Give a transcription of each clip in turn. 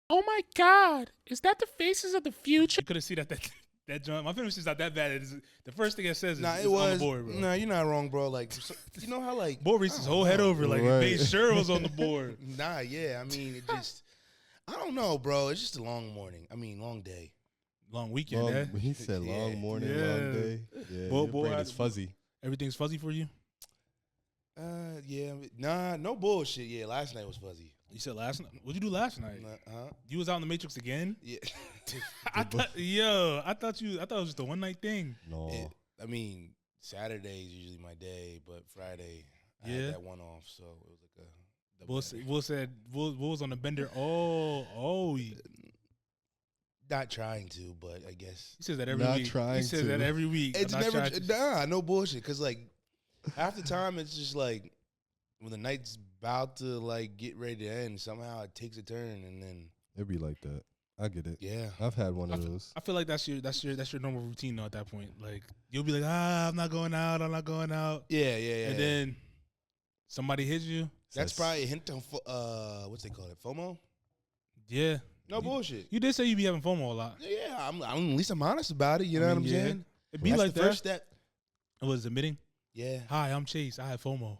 Oh my God, is that the faces of the future? You could have seen that joint. My finish is not that bad. The first thing it says is, Nah, is it was. on the board, bro. Nah, you're not wrong, bro. Like, you know how like Boy reached his whole head over, like Right. made sure it was on the board. Nah, yeah. I mean, it just. I don't know, bro. It's just a long morning. I mean, long day. Long weekend, Long, eh? he said Yeah. long morning, Yeah. long day. Yeah, Boy, your boy, brain I- is fuzzy. Everything's fuzzy for you. Yeah. Nah, no bullshit. Yeah, last night was fuzzy. You said last night. What'd you do last night? Huh? You was out in the Matrix again? Yeah. I thought it was just a one night thing. No. I mean, Saturday is usually my day, but Friday I Yeah. had that one off, so it was like a double Will said Will was on the bender. He not trying to, but I guess says that every Not week. He trying says to. that every week. it's I'm not never trying to. no bullshit. Cause like half the time it's just like when the night's about to like get ready to end, somehow it takes a turn, and then It'd be like that. I get it. yeah, I've had one of those. I feel like that's your normal routine though. At that point, like you'll be like, I'm not going out. yeah. And then somebody hits you. That's probably a hint of what's they call it, FOMO. Yeah. No bullshit. You did say you be having FOMO a lot. Yeah, I'm at least I'm honest about it. You know what I'm saying? It be That's like the that. first step. It was admitting. Yeah, Hi, I'm Chase. I have FOMO.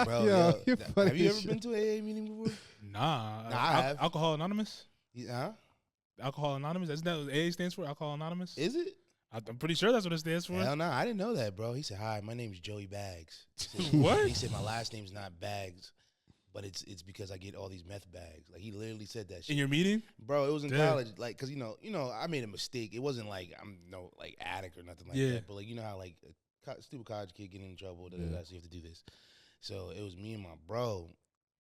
bro. Yo, you're Have funny you as ever shit. been to an AA meeting before? Nah. I have. Alcohol Anonymous. Huh? Alcohol Anonymous. Isn't that what AA stands for? Alcohol Anonymous. Is it? I'm pretty sure that's what it stands for. Hell no, I didn't know that, bro. He said, "Hi, my name's Joey Bags." He said, What? He said, "My last name's not Bags, but it's because I get all these meth bags." Like he literally said that shit, In your meeting? bro. It was in Damn. college, like, cause you know, I made a mistake. It wasn't like I'm no like addict or nothing like Yeah. that. But like you know how like a stupid college kid getting in trouble, so you have to do this. So it was me and my bro,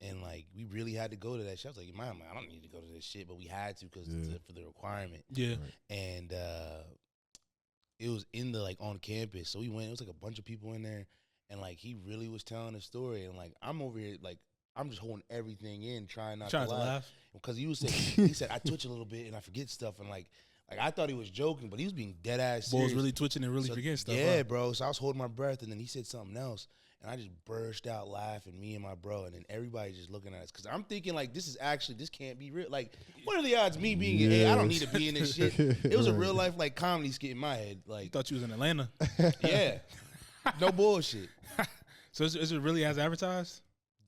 and like we really had to go to that shit. I was like, "Man, I don't need to go to this shit," but we had to because for the requirement. Yeah. And it was in the like on campus, so we went. It was like a bunch of people in there, and like he really was telling a story, and like I'm over here like I'm just holding everything in, trying not to laugh because he said I twitch a little bit and I forget stuff, and like I thought he was joking, but he was being dead ass Boy serious. was really twitching and really forgetting stuff. Yeah, huh? bro. So I was holding my breath, and then he said something else, and I just burst out laughing, me and my bro, and then everybody just looking at us because I'm thinking like this can't be real. Like, what are the odds me being in? Hey, I don't need to be in this shit. It was a real life like comedy skit in my head. You Like, thought you was in Atlanta. yeah, no bullshit. So is it really as advertised?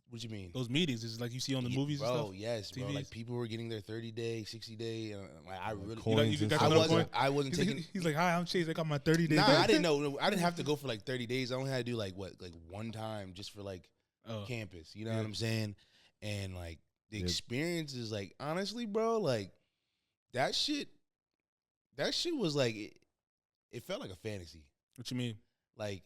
What you mean? Those meetings is like you see on the Yeah, movies bro, and stuff? yes, bro. TVs? Like people were getting their 30-day, 60-day, and like I really, coins you and got stuff. the little coin? I wasn't He's taking. like, he's like, hi, I'm Chase. I got my 30 days. Nah, I didn't know. I didn't have to go for like 30 days. I only had to do like one time just for like campus. You know what I'm saying? And like the experience is like honestly, bro, like that shit was like it felt like a fantasy. What you mean? Like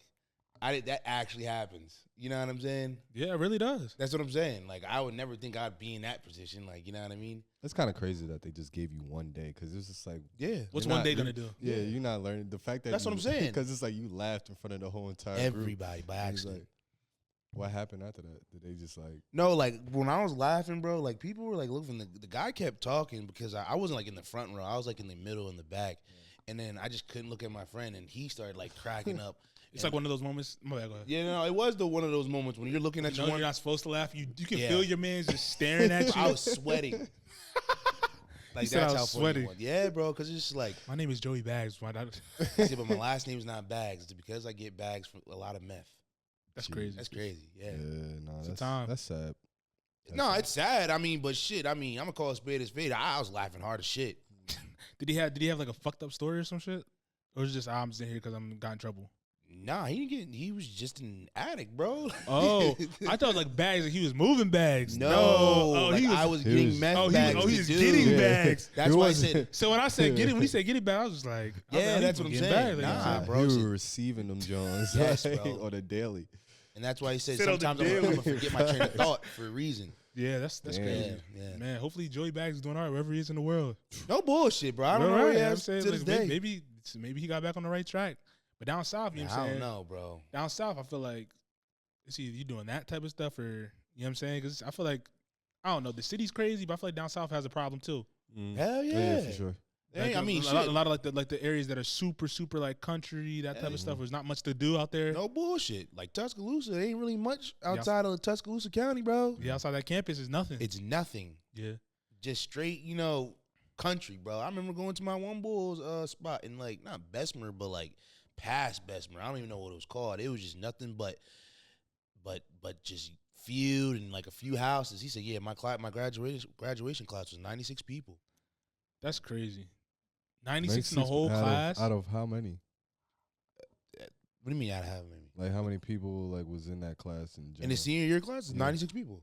that actually happens. You know what I'm saying? Yeah, it really does. That's what I'm saying. Like I would never think I'd be in that position. Like, you know what I mean? It's kind of crazy that they just gave you one day because it's just like, Yeah. What's You're one not- day gonna do? yeah, you're not learning the fact that That's what I'm saying. Because it's like you laughed in front of the whole entire group. Everybody by And it's accident. like, what happened after that? Did they just like? No, like when I was laughing, bro, like people were like looking. The guy kept talking because I wasn't like in the front row. I was like in the middle and the back, and then I just couldn't look at my friend, and he started like cracking up. It's like one of those moments. My bad, go ahead. Yeah, no, it was one of those moments when you're looking at You know your you're one. not supposed to laugh. You can Yeah. feel your man's just staring at you. I was sweating. Like said I that's was how funny sweating. it was. Yeah, bro, because it's just like, My name is Joey Bags. Why not? see, but my last name's not Bags. It's because I get bags for a lot of meth. That's Jeez. crazy. That's crazy. Yeah. No, It's a that's time. that's sad. No, it's sad. I mean, but shit. I mean, I'm gonna call a spade a spade. I was laughing hard as shit. Did he have like a fucked up story or some shit? Or was it just I'm sitting here because I'm got in trouble? Nah, he didn't get. He was just an addict, bro. Oh, I thought like bags. Like he was moving bags. No, Oh, like he was. I was he getting was- meth Oh, bags. he to was do. getting Yeah. bags. That's It why I wasn't- said. So when I said get it, when he said get it back, I was just like, Yeah, that's what I'm getting saying. bags. Like, Nah, so- bro. you shit. were receiving them Jones, Yes, bro. on the daily. And that's why he said Sit on the sometimes I'm daily. gonna forget my train of thought for a reason. Yeah, that's Damn. crazy. Yeah. Man, hopefully Joey Bags is doing all right wherever he is in the world. No bullshit, bro. I don't know Right, where he I'm is saying, to like, this day. maybe he got back on the right track. But down south, you know what I'm I saying? don't know, bro. Down south, I feel like it's either you doing that type of stuff or, you know what I'm saying? Because I feel like, I don't know, the city's crazy, but I feel like down south has a problem too. Hell Yeah, yeah. for sure. Hey, Like, I mean, a shit. lot of like the areas that are super like country, that type of stuff. There's not much to do out there. No bullshit. Like Tuscaloosa, there ain't really much outside of Tuscaloosa County, bro. Yeah, outside that campus is nothing. It's nothing. Yeah, just straight, country, bro. I remember going to my one Bulls spot in like not Bessemer, but like past Bessemer. I don't even know what it was called. It was just nothing but just field and like a few houses. He said, yeah, my graduation class was 96 people. That's crazy. 96 in the whole class? Out of how many? What do you mean out of how many? Like how many people like was in that class in general? In the senior year class, it's 96 people.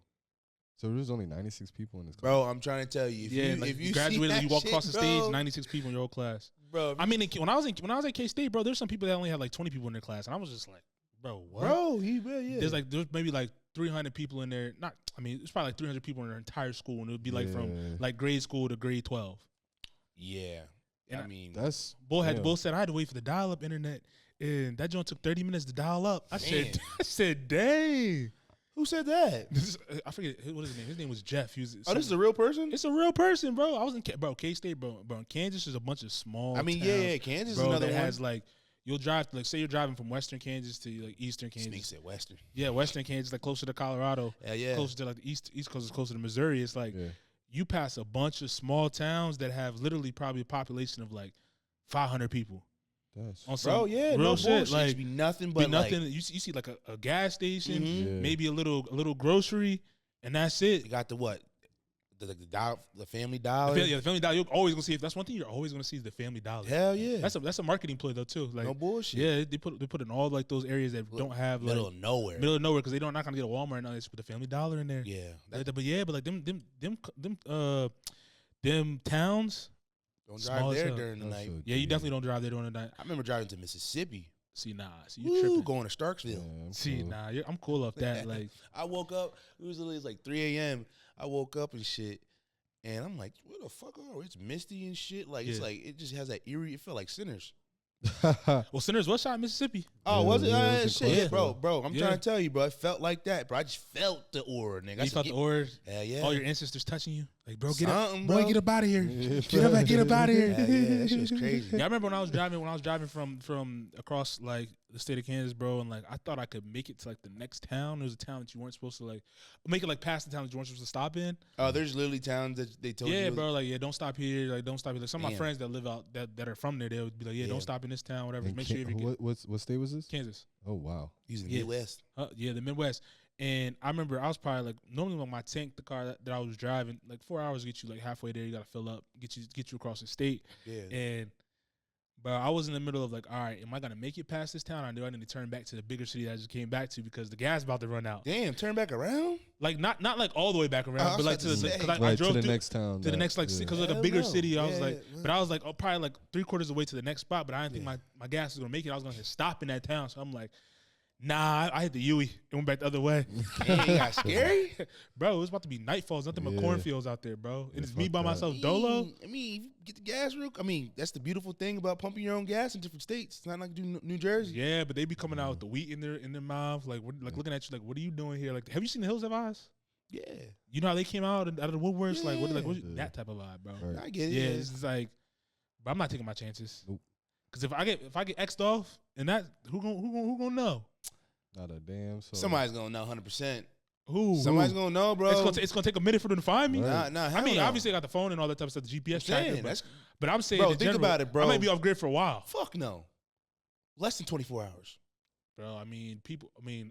So there was only 96 people in this class. Bro, I'm trying to tell you. If you graduated, you walk across the stage, bro, 96 people in your whole class. Bro, I mean, when I was at K-State, bro, there's some people that only had like 20 people in their class, and I was just like, bro, what? Bro, yeah. There's maybe like 300 people in there. It's probably like 300 people in their entire school, and it would be like from like grade school to grade 12. Yeah. And I mean, that's Bull said I had to wait for the dial-up internet, and that joint took 30 minutes to dial up. I said, dang. Who said that? I forget what his name. His name was Jeff. This is a real person? It's a real person, bro. I was in K-State, bro. Kansas is a bunch of small. I mean, towns, yeah, Kansas bro, is another that one. has like you'll drive say you're driving from Western Kansas to like Eastern Kansas. Snake said Western. Yeah, Western Kansas, like closer to Colorado. Yeah. Closer to like the East Coast is closer to Missouri. It's like you pass a bunch of small towns that have literally probably a population of like 500 people. On some bro, yeah, real no shit. bullshit. Like be nothing but nothing. Like, you see like a gas station, Mm-hmm. maybe a little grocery, and that's it. you got the what? The Family Dollar. The Family Dollar. You're always gonna see. That's one thing you're always gonna see is the Family Dollar. Hell yeah. That's a marketing play though too. Like no bullshit. yeah, they put in all like those areas that don't have like middle of nowhere because they not gonna get a Walmart and all. They just put the Family Dollar in there. Yeah. But like them towns. Don't drive there during the night. Yeah, you definitely don't drive there during the night. I remember driving to Mississippi. See, you tripping. Going to Starksville. Yeah, I'm cool off that. Like I woke up. It was like 3 a.m. I woke up and shit, and I'm like, "Where the fuck are we?" It's misty and shit. Like it's like it just has that eerie. It felt like Sinners. Well, Sinners was shot in Mississippi. Oh, was it? Yeah, Shit, bro. I'm trying to tell you, bro. It felt like that, bro. I just felt the aura, nigga. You felt the aura. Yeah. All your ancestors touching you. Like, bro, get Something, up, bro. get up out of here. Get up out of here. Yeah, that shit was crazy. Yeah, I remember when I was driving from across like the state of Kansas, bro, and like I thought I could make it to like the next town. There was a town that you weren't supposed to like make it like past the town that you weren't supposed to stop in. Oh, there's literally towns that they told you. Yeah, bro, like don't stop here, like don't stop here. Like some of my Damn. friends that live out that are from there, they would be like, don't stop in this town, whatever. And Make sure you get what state was this? Kansas. Oh wow. He's in the Midwest. The Midwest. And I remember I was probably like normally when my tank, the car that I was driving, like 4 hours to get you like halfway there. You gotta fill up, get you across the state. Yeah. And but I was in the middle of like, all right, am I gonna make it past this town? I knew I need to turn back to the bigger city that I just came back to because the gas about to run out. Damn, turn back around? Like not like all the way back around, but like to the because I drove to the through, next town. to the next like because of the bigger city. I was like, but I was like probably like 3/4 of the way to the next spot, but I didn't think my gas was gonna make it. I was gonna stop in that town, so I'm like. Nah, I hit the Huey and went back the other way. Damn, you got scary? Bro, it was about to be nightfall. There's nothing but cornfields out there, bro. And it's me by fucked myself, dolo. I mean, get the gas real. I mean, that's the beautiful thing about pumping your own gas in different states. It's not like you do New Jersey. Yeah, but they be coming out with the wheat in their mouth, like looking at you, like, what are you doing here? Like, have you seen The Hills Have Eyes? Yeah. You know how they came out of the woodworks, Yeah. what that type of vibe, bro. Right. I get it. Yeah, it's just like, but I'm not taking my chances. Nope. Because if I get X'd off, and that who gonna know? Not a damn soul. Somebody's gonna know 100%. Who? Somebody's gonna know, bro. It's gonna take a minute for them to find me. Right. Nah, I mean, hell no. obviously I got the phone and all that type of stuff, the GPS I'm tracker. saying, But I'm saying, Bro, in think general, about it, bro. I might be off grid for a while. Fuck no. Less than 24 hours. Bro, I mean,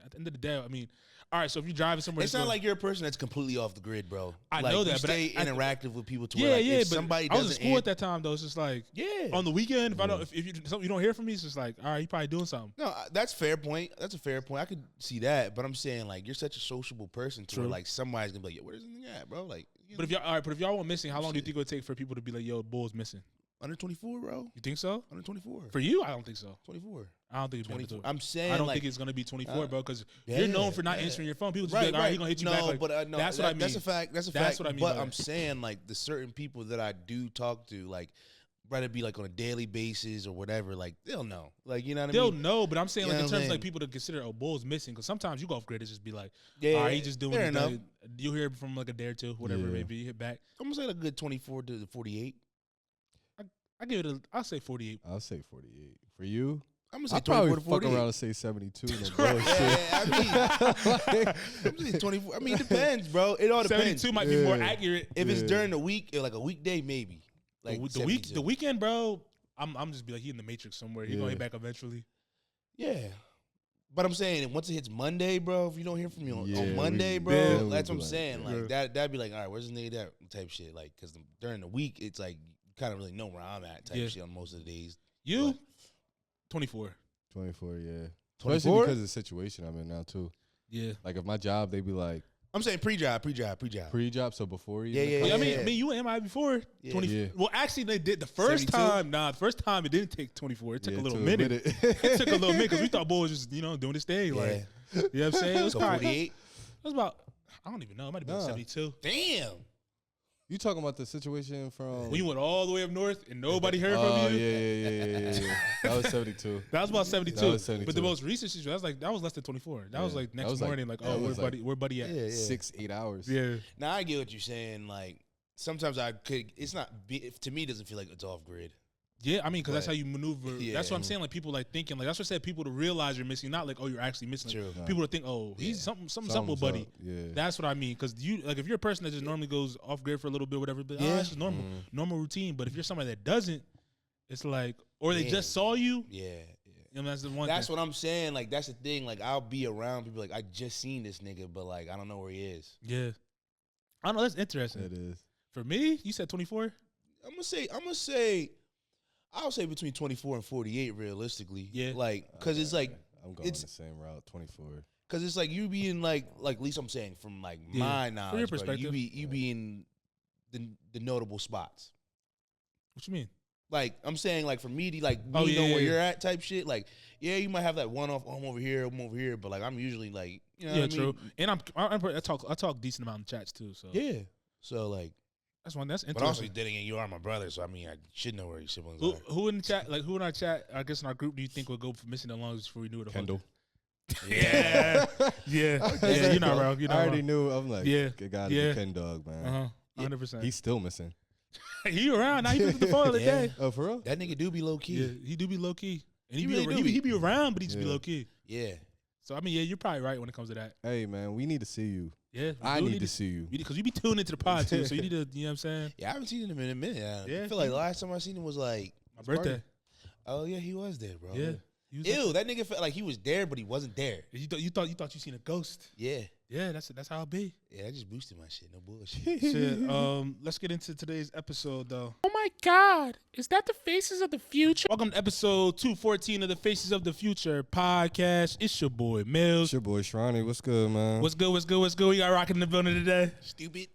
at the end of the day, I mean, all right, so if you're driving somewhere. It's not like you're a person that's completely off the grid, bro. I like, know you that, but stay I interactive with people to yeah, where, like, yeah, if but somebody I was in doesn't school at that time, though. It's just like, yeah. on the weekend, if you don't hear from me, it's just like, all right, you probably doing something. No, that's fair point. That's a fair point. I could see that, but I'm saying, like, you're such a sociable person to where, like, somebody's gonna be like, yo, where's this nigga at, bro? Like, But if y'all went missing, how long do you think it would take for people to be like, yo, Bull's missing? under 24, bro. You think so? Under 24. For you, I don't think so. 24. I don't think it's 24. 24. I'm saying, I don't like, think it's gonna be 24, bro, because yeah, you're known for not answering your phone. People just be like, all right, he's gonna hit you back. Like, but no, that's what I mean. That's a fact. That's a That's fact. what I mean But by I'm that. saying, like, the certain people that I do talk to, like, rather be like on a daily basis or whatever, like, they'll know. Like, you know what I They'll mean? know, but I'm saying, You like, know in what terms I'm of like saying? people to consider, oh, Bull's missing, because sometimes you go off grid, it's just be like, Yeah, all right, he's just doing fair his enough. thing. You'll hear from like a day or two, whatever Yeah. it may be, you hit back. I'm gonna say a good 24 to 48. I'll say 48. I'll say 48. For you, I'm gonna say I'd 24 probably to fuck 48. around and say 72. No bullshit. I mean, I'm saying 24. I mean, it depends, bro. It all depends. 72 might be more accurate. If it's during the week, like a weekday, maybe. Like the weekend, bro. I'm just be like, he in the Matrix somewhere. He gonna hit back eventually. Yeah. But I'm saying once it hits Monday, bro, if you don't hear from me on Monday, bro, that's what I'm saying. Like that'd be like, all right, where's the nigga at type shit. Like, because during the week, it's like you kind of really know where I'm at type shit on most of the days. You? 24. 24, yeah. 24? Especially because of the situation I'm in now, too. Yeah. Like, if my job, they be like... I'm saying pre-job. Pre-job, so before you... I mean, you were MI before. Yeah. 24. Yeah. Well, actually, they did the first 72? time. The first time it didn't take 24. It took a little minute. It It took a little minute because we thought boy was just, doing this thing. Like, you know what I'm saying? It was So probably, 48? it was about, I don't even know. It might have been 72. Damn. You talking about the situation from... When you went all the way up north and nobody heard from you? Yeah. That was 72. That was about 72. That was 72. But the most recent situation, that was less than 24. That was like next morning, where buddy at? Yeah. 6-8 hours. Yeah. Now I get what you're saying. Like sometimes I could. It's not. To me, it doesn't feel like it's off grid. Yeah, I mean, because that's how you maneuver. Yeah. That's what I'm saying. Like people like thinking, like that's what I said. People to realize you're missing, not like you're actually missing. Like, True. people to think, he's something's up with buddy. Yeah. That's what I mean. Because if you're a person that just normally goes off grid for a little bit, whatever, but it's just normal routine. But if you're somebody that doesn't, it's like, or they just saw you. Yeah. That's the one. That's what I'm saying. Like that's the thing. Like I'll be around people. Like I just seen this nigga, but like I don't know where he is. Yeah. I don't know. That's interesting. It is. For me, you said 24. I'm gonna say. I'll say between 24 and 48, realistically. Yeah. Like, cause it's like I'm going the same route, 24. Cause it's like you be in like at least I'm saying from like my knowledge, from your perspective, bro, you be in the notable spots. What you mean? Like I'm saying, like for me to like know where you're at type shit. Like you might have that one off. I'm over here, but like I'm usually like what I mean? True. And I talk decent amount in chats too. So yeah. So like. That's interesting. But also, then again, you are my brother, so I mean, I should know where your siblings are. Who in the chat, like who in our chat, I guess in our group, do you think would go for missing the longest before we knew it? Kendall. Yeah. You're not wrong. I already knew. I'm like, it got to be Ken Dog, man. 100%. He's still missing. He around. Now he picked up the phone the other day. Oh, for real? That nigga do be low key. Yeah, he do be low key. And he be around, but he just be low key. Yeah. So I mean, you're probably right when it comes to that. Hey man, we need to see you. Yeah, I need to see you because you be tuned into the pod too. So you need to, you know what I'm saying? Yeah, I haven't seen him in a minute. I feel like the last time I seen him was like my birthday. Party. Oh yeah, he was there, bro. Yeah. Ew, that nigga felt like he was there, but he wasn't there. You thought you seen a ghost. Yeah. Yeah, that's how it be. Yeah, I just boosted my shit. No bullshit. Shit. Let's get into today's episode though. Oh my God, is that the Faces of the Future? Welcome to episode 214 of the Faces of the Future podcast. It's your boy Mills. It's your boy Shronnie. What's good, man? What's good? We got rocking in the building today. Stupid.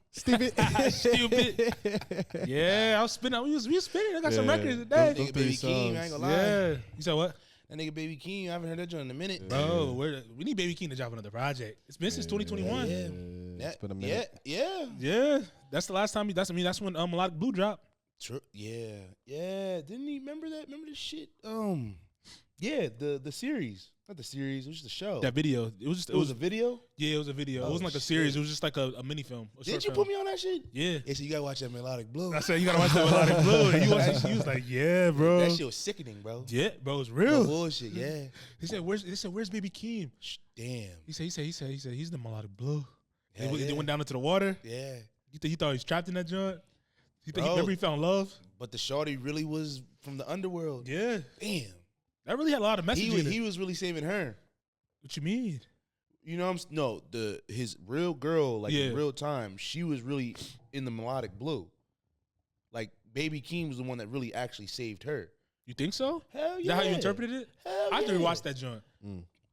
Yeah, I was spinning. We was spinning. I got some records today. Nigga Baby King, I ain't gonna lie. Yeah. You said what? That nigga Baby King, I haven't heard that joint in a minute. Bro, we need Baby King to drop another project. It's been since 2021. It's been a minute. Yeah. That's the last time. That's when Melodic Blue dropped. True. Yeah. Didn't he remember that? Remember this shit? Yeah, the series. Not the series. It was just a show. That video. It was a video. Yeah, it was a video. It wasn't like a series. It was just like a mini film. Did you put me on that shit? Yeah. So you gotta watch that Melodic Blue. I said you gotta watch that Melodic Blue. And he was like, yeah, bro. That shit was sickening, bro. Yeah, bro, it's real. No bullshit. Yeah. He said, where's Baby Keem? Damn. He said he's the Melodic Blue. Yeah, they went down into the water. Yeah. You think he thought he was trapped in that joint? You think Bro, he found love? But the shorty really was from the underworld. Yeah. Damn. That really had a lot of messages. He was really saving her. What you mean? You know, his real girl, like in real time, she was really in the Melodic Blue. Like Baby Keem was the one that really actually saved her. You think so? Hell yeah. Is that how you interpreted it? Hell I yeah. have to rewatch that joint.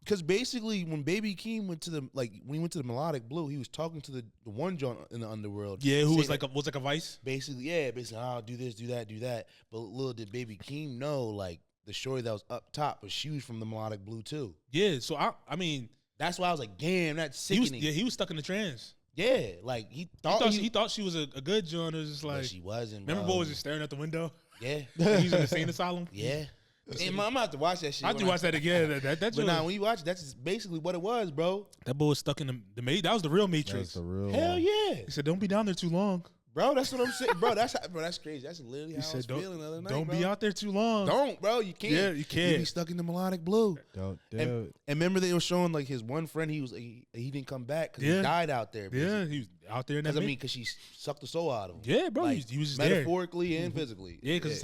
Because basically, when Baby Keem when he went to the Melodic Blue, he was talking to the one joint in the underworld. Yeah, who was like a vice. Basically, I'll do this, do that. But little did Baby Keem know, like the shorty that was up top, but she was from the Melodic Blue too. Yeah, so I mean, that's why I was like, damn, that's sickening. He was stuck in the trance. Yeah, like he thought she was a good joint. It was just like she wasn't. Remember, boy was just staring out the window. Yeah, he was in the insane asylum. Yeah. And I'm gonna have to watch that shit. I have to watch that again. But now when you watch it, that's basically what it was, bro. That boy was stuck in the That was the real Matrix. That's the real. Hell yeah. He said, "Don't be down there too long." Bro, that's what I'm saying. Bro, that's crazy. That's literally how I was feeling the other night. Don't be out there too long. Don't, bro. You can't. Yeah, you can't. You be stuck in the melodic blue. Don't do And it. remember they were showing like his one friend. He didn't come back because he died out there. Basically. Yeah, he was out there in that. Because she sucked the soul out of him. Yeah, bro. Like, he was just metaphorically there. and physically. Yeah, because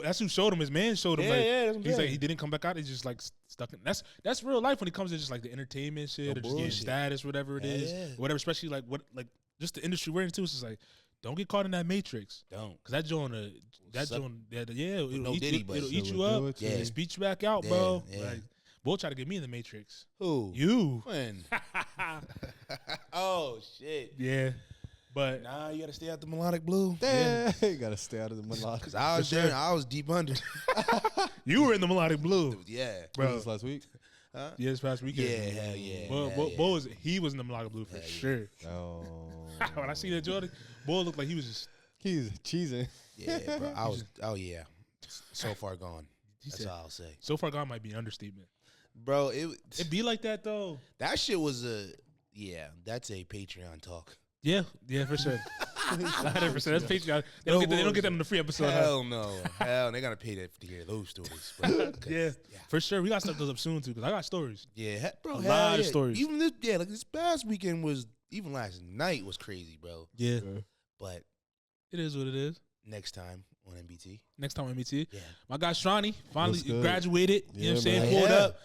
that's who showed him. His man showed him. Yeah, like, yeah. That's what he's like he didn't come back out. He's just like stuck in. That's real life when it comes to just like the entertainment shit or just getting status, whatever it is, whatever. Especially like just the industry we're into. It's just like. Don't get caught in that matrix. Don't. Because that joint, it'll eat, Diddy, it'll eat you up. Yeah. Speech you back out, bro. Yeah. Like, Bull try to get me in the matrix. Who? You. When? Oh, shit. Yeah. But. Nah, you got to stay out the melodic blue. Yeah. You got to stay out of the melodic. Because I was there, I was deep under. You were in the melodic blue. Yeah. Bro. Was this last week? Huh? Yeah, this past weekend. Yeah, hell yeah. Bull he was in the melodic blue for sure. Oh. When I see that Jordan, Bull looked like he was just. He's cheesing. Yeah, bro. Oh, yeah. So far gone. That's all I'll say. So far gone might be an understatement. Bro, it be like that, though. That shit was that's a Patreon talk. Yeah, for sure. 100%. That's Patreon. They don't get that on the free episode. Hell no. Hell, they got to pay that to hear those stories. Yeah, for sure. We got to start those up soon, too, because I got stories. Yeah, bro. A lot of stories. Even this past weekend even last night was crazy, bro. Yeah. But it is what it is. Next time on MBT. Yeah. My guy Shronnie finally graduated. You know what I'm saying? Man. Pulled up.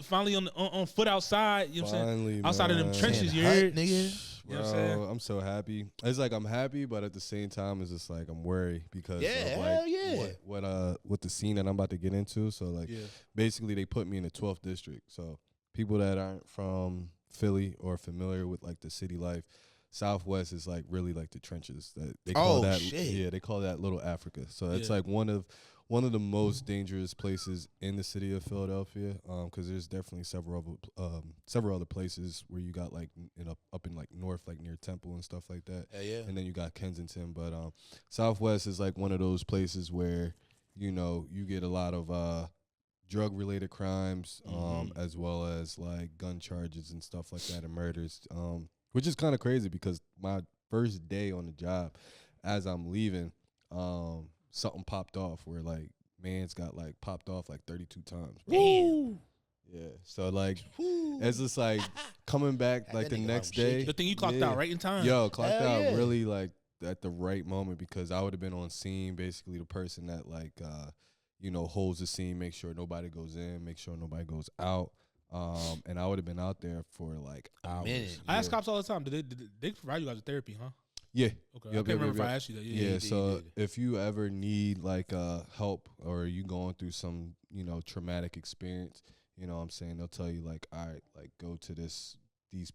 Finally on foot outside. You know what I'm saying? Outside of them trenches, you heard? Nigga. You know what I'm saying? I'm so happy. It's like I'm happy, but at the same time, it's just like I'm worried because what the scene that I'm about to get into. So like, basically, they put me in the 12th district. So people that aren't from Philly or familiar with like the city life, Southwest is like really like the trenches. That they call that. Shit. Yeah, they call that Little Africa. So it's like one of the most dangerous places in the city of Philadelphia. Because there's definitely several other places where you got like up in like north, like near Temple and stuff like that. Yeah. And then you got Kensington. But Southwest is like one of those places where you get a lot of drug related crimes, as well as like gun charges and stuff like that and murders. Which is kind of crazy because my first day on the job, as I'm leaving, something popped off where like man's got like popped off like 32 times. Bro. Damn. Yeah. So like it's just like coming back like the next day. Good thing you clocked out right in time. Yo, clocked out really like at the right moment because I would have been on scene, basically the person that like holds the scene, make sure nobody goes in, make sure nobody goes out. And I would have been out there for like hours. I ask cops all the time. Did they provide you guys with therapy, huh? Yeah. Okay. I can't remember if I asked you that. Yeah. So if you ever need like help or you going through some traumatic experience, you know what I'm saying, they'll tell you like, all right, like go to these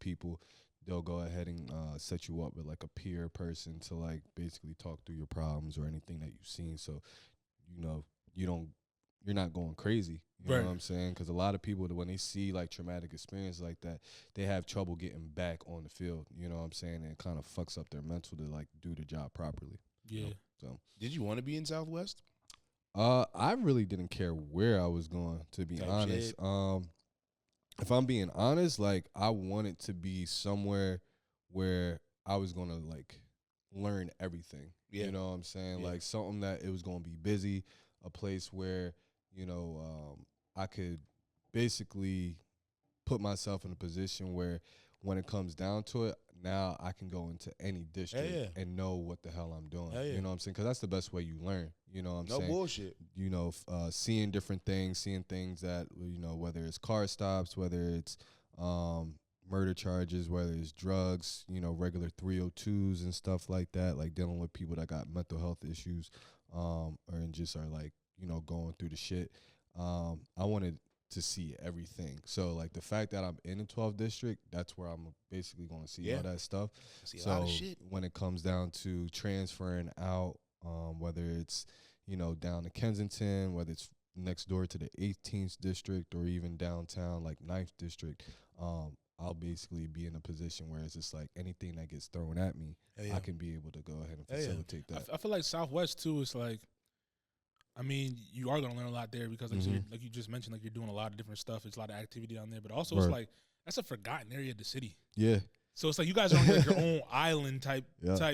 people. They'll go ahead and set you up with like a peer person to like basically talk through your problems or anything that you've seen. So you're not going crazy. You know what I'm saying? Because a lot of people, when they see like traumatic experience like that, they have trouble getting back on the field. You know what I'm saying? And it kind of fucks up their mental to like do the job properly. Yeah. So did you want to be in Southwest? I really didn't care where I was going, to be honest. If I'm being honest, like I wanted to be somewhere where I was gonna like learn everything. Yeah. You know what I'm saying? Yeah. Like something that it was gonna be busy, a place where I could basically put myself in a position where when it comes down to it, now I can go into any district and know what the hell I'm doing. You know what I'm saying? Because that's the best way you learn. You know what I'm saying? No bullshit. Seeing different things, seeing things that, whether it's car stops, whether it's murder charges, whether it's drugs, regular 302s and stuff like that, like dealing with people that got mental health issues or just are like, going through the shit. I wanted to see everything. So, like, the fact that I'm in the 12th district, that's where I'm basically going to see all that stuff. See a lot of shit. When it comes down to transferring out, whether it's, down to Kensington, whether it's next door to the 18th district or even downtown, like 9th district, I'll basically be in a position where it's just like anything that gets thrown at me, I can be able to go ahead and facilitate that. I feel like Southwest, too, is like, I mean, you are going to learn a lot there because, like you just mentioned, like you're doing a lot of different stuff. It's a lot of activity down there. But also, it's like, that's a forgotten area of the city. Yeah. So it's like you guys are on like your own island type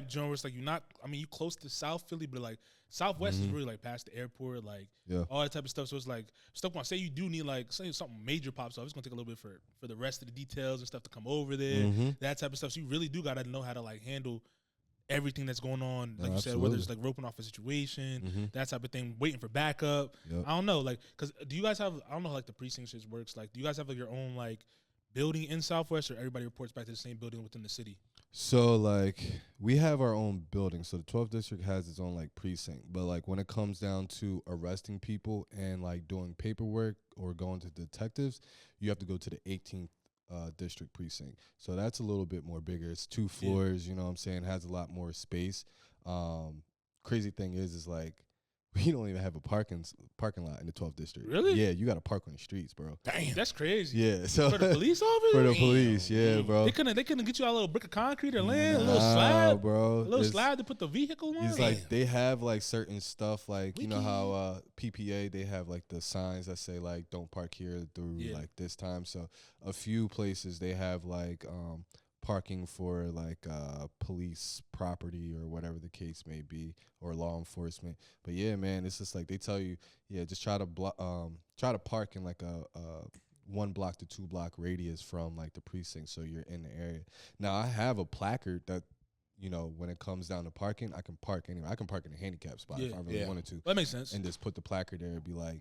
genre. It's like you're not. I mean, you close to South Philly, but like Southwest is really like past the airport, like all that type of stuff. So it's like stuff. When I say you do need like say something major pops up, it's gonna take a little bit for the rest of the details and stuff to come over there. That type of stuff. So you really do gotta know how to like handle everything that's going on, like you said, whether it's like roping off a situation, that type of thing, waiting for backup. I don't know, like, cause do you guys have? I don't know how like the precinct shit works. Like, do you guys have like your own like building in Southwest, or everybody reports back to the same building within the city? So like we have our own building. So the 12th district has its own like precinct. But like when it comes down to arresting people and like doing paperwork or going to detectives, you have to go to the 18th district precinct. So that's a little bit more bigger. It's 2 floors, you know what I'm saying, has a lot more space. Crazy thing is like we don't even have a parking lot in the 12th district. Really? Yeah, you got to park on the streets, bro. Damn, that's crazy. Yeah, so for the police officer. For the police, yeah, bro. They couldn't get you a little brick of concrete or land, a little slab, bro. A little slab to put the vehicle on. It's like they have like certain stuff, like you know how PPA they have like the signs that say like don't park here through like this time. So a few places they have like parking for like police property or whatever the case may be, or law enforcement. But yeah, man, it's just like they tell you, just try to park in like a 1 block to 2 block radius from like the precinct, so you're in the area. Now I have a placard that, you know, when it comes down to parking, I can park anywhere. I can park in a handicap spot if I really wanted to. That makes sense. And just put the placard there and be like,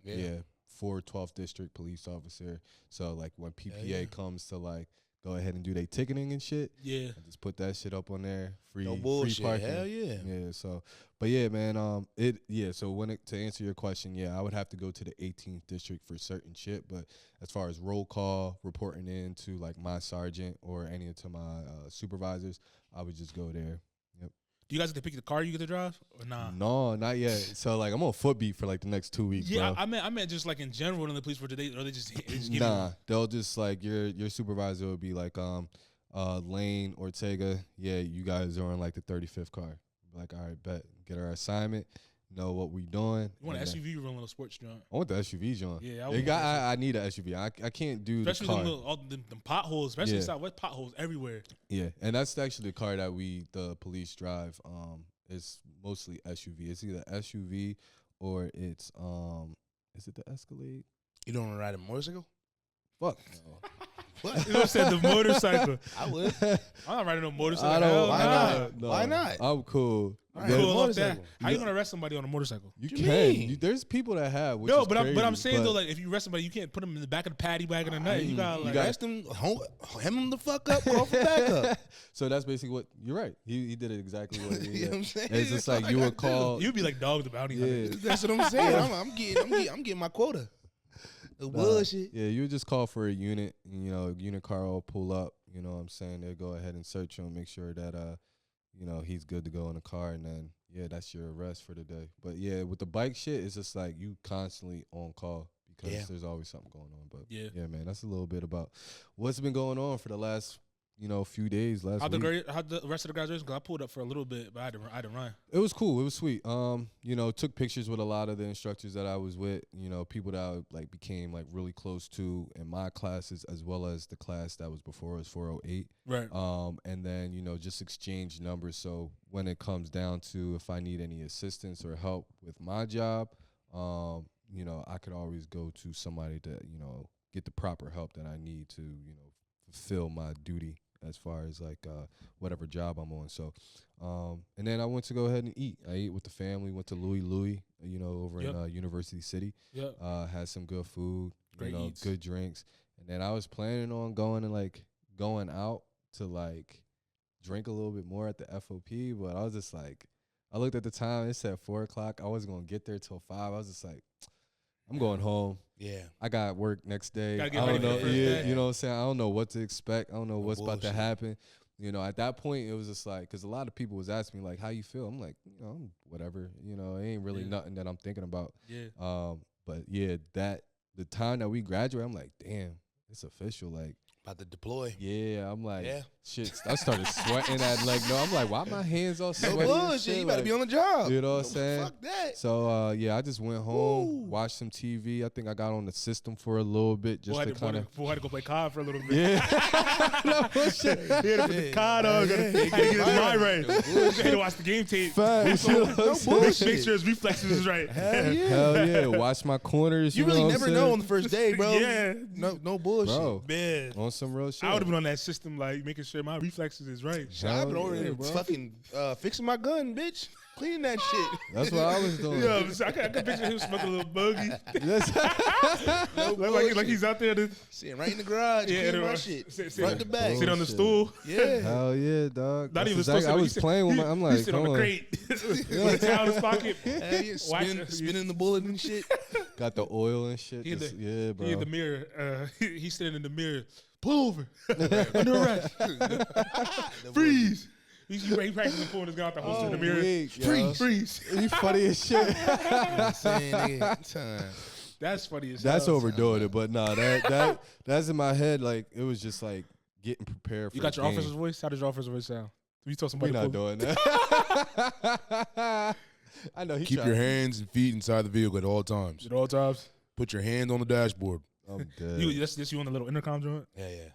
for 12th district police officer. So like when PPA comes to like go ahead and do their ticketing and shit. Yeah. And just put that shit up on there. Free, no bullshit. Free parking. Hell yeah. Yeah. So, but yeah, man. So to answer your question, I would have to go to the 18th district for certain shit. But as far as roll call, reporting in to like my sergeant or any of my supervisors, I would just go there. Yep. Do you guys get to pick the car you get to drive or nah? No, not yet. So like I'm on foot beat for like the next 2 weeks. Yeah, bro. I meant just like in general in the police for today, or they just give nah. They'll just like your supervisor will be like Lane Ortega. Yeah, you guys are on like the 35th car. Like, all right, bet, get our assignment. Know what we doing. You want an SUV or a little sports joint? I want the SUV joint. Yeah, I need an SUV. I can't do especially the car. All them potholes, especially Southwest potholes everywhere. Yeah, and that's actually the car that the police drive. It's mostly SUV. It's either SUV or it's is it the Escalade? You don't want to ride a motorcycle? Fuck no. What? You know what I'm saying? The motorcycle. I would. I'm not riding no motorcycle. Why not? No. Why not? I'm cool. I'm cool off that. How you gonna arrest somebody on a motorcycle? You can. There's people that have. Which is crazy, but I'm saying though, like if you arrest somebody, you can't put them in the back of the paddy wagon or nothing. You gotta like arrest them, hem them the fuck up, call for backup. So that's basically what you're right. He did it exactly what he did. You know what I'm saying? It's just like you would call. You'd be like Dog the Bounty Hunter. That's what I'm saying. I'm getting my quota. Bullshit. Yeah, you would just call for a unit. You know, unit car will pull up. You know what I'm saying? They'll go ahead and search him, make sure that you know, he's good to go in the car, and then that's your arrest for the day. But yeah, with the bike shit, it's just like you constantly on call because there's always something going on. But yeah, man, that's a little bit about what's been going on for the last few days. How'd the rest of the graduation go? I pulled up for a little bit, but I had to run. It was cool. It was sweet. Took pictures with a lot of the instructors that I was with. You know, people that I like became like really close to in my classes, as well as the class that was before us, 408. Right. And then just exchange numbers. So when it comes down to if I need any assistance or help with my job, I could always go to somebody to get the proper help that I need to fulfill my duty as far as like whatever job I'm on. So and then I went to go ahead and eat. I ate with the family, went to Louis, over in University City. Yep. Had some good food, Great eats. Good drinks. And then I was planning on going out to like drink a little bit more at the FOP, but I was just like, I looked at the time, it said 4:00. I wasn't gonna get there till 5. I was just like, I'm going home. Yeah. I got work next day. Gotta get I ready don't know. for the first day. You know what I'm saying? I don't know what to expect. I don't know what's about to bullshit. happen. At that point, it was just like, because a lot of people was asking me, like, how you feel? I'm like, whatever. It ain't really nothing that I'm thinking about. Yeah. But yeah, the time that we graduate, I'm like, damn, it's official. Like, About to deploy. Yeah, I'm like, shit. I started sweating at like, I'm like, why my hands all sweaty? No bullshit. You better be on the job. You know what I'm saying? Fuck that. So I just went home, watched some TV. I think I got on the system for a little bit, just to kind of. Boy, had to go play COD for a little bit. Yeah. No bullshit. He had to put the COD on. Had to get his mind right. He had to watch the game tape. Facts. No bullshit. Make sure his reflexes is right. Hell yeah. Watch my corners. You really never know on the first day, bro. Yeah. No bullshit. Bro, man. On some real shit. I would have been on that system, like making sure my reflexes is right. I've been over there fucking fixing my gun, bitch. Cleaning that shit. That's what I was doing. Yeah, so I can picture him smoking a little bogey. like he's out there sitting right in the garage, cleaning my shit. Front to back. Sit on the stool. Yeah. Hell yeah, dog. Not even exactly, I was playing with my. I'm like, sit on the crate. With a towel in his pocket. Spinning the bullet and shit. Got the oil and shit. Yeah, bro. He in the mirror. He's sitting in the mirror. Pull over. Under arrest. Freeze. He practicing pulling his gun out the holster in the mirror. Freeze. You funny as shit. That's funny as shit. That's overdoing it, but nah, that's in my head. Like it was just like getting prepared for. You got your officer's voice? How does your officer's voice sound? You told somebody. We're not doing that. I know. Keep your hands and feet inside the vehicle at all times. At all times. Put your hand on the dashboard. I'm dead. That's you on the little intercom joint? Yeah.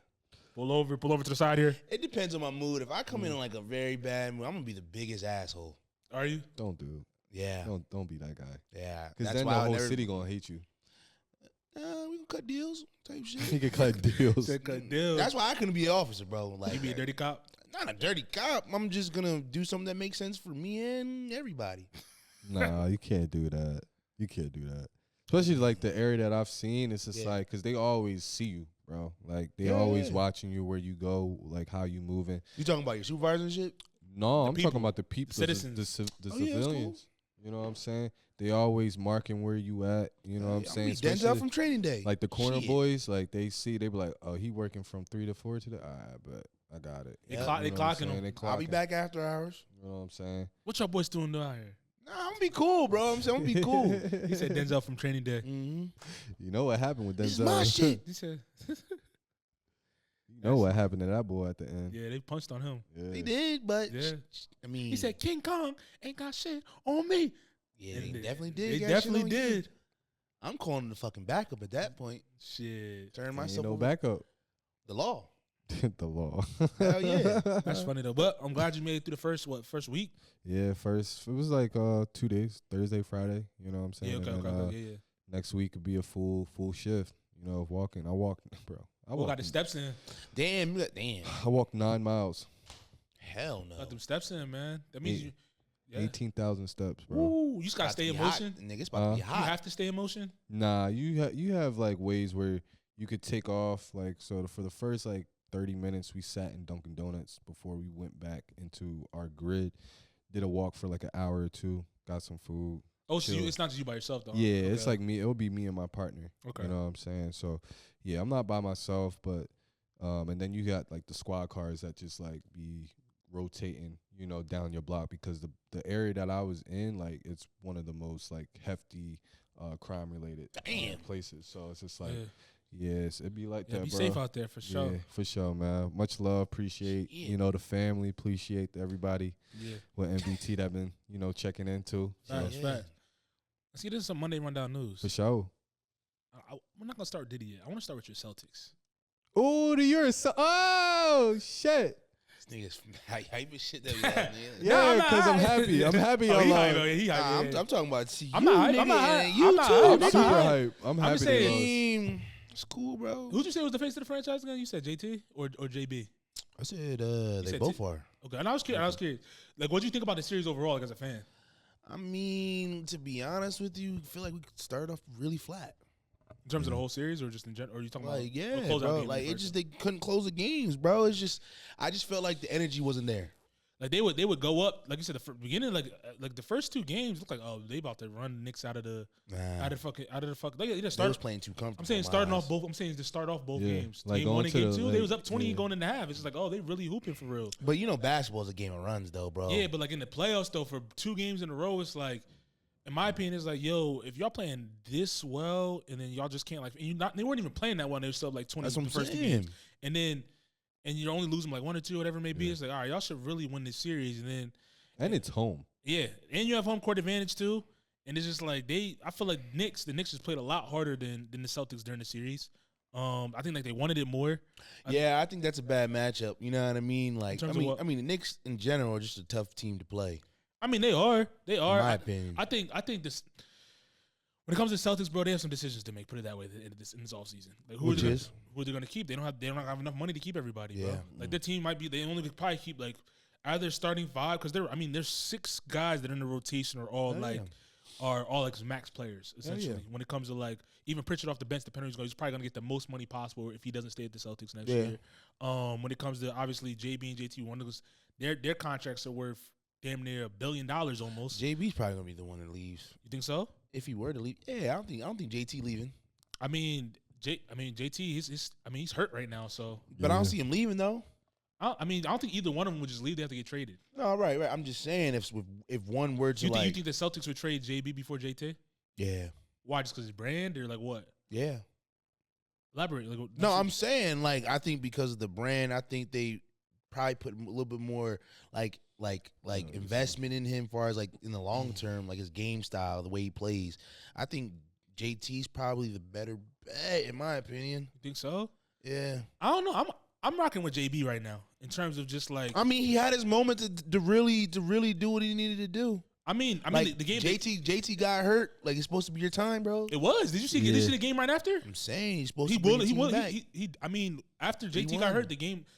Pull over to the side here. It depends on my mood. If I come in like a very bad mood, I'm gonna be the biggest asshole. Are you? Don't do it. Yeah. Don't be that guy. Yeah. Because then the whole city gonna hate you. We can cut deals type shit. He can cut deals. That's why I couldn't be an officer, bro. Like you be a dirty cop? Not a dirty cop. I'm just gonna do something that makes sense for me and everybody. Nah, you can't do that. You can't do that. Especially like the area that I've seen, it's just like, because they always see you, bro. Like they always watching you where you go, like how you moving. You talking about your supervisors and shit? No, I'm talking about the people, the citizens, the civilians. Cool. You know what I'm saying? They always marking where you at. You know what I'm saying? Denzel from training day. Like the corner boys, like they be like, oh, he working from 3 to 4 today. All right, but I got it. They clocking him. I'll be back after hours. You know what I'm saying? What y'all boys doing out here? Nah, I'm gonna be cool, bro. I'm gonna be cool. He said Denzel from training day. Mm-hmm. You know what happened with Denzel? This is my shit. He said. You know what happened to that boy at the end? Yeah, they punched on him. Yeah. They did, but I mean, he said King Kong ain't got shit on me. Yeah, they definitely did. They definitely did. I'm calling the fucking backup at that point. Shit, turn myself no over. Backup. The law. The law. Hell yeah. That's funny though. But I'm glad you made it through the first week. Yeah, first it was like 2 days, Thursday, Friday. You know what I'm saying? Yeah, okay. Yeah. Next week could be a full shift. You know, of walking. I walked, bro. I got the steps in. Damn. I walked 9 miles. Hell no. Got them steps in, man. That means you. Yeah. 18,000 steps, bro. Ooh, you just gotta stay in motion. Nigga, it's about to be hot. You have to stay in motion. Nah, you have like ways where you could take off. Like for the first like 30 minutes, we sat in Dunkin' Donuts before we went back into our grid. Did a walk for like an hour or two. Got some food. Oh, so it's not just you by yourself, though. Yeah, it's like me. It'll be me and my partner. Okay. You know what I'm saying? So, yeah, I'm not by myself, but and then you got like the squad cars that just like be rotating, you know, down your block, because the area that I was in, like, it's one of the most like hefty crime related places. So it's just like, yes, it'd be like that, be bro. safe out there for sure. Yeah, for sure, man. Much love, appreciate you know the family, appreciate everybody. Yeah, with MVT that been checking into. Right. Let's get into some Monday Rundown news. For sure. We're not gonna start with Diddy yet. I want to start with your Celtics. Oh, oh shit. Niggas hype as shit that we have, yeah, because I'm happy. I'm happy y'all I'm talking about I'm not super hype. I'm happy. I'm saying it's cool, bro. Who'd you say was the face of the franchise again? You said JT or JB? I said they both are. Okay, and I was curious. Like, what do you think about the series overall, like, as a fan? I mean, to be honest with you, I feel like we could start off really flat. In terms of the whole series, or just in general? Or are you talking about bro? Like, it just, they couldn't close the games, bro. It's just, I just felt like the energy wasn't there. Like, they would go up, like you said, the beginning, like the first two games looked like, oh, they about to run Knicks out of the fucking. They was playing too comfortable. I'm saying to start off both games. Like game 1 and game 2, they was up 20 going in the half. It's just like, oh, they really hooping for real. But basketball is a game of runs, though, bro. Yeah, but like in the playoffs, though, for 2 games in a row, it's like, in my opinion, it's like, yo, if y'all playing this well, and then y'all just can't like, they weren't even playing that well. They were still like 20 the first 2 games, and you're only losing like 1 or 2, whatever it may be. It's like, all right, y'all should really win this series, and it's home. Yeah, and you have home court advantage too. And it's just like I feel like the Knicks just played a lot harder than the Celtics during the series. I think like they wanted it more. I think that's a bad matchup. You know what I mean? Like, I mean, the Knicks in general are just a tough team to play. I mean, they are. In my opinion. I think this. When it comes to Celtics, bro, they have some decisions to make. Put it that way in this offseason. Like, who are they going to keep? They don't have enough money to keep everybody, bro. Like their team might be. They only could probably keep like either starting 5 because there's 6 guys that are in the rotation are all like max players essentially. When it comes to like even Pritchard off the bench, depending on who's going, he's probably going to get the most money possible if he doesn't stay at the Celtics next year. When it comes to obviously JB and JT, one of those their contracts are worth damn near $1 billion almost. JB's probably going to be the one that leaves. You think so? If he were to leave, I don't think JT leaving. I mean JT, he's hurt right now, so. But I don't see him leaving though. I don't think either one of them would just leave. They have to get traded. No, right. I'm just saying if one were to you think the Celtics would trade JB before JT? Yeah. Why? Just because his brand or like what? Yeah. Elaborate. Like, no, I'm saying like I think because of the brand, I think they probably put a little bit more like investment in him, as far as like in the long term, like his game style, the way he plays. I think JT's probably the better bet in my opinion. You think so? Yeah. I don't know. I'm rocking with JB right now in terms of just like. I mean, he had his moment to really do what he needed to do. I mean, like the game. JT got hurt. Like it's supposed to be your time, bro. It was. Did you see the game right after? I'm saying he's supposed to bring the team back. I mean, after JT got hurt,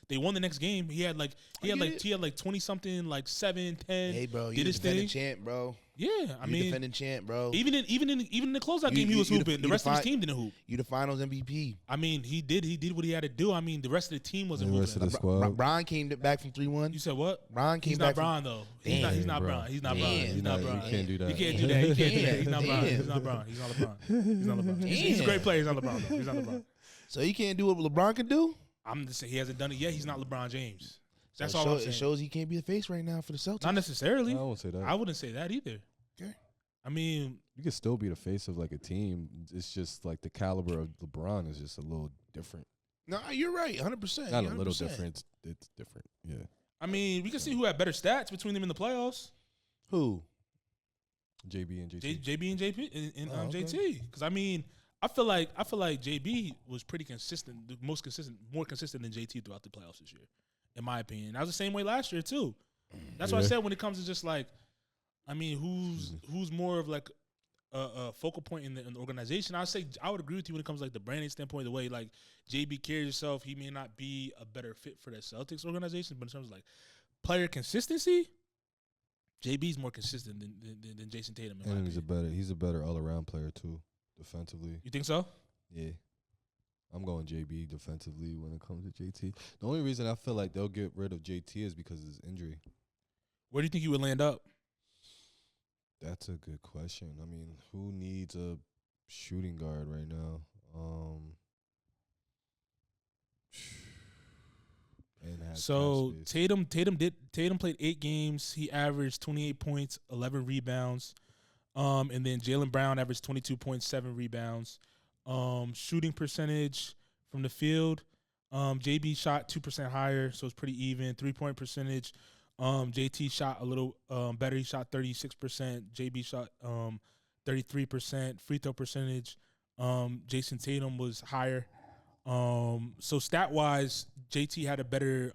they won the next game. He had like 20 something, like 7, 10. Hey, bro, you defending champ, bro. Yeah, I mean, defending champ, bro. Even in the closeout game, he was hooping. The rest of his team didn't hoop. You the Finals MVP. I mean, he did what he had to do. I mean, the rest of the team wasn't hooping. The rest of the squad. Brian came back from 3-1. You said what? Brian came back. He's not Brian though. He's not Brian. He's not Brian. He's not Brian. You can't do that. You can't do that. He's not Brian. He's not Brian. He's not LeBron. He's not LeBron. He's a great player. He's not LeBron though. He's not LeBron. So he can't do what LeBron can do? I'm just saying he hasn't done it yet. He's not LeBron James. That's all I'm saying. It shows he can't be the face right now for the Celtics. Not necessarily. I won't say that. I wouldn't say that either. Okay. I mean, you can still be the face of like a team. It's just like the caliber of LeBron is just a little different. No, you're right, 100%. Not 100%. A little different. It's different. Yeah. I mean, we can see who had better stats between them in the playoffs. Who? JB and JT. JB and JP and JT. Because I mean, I feel like JB was pretty consistent, more consistent than JT throughout the playoffs this year, in my opinion. That was the same way last year too. That's what I said when it comes to just like. I mean, who's more of like a focal point in the organization? I would agree with you when it comes to like the branding standpoint, the way like JB carries himself. He may not be a better fit for the Celtics organization, but in terms of like player consistency, JB's more consistent than Jason Tatum. And he's a better all around player too, defensively. You think so? Yeah. I'm going JB defensively when it comes to JT. The only reason I feel like they'll get rid of JT is because of his injury. Where do you think he would land up? That's a good question. I mean, who needs a shooting guard right now? So Tatum played 8 games. He averaged 28 points, 11 rebounds. And then Jaylen Brown averaged 22.7 rebounds. Shooting percentage from the field, JB shot 2% higher, so it's pretty even. 3-point percentage. JT shot a little better. He shot 36%. JB shot 33%. Free throw percentage. Jason Tatum was higher. So stat-wise, JT had a better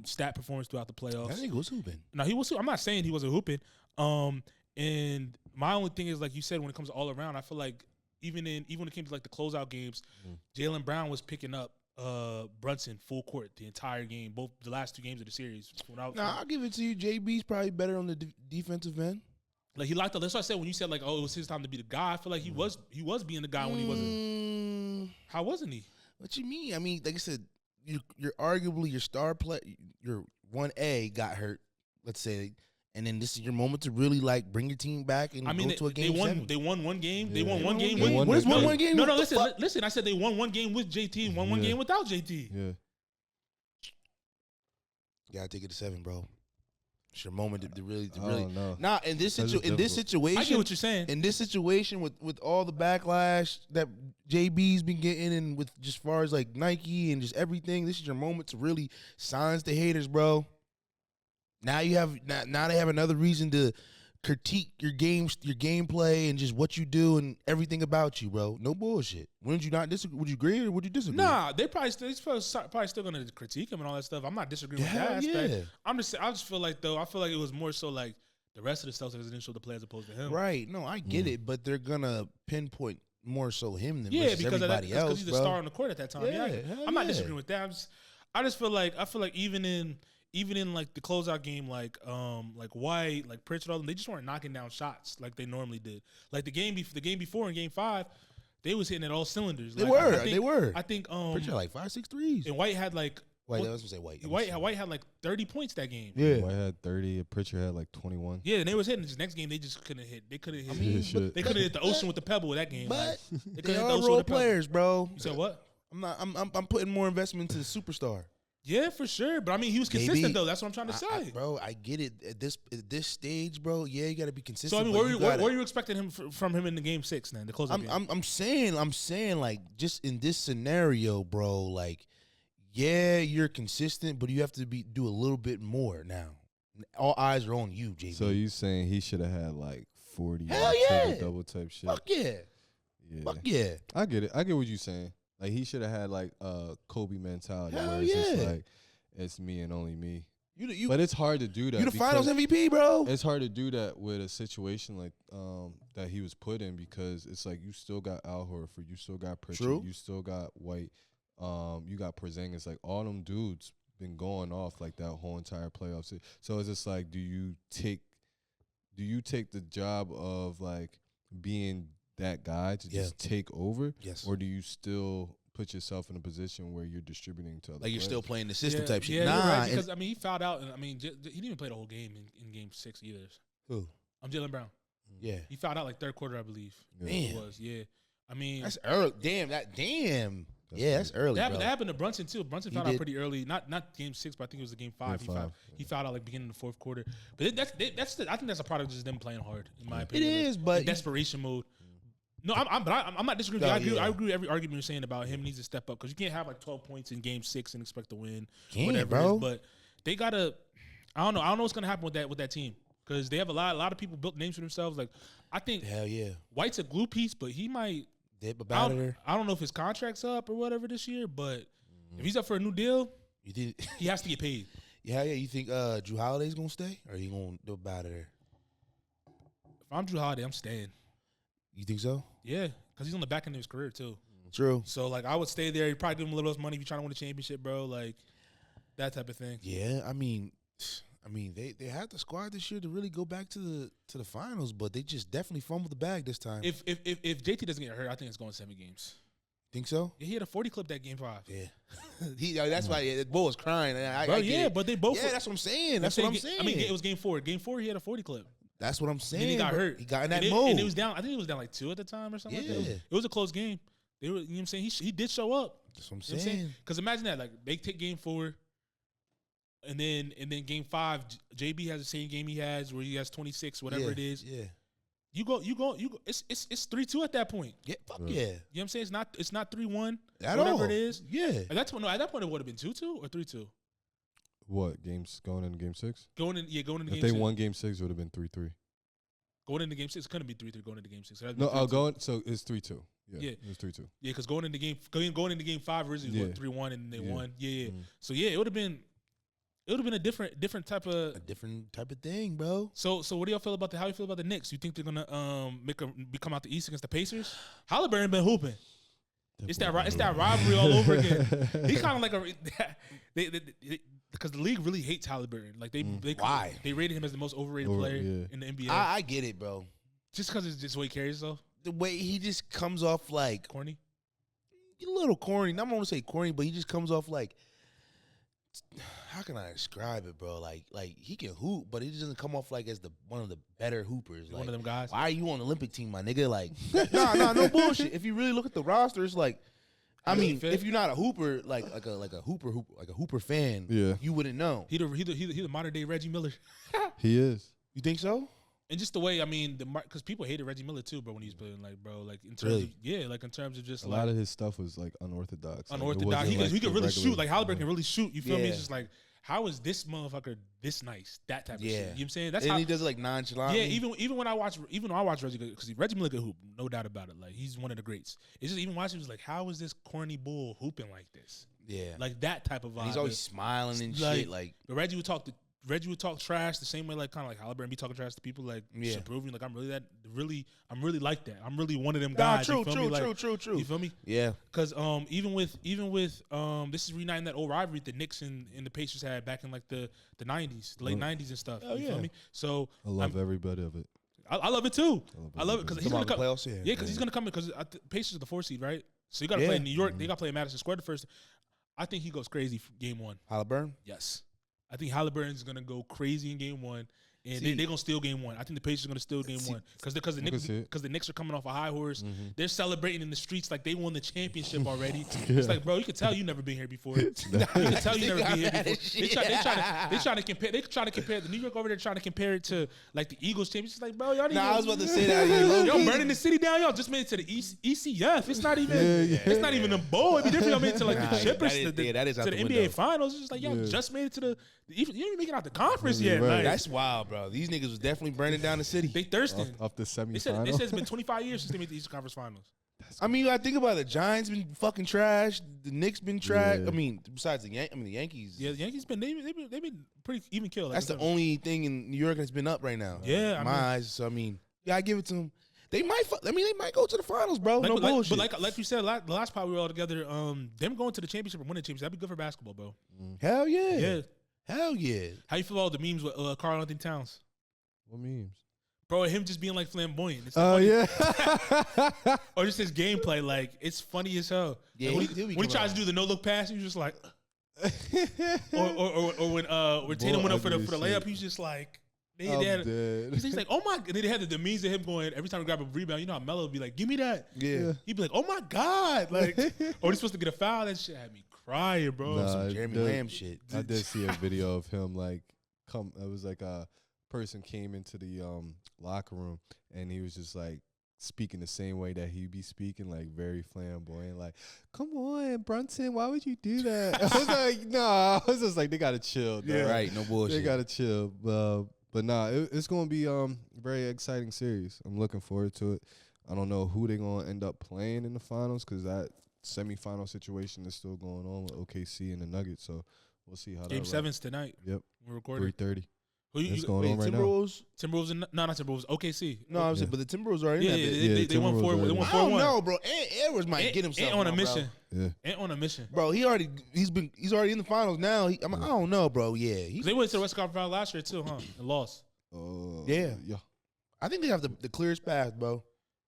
stat performance throughout the playoffs. I think he was hooping. No, he was. I'm not saying he wasn't hooping. And my only thing is, like you said, when it comes to all around, I feel like even when it came to like the closeout games, Jaylen Brown was picking up Brunson full court the entire game, both the last 2 games of the series. I'll give it to you. JB's probably better on the defensive end. Like he liked the. That's what I said when you said like, oh, it was his time to be the guy. I feel like he was being the guy when he wasn't. How wasn't he? What you mean? I mean, like I said, you're arguably your star player. Your 1A got hurt. Let's say. And then this is your moment to really like bring your team back and go to a game. They won one game. They won one game. What is one game? No, listen. I said they won one game with JT and won one game without JT. Yeah. You gotta take it to 7, bro. It's your moment to really. No. Nah, in this situation, I get what you're saying. In this situation, with all the backlash that JB's been getting, and with just far as like Nike and just everything, this is your moment to really silence the haters, bro. Now you have now they have another reason to critique your gameplay, and just what you do and everything about you, bro. No bullshit. Wouldn't you not disagree? Would you agree or would you disagree? Nah, they probably still gonna critique him and all that stuff. I'm not disagreeing with that aspect. Yeah. I just feel like it was more so like the rest of the Celtics didn't show the play as opposed to him. Right. No, I get it, but they're gonna pinpoint more so him than because everybody else. Because he's the star on the court at that time. Yeah, I'm not disagreeing with that. I just feel like even in like the closeout game, like White, like Pritchard, all them, they just weren't knocking down shots like they normally did. Like the game before in Game 5, they was hitting at all cylinders. They like, were. I think Pritchard had like 5-6 threes. And White had like I was gonna say White. White had like 30 points that game. Yeah, White had 30. Pritchard had like 21. Yeah, and they was hitting. This next game, they just couldn't hit. They couldn't hit. They couldn't hit the ocean with the pebble with that game. But like, they are role players, bro. You said what? I'm putting more investment into the superstar. Yeah, for sure. But I mean, he was consistent though. That's what I'm trying to say, bro. I get it at this stage, bro. Yeah, you got to be consistent. So I mean, what were you expecting him from him in the Game 6 then? The close-up game. I'm saying like just in this scenario, bro. Like, yeah, you're consistent, but you have to do a little bit more now. All eyes are on you, JB. So you saying he should have had like 40 double type shit? Fuck yeah. Fuck yeah. I get it. I get what you're saying. Like, he should have had, like, a Kobe mentality Hell where it's just, like, it's me and only me. But it's hard to do that. You the finals MVP, bro. It's hard to do that with a situation like that he was put in, because it's like you still got Al Horford, you still got Pritchard, you still got White, you got Porzingis. Like, all them dudes been going off, like, that whole entire playoffs. So it's just like, do you take the job of, like, being that guy to just take over? Yes. Or do you still put yourself in a position where you're distributing to other like you're players? still playing the system type shit? Yeah, nah, right, because I mean, he fouled out, and I mean, he didn't even play the whole game in Game 6 either. Who? I'm Jaylen Brown. Yeah, he fouled out like third quarter, I believe. Damn. It was. Yeah, I mean, that's early. Damn. Yeah, that's early. That happened to Brunson too. Brunson fouled out pretty early. Not Game 6, but I think it was the Game 5. He fouled out like beginning of the fourth quarter. But I think that's a product of just them playing hard, in my opinion. It is, but in desperation mode. No, I'm not disagreeing. I agree with every argument you're saying about him needs to step up, because you can't have like 12 points in Game 6 and expect to win. Whatever bro. It is. But they gotta. I don't know what's gonna happen with that team, because they have a lot of people built names for themselves. Like, I think hell yeah, White's a glue piece, but he might. I don't know if his contract's up or whatever this year, but if he's up for a new deal, you think he has to get paid. Yeah. You think Drew Holiday's gonna stay, or he gonna do about it? If I'm Drew Holiday, I'm staying. You think so? Yeah, because he's on the back end of his career too. True. So like, I would stay there. You probably give him a little less money if you're trying to win a championship, bro. Like that type of thing. Yeah, I mean, they had the squad this year to really go back to the finals, but they just definitely fumbled the bag this time. If JT doesn't get hurt, I think it's going 7 games. Think so? Yeah, he had a 40 clip that Game 5. Yeah, that's why Bo was crying. But they both. Yeah, that's what I'm saying. That's what I'm saying. I mean, it was Game 4. Game 4, he had a 40 clip. That's what I'm saying. And then he got hurt. He got in that mode. And it was down. I think it was down like 2 at the time or something. Yeah. Like that. It was a close game. You know what I'm saying? He did show up. That's what I'm saying. Because imagine that, like, they take Game 4, and then Game 5, JB has the same game he has where he has 26, whatever it is. Yeah. You go. It's 3-2 at that point. Yeah, fuck yeah. You know what I'm saying? It's not 3-1. At whatever all. it is. Yeah. At that point it would have been 2-2 or 3-2. What, games going into Game 6? Going into Game 6. If they won Game 6, it would have been 3-3. Going into Game 6, it couldn't be 3-3 going into Game 6. So it's 3-2. Yeah, it was 3-2. Yeah, because going into Game 5 originally was 3-1 and they won. Yeah. Mm-hmm. So yeah, it would have been a different type of thing, bro. So what do y'all feel about how you feel about the Knicks? You think they're gonna come out the East against the Pacers? Halliburton been hooping. It's that rivalry all over again. He kind of like because the league really hates Halliburton. Like why? They rated him as the most overrated player in the NBA. I get it, bro. Just because it's just the way he carries himself. The way he just comes off like corny. A little corny. I'm not gonna say corny, but he just comes off like. How can I describe it, bro? Like he can hoop, but he just doesn't come off like as one of the better hoopers. Like, one of them guys. Why are you on the Olympic team, my nigga? Like, no bullshit. If you really look at the roster, it's like I mean, if you're not a hooper, like a hooper fan, you wouldn't know. He the modern day Reggie Miller. He is. You think so? And just the way, I mean, because people hated Reggie Miller too, bro, when he was playing, like, bro, like in terms of like in terms of just a lot of his stuff was like unorthodox. Unorthodox. Like, he could really shoot. Like Halliburton can really shoot. You feel me? It's just like, how is this motherfucker this nice? That type of shit. You know what I'm saying? That's how he does it like nonchalant. Yeah, even when I watch Reggie, because Reggie Miller could hoop, no doubt about it. Like he's one of the greats. It's just even watching, was like, how is this corny bull hooping like this? Yeah, like that type of vibe. And he's always smiling and shit. Like, but Reggie would talk trash the same way, like kind of like Halliburton be talking trash to people, like approving. Like I'm really like that. I'm really one of them guys. True. You feel me? Yeah. Because even with this is reuniting that old rivalry the Knicks and the Pacers had back in like the 90s, the late 90s and stuff. You feel me? So I love every bit of it. I love it too. I love it because he's gonna come. Playoffs, because he's gonna come in because Pacers are the 4 seed, right? So you got to play in New York. They got to play in Madison Square the first. I think he goes crazy for game 1. Halliburton? Yes. I think Halliburton's going to go crazy in game 1. And they're going to steal game 1. I think the Pacers are going to steal game 1. Because the Knicks are coming off a high horse. Mm-hmm. They're celebrating in the streets like they won the championship already. It's like, bro, you can tell you never been here before. You can tell you never been here before. They trying to compare the New York over there, trying to compare it to like the Eagles championship. It's like, bro, y'all I was about to say that. Y'all burning the city down. Y'all just made it to the ECF. It's not even it's not even a bowl. It'd be different. Y'all made it to like the Chippers to the NBA Finals. It's just like y'all just made it to the you didn't even make it out the conference yet. Right. Like, that's wild, bro. These niggas was definitely burning down the city. They thirsting. Off the semifinals. They said it's been 25 years since they made the Eastern Conference Finals. I mean, I think about it. The Giants been fucking trash. The Knicks been trash. I mean, besides the Yankees. Yeah, the Yankees they've been pretty even killed. That's the only thing in New York that's been up right now. Yeah, my eyes. So I mean, I give it to them. They might. They might go to the finals, bro. No bullshit. But like you said, the last part we were all together. Them going to the championship and winning the championship, that'd be good for basketball, bro. Hell yeah. Yeah. Hell yeah. How you feel about the memes with Karl Anthony Towns? What memes? Bro, him just being like flamboyant. Oh, yeah. Or just his gameplay. Like, it's funny as hell. Yeah, like, when he tries to do the no-look pass, he's just like... or when Tatum went up for the layup, he's just like... He's like, oh my... And then they had the memes of him going, every time he grab a rebound, you know how Melo would be like, give me that. Yeah. He'd be like, oh my God. Like, or he's supposed to get a foul. That shit had me crying, bro. Nah, some Jeremy Lamb shit. I did see a video of him like it was like a person came into the locker room and he was just like speaking the same way that he be speaking, like very flamboyant, like, come on, Brunson, why would you do that? I was like, nah. I was just like, they gotta chill. Yeah, right, no bullshit. They gotta chill. But nah, it's gonna be very exciting series. I'm looking forward to it. I don't know who they're gonna end up playing in the finals because that semifinal situation is still going on with OKC and the Nuggets. So we'll see how Game 7's tonight. Yep. We're recording. 3:30. It's going on right Timberwolves? now. Timberwolves, not Timberwolves. OKC. No, I was saying, but the Timberwolves are in that bit. They won 4-1. They won 4-1. I don't know, bro. Edwards might get himself on a mission. Yeah. Ain't on a mission. Bro, he's already in the finals now. I don't know, bro. Yeah. They went to the West Conference Finals last year too, huh? And lost. Yeah. I think they have the clearest path, bro.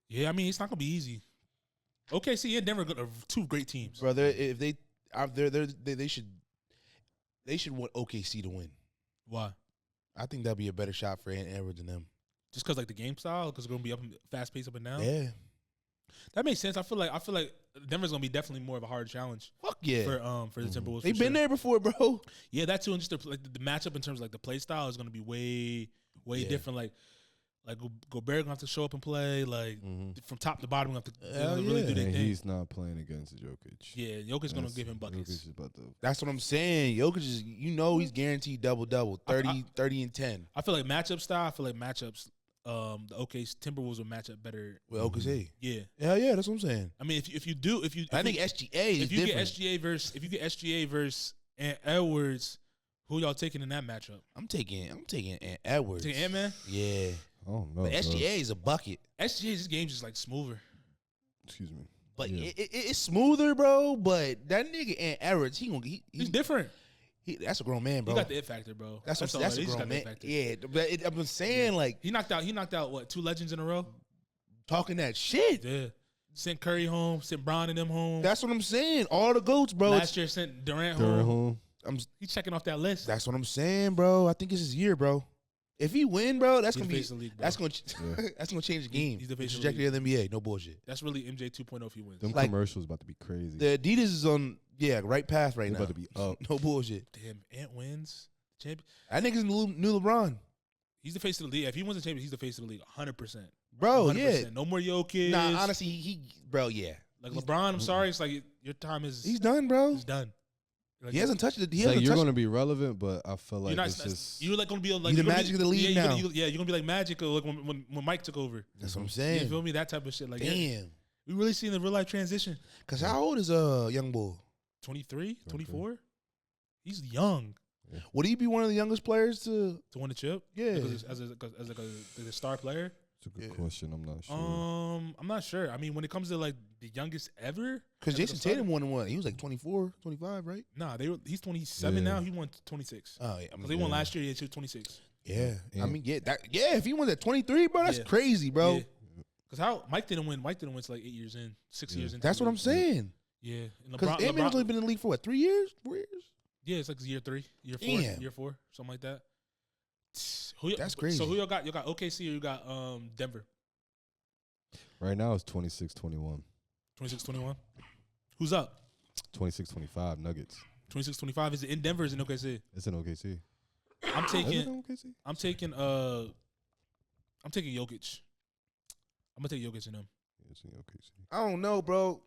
Yeah, I mean, it's not gonna be easy. OKC and Denver are 2 great teams. Bro, if they should want OKC to win. Why? I think that'd be a better shot for Edwards than them. Just because like the game style, because it's gonna be fast paced up and down. Yeah, that makes sense. I feel like Denver's gonna be definitely more of a hard challenge. Fuck yeah, for the Timberwolves. They've been there before, bro. Yeah, that too, and just the matchup in terms of like the play style is gonna be way different. Like Gobert gonna have to show up and play from top to bottom. Have to really do their thing. He's not playing against Jokic. Yeah, Jokic's gonna give him buckets. That's what I'm saying. Jokic is, he's guaranteed double, 30 and 10. I feel like matchup style. I feel like matchups. The Timberwolves will match up better with OKC. Yeah, hell yeah, that's what I'm saying. I mean, if you I think SGA is different. If you get SGA versus Edwards, who y'all taking in that matchup? I'm taking Edwards. Taking Ant-Man? Yeah. Oh no, but SGA is a bucket. SGA's game just like smoother. Excuse me. But it's smoother, bro. But that nigga and Edwards, he's different. That's a grown man, bro. He got the it factor, bro. That's a grown man. Yeah, but I've been saying like he knocked out what 2 legends in a row, talking that shit. Yeah, sent Curry home, sent Bron and them home. That's what I'm saying. All the goats, bro. Last year sent Durant home. He's checking off that list. That's what I'm saying, bro. I think it's his year, bro. If he win, bro, that's gonna face the league, bro. that's gonna change the game. He's the face trajectory of the NBA. No bullshit. That's really MJ 2.0 if he wins. Them commercials about to be crazy. The Adidas is on right path right now. About to be up. No bullshit. Damn, Ant wins. Champion. I think it's new LeBron. He's the face of the league. If he wins the championship, he's the face of the league, 100%. Bro, 100%. yeah. No more Jokic. Nah, honestly, bro, yeah. Like LeBron, I'm sorry, it's like your time is. He's done, bro. He's done. Like, he hasn't touched it. You're going to be relevant, but I feel like it's just. You're like going to be like you're the Magic of the league now. You're going to be like Magic like when Mike took over. That's what I'm saying. You feel me? That type of shit. Like, damn. yeah, we really seen the real life transition. Because how old is young boy? 23, 24? He's young. Yeah. Would he be one of the youngest players to win the chip? Yeah. As a star player? It's a good question. I'm not sure. I'm not sure. I mean, when it comes to like the youngest ever, because Jason Tatum won one. He was like 24, 25, right? Nah, he's 27 now. He won 26. Oh yeah, because they won last year. He was 26. Yeah, I mean, if he won at 23, bro, that's crazy, bro. Yeah. Because how Mike didn't win till like 8 years in, 6 years in. That's what I'm saying. Yeah, because Ant-Man's only been in the league for what, 3 years, 4 years? Yeah, it's like year 3, year 4, year 4, something like that. That's crazy. So who y'all got? You got OKC or you got Denver? Right now it's 26-21. 26-21. Who's up? 26-25 Nuggets. 26-25. Is it in Denver or is it in OKC? It's in OKC. I'm taking OKC? I'm taking Jokic. I'm gonna take Jokic in them. It's in OKC. I don't know, bro.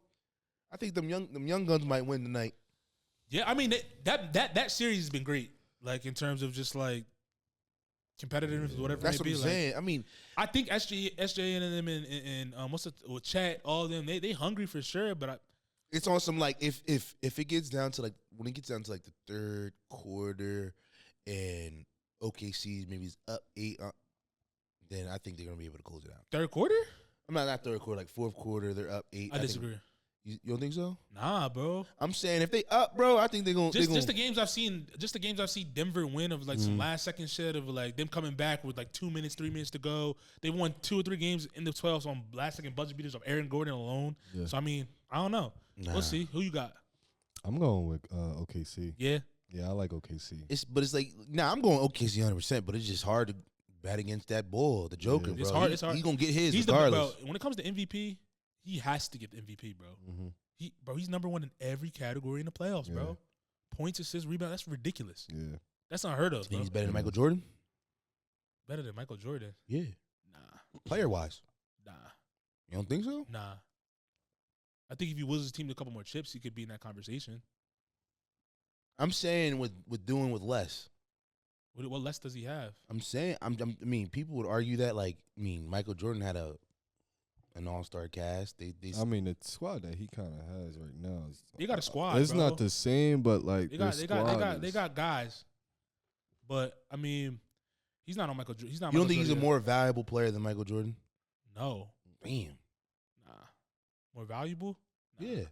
I think them young guns might win tonight. Yeah, I mean that series has been great. Like in terms of just like competitiveness, whatever. That's what I'm saying. I mean, I think SJ and them and with Chat, all of them, they hungry for sure. But it's on some like if it gets down to like when it gets down to like the third quarter and OKC maybe is up 8, then I think they're gonna be able to close it out. Third quarter? I'm not third quarter, like fourth quarter. They're up 8. I disagree. You don't think so? Nah, bro. I'm saying if they up, bro, I think they're gonna just the games I've seen. Just the games I've seen Denver win of like some last second shit of like them coming back with like 2 minutes, 3 minutes to go. They won 2 or 3 games in the 12s on last second buzzer beaters of Aaron Gordon alone. Yeah. So I mean, I don't know. Nah. We'll see. Who you got? I'm going with OKC. Yeah. Yeah, I like OKC. It's like I'm going OKC 100%, but it's just hard to bet against that bull, the Joker, bro. It's hard. He's gonna get his He's regardless. Bro, when it comes to MVP, he has to get the MVP, bro. Mm-hmm. He's number 1 in every category in the playoffs, bro. Points, assists, rebound. That's ridiculous. Yeah, that's unheard of. Bro. He's better than Michael Jordan. Better than Michael Jordan? Yeah. Nah. Player wise. Nah. You don't think so? Nah. I think if he was his team to a couple more chips, he could be in that conversation. I'm saying with doing with less. What less does he have? I'm saying I mean people would argue that like Michael Jordan had an all-star cast. I mean the squad that he kind of has right now is they got a squad. It's bro. not the same, but like they got guys. But I mean, he's not on Michael Jordan. He's not. You don't Michael think Jordan he's a more valuable player than Michael Jordan? No. Damn. Nah. More valuable? Nah. Yeah.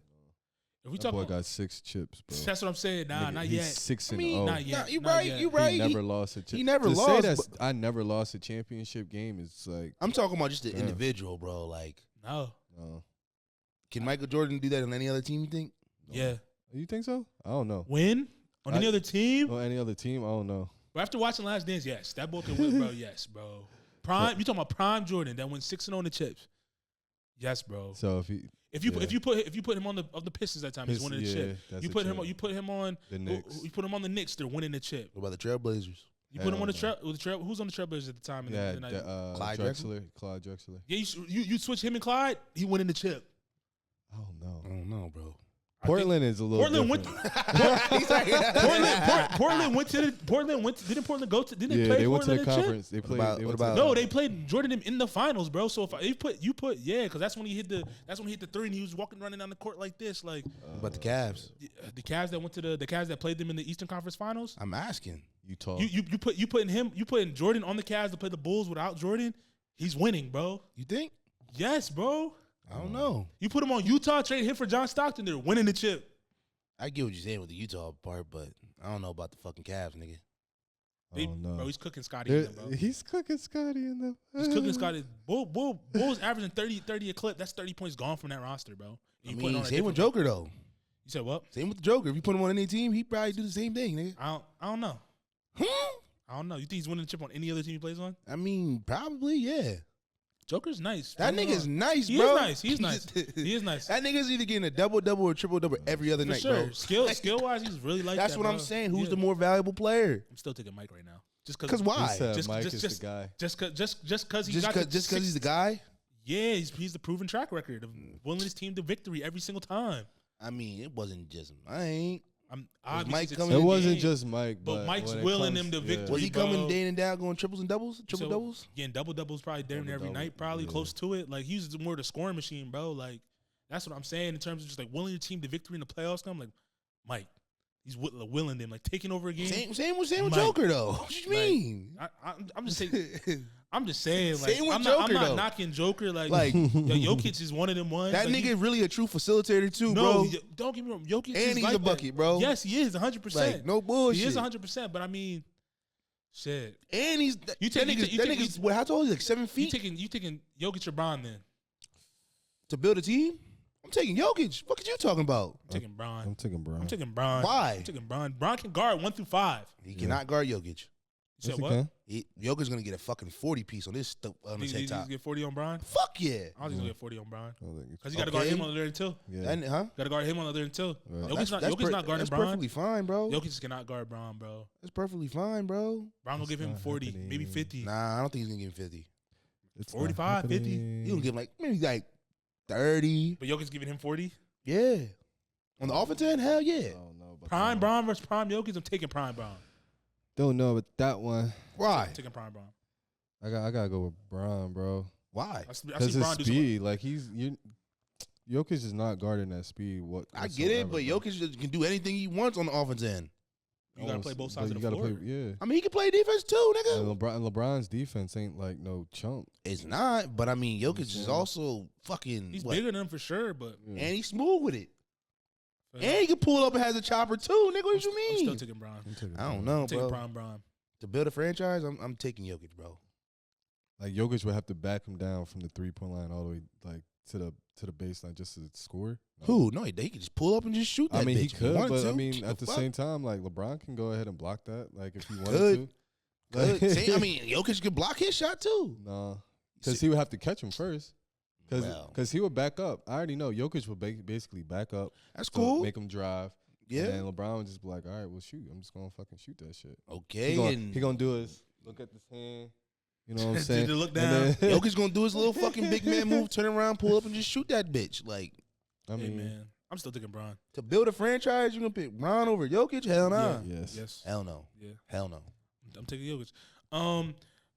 If we that talk boy about, got 6 chips, bro. That's what I'm saying. Nah, Nigga, not he's yet. 6-0. Not yet. Nah, you not right. Yet. You right. He never lost a championship. He never lost. Say that I never lost a championship game is like. I'm talking about just the individual, bro. Like no. Can Michael Jordan do that on any other team? You think? No. Yeah. You think so? I don't know. Win on any other team? On any other team? I don't know. But after watching Last Dance, yes, that boy can win, bro. Yes, bro. Prime. You talking about Prime Jordan that went 6-0 on the chips? Yes, bro. So if you put him on the Pistons that time, he's winning the chip. You put him on the Knicks. You put him on the Knicks, they're winning the chip. What about the Trailblazers? You put him on the Trail. Who's on the Trailblazers at the time? Clyde Drexler. Clyde Drexler. Yeah, you switch him and Clyde, he winning the chip. I don't know, bro. Portland is a little different. Portland went to didn't Portland go to didn't they play they went Portland to the conference. They played. They played Jordan in the finals, bro. So if you put because that's when he hit the 3 and he was running down the court like this, like about the Cavs. The Cavs that went to the Cavs that played them in the Eastern Conference Finals. I'm asking. Utah. You putting Jordan on the Cavs to play the Bulls without Jordan, he's winning, bro. You think? Yes, bro. I don't know. You put him on Utah, trade him for John Stockton, they're winning the chip. I get what you're saying with the Utah part, but I don't know about the fucking Cavs, nigga. I don't know. Bro, he's cooking Scotty in them, bro. He's cooking Scotty in them. He's cooking Scotty. Bulls averaging 30 a clip. That's 30 points gone from that roster, bro. Same with Joker, though. You said what? Same with the Joker. If you put him on any team, he'd probably do the same thing, nigga. I don't know. Huh? I don't know. You think he's winning the chip on any other team he plays on? I mean, probably, yeah. Joker's nice. That nigga's nice, he bro. He's nice. He is nice. That nigga's either getting a double-double or triple-double every other night, bro. Skill-wise, he's really like That's that, what bro. I'm saying. Who's the more valuable player? I'm still taking Mike right now. Just because why? Mike is the guy. Just because he's the guy? Yeah, he's the proven track record of willing his team to victory every single time. I mean, it wasn't just Mike. Mike coming it wasn't just Mike, but Mike's willing him to victory. Was he coming day in and day out going triples and doubles? Triple-doubles? Getting double-doubles probably damn near every night, probably close to it. Like, he's more the scoring machine, bro. Like, that's what I'm saying in terms of just, like, willing your team to victory in the playoffs. I'm like, Mike, he's willing them, like, taking over a game. Same with Joker, though. What you mean? I'm just saying. I'm just saying, like, I'm not knocking Joker. Like Jokic is one of them ones. That like, nigga really a true facilitator too, no, bro. Don't get me wrong. Jokic and is he's like a bucket, that. bro. Yes, he is 100%. Like, no bullshit. He is 100%. But I mean, shit. And he's that nigga's how tall is he? Like 7 feet. You taking Jokic or Bron then? To build a team? I'm taking Jokic. What are you talking about? I'm taking Bron. I'm taking Bron. Why? I'm taking Bron. Bron can guard 1 through 5. He cannot guard Jokic. You said yes, what? Joker's gonna get a fucking 40 piece on his head top. Get 40 on Bron? Fuck yeah! I don't think he's gonna get 40 on Bron. Because you got gotta guard him on the other end too. Yeah. Gotta guard him on the other end too. Right. Jokic's not guarding That's Bron. perfectly fine, bro. Jokic cannot guard Bron, bro. That's perfectly fine, bro. Bron will give him 40, maybe 50. Nah, I don't think he's gonna give him 50. It's 45, 50. He's gonna give him maybe 30. But Jokic's giving him 40? Yeah. On the offense end, hell yeah. I don't know, Prime Bron versus Prime Jokic, I'm taking Prime Bron. Don't know, but that one. Why? I'm taking Prime Bron. I gotta go with Bron, bro. Why? Because his speed, like Jokic is not guarding that speed. I get it, but Jokic can do anything he wants on the offense end. You gotta play both sides of the floor. I mean, he can play defense too, nigga. And LeBron's defense ain't like no chump. It's not, but I mean, Jokic is also fucking. He's bigger than him for sure, but and he's smooth with it. And he can pull up and has a chopper too, nigga. What you mean? I'm still taking Bron. I don't know, I'm taking bro. Prime Bron. To build a franchise, I'm taking Jokic, bro. Like Jokic would have to back him down from the 3-point line all the way like to the baseline just to score. Who? No, he could just pull up and just shoot that. I mean, bitch. he could, but I mean, What at the same time, like LeBron can go ahead and block that, like if he wanted Could. to. Like, I mean, Jokic could block his shot too. No, because he would have to catch him first. Because he would back up. I already know Jokic would basically back up. That's cool. Make him drive. Yeah. And then LeBron would just be like, all right, well, shoot. I'm just going to fucking shoot that shit. Okay. He going to do his look at this hand. You know what I'm saying? Look down. Jokic going to do his little fucking big man move, turn around, pull up, and just shoot that bitch. Like, I mean, man, I'm still taking Bron. To build a franchise, you going to pick Bron over Jokic? Hell no. Yeah. Yes. Hell no. Yeah. Hell no. I'm taking Jokic.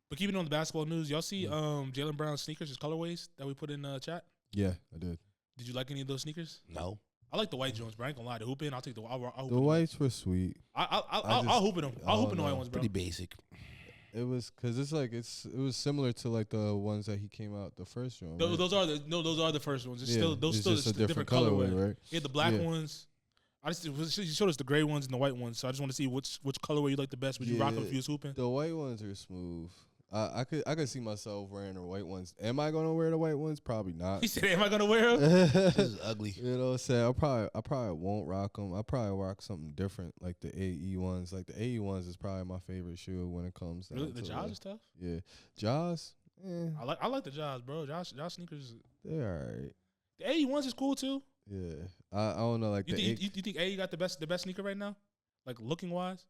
But keeping on the basketball news, y'all see Jaylen Brown's sneakers, his colorways that we put in chat? Yeah, I did. Did you like any of those sneakers? No. I like the white Jones, bro. I ain't gonna lie. The hooping, I'll take the hoop. The whites were sweet. I'll hoop in them. I'll hoop in the white ones, bro. Pretty basic. It was because it's like it was similar to like the ones that he came out the first one. Right? Those are the first ones. It's still just a different colorway, right? Yeah, the black ones. You showed us the gray ones and the white ones, so I just want to see which colorway you like the best. Would you rock them if you was hooping? The white ones are smooth. I could see myself wearing the white ones. Am I gonna wear the white ones? Probably not. He said, "Am I gonna wear them?" This is ugly. You know what I'm saying? I probably won't rock them. I probably rock something different, like the AE ones. Like the AE ones is probably my favorite shoe when it comes down really? to The Jaws is tough. Yeah, Jaws. I like the Jaws, bro. Josh sneakers. They're alright. The AE ones is cool too. Yeah, I don't know. Like you think AE got the best sneaker right now, like looking wise?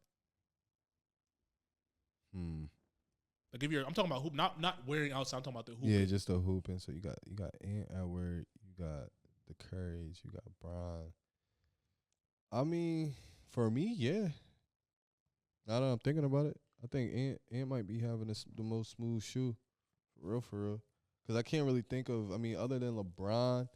Like I'm talking about hoop, not wearing outside. I'm talking about the hoop. Yeah, just the hooping. So you got Ant Edward, you got the Courage, you got Bron. I mean, for me, yeah. Now that I'm thinking about it, I think Ant might be having the most smooth shoe, for real. Because I can't really think of. I mean, other than LeBron,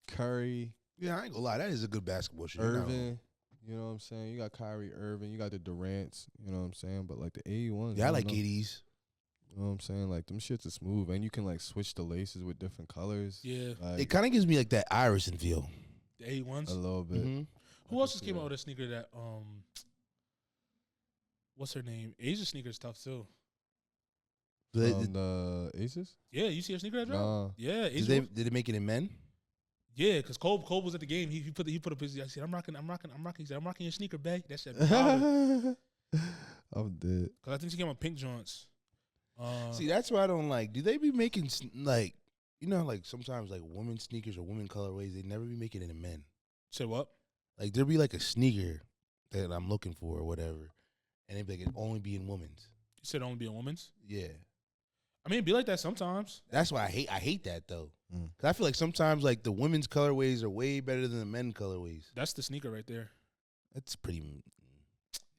Curry. Yeah, I ain't gonna lie, that is a good basketball shoe. Irvin. You know what I'm saying? You got Kyrie Irving, you got the Durants. You know what I'm saying? But like the AE1s. Yeah, I like KDs. You know what I'm saying? Like, them shits are smooth. And you can, like, switch the laces with different colors. Yeah. Like, it kind of gives me, like, that Iverson feel. The A1s? A little bit. Mm-hmm. Who else just came out with a sneaker that, what's her name? Asia sneaker's tough, too. The Aces? Yeah, you see her sneaker that drop? Nah. Yeah. Did they make it in men? Yeah, because Cole was at the game. He put a picture. I said, I'm rocking. He said, I'm rocking your sneaker, bae. That shit. I'm dead. Because I think she came on pink joints. See, that's what I don't like. Do they be making, like, you know, like sometimes like women's sneakers or women colorways, they never be making it in men. Say what? Like there be like a sneaker that I'm looking for or whatever, and it can only be in women's. You said only be in women's? Yeah. I mean, it'd be like that sometimes. That's why I hate that though. Cause I feel like sometimes like the women's colorways are way better than the men colorways. That's the sneaker right there. That's pretty.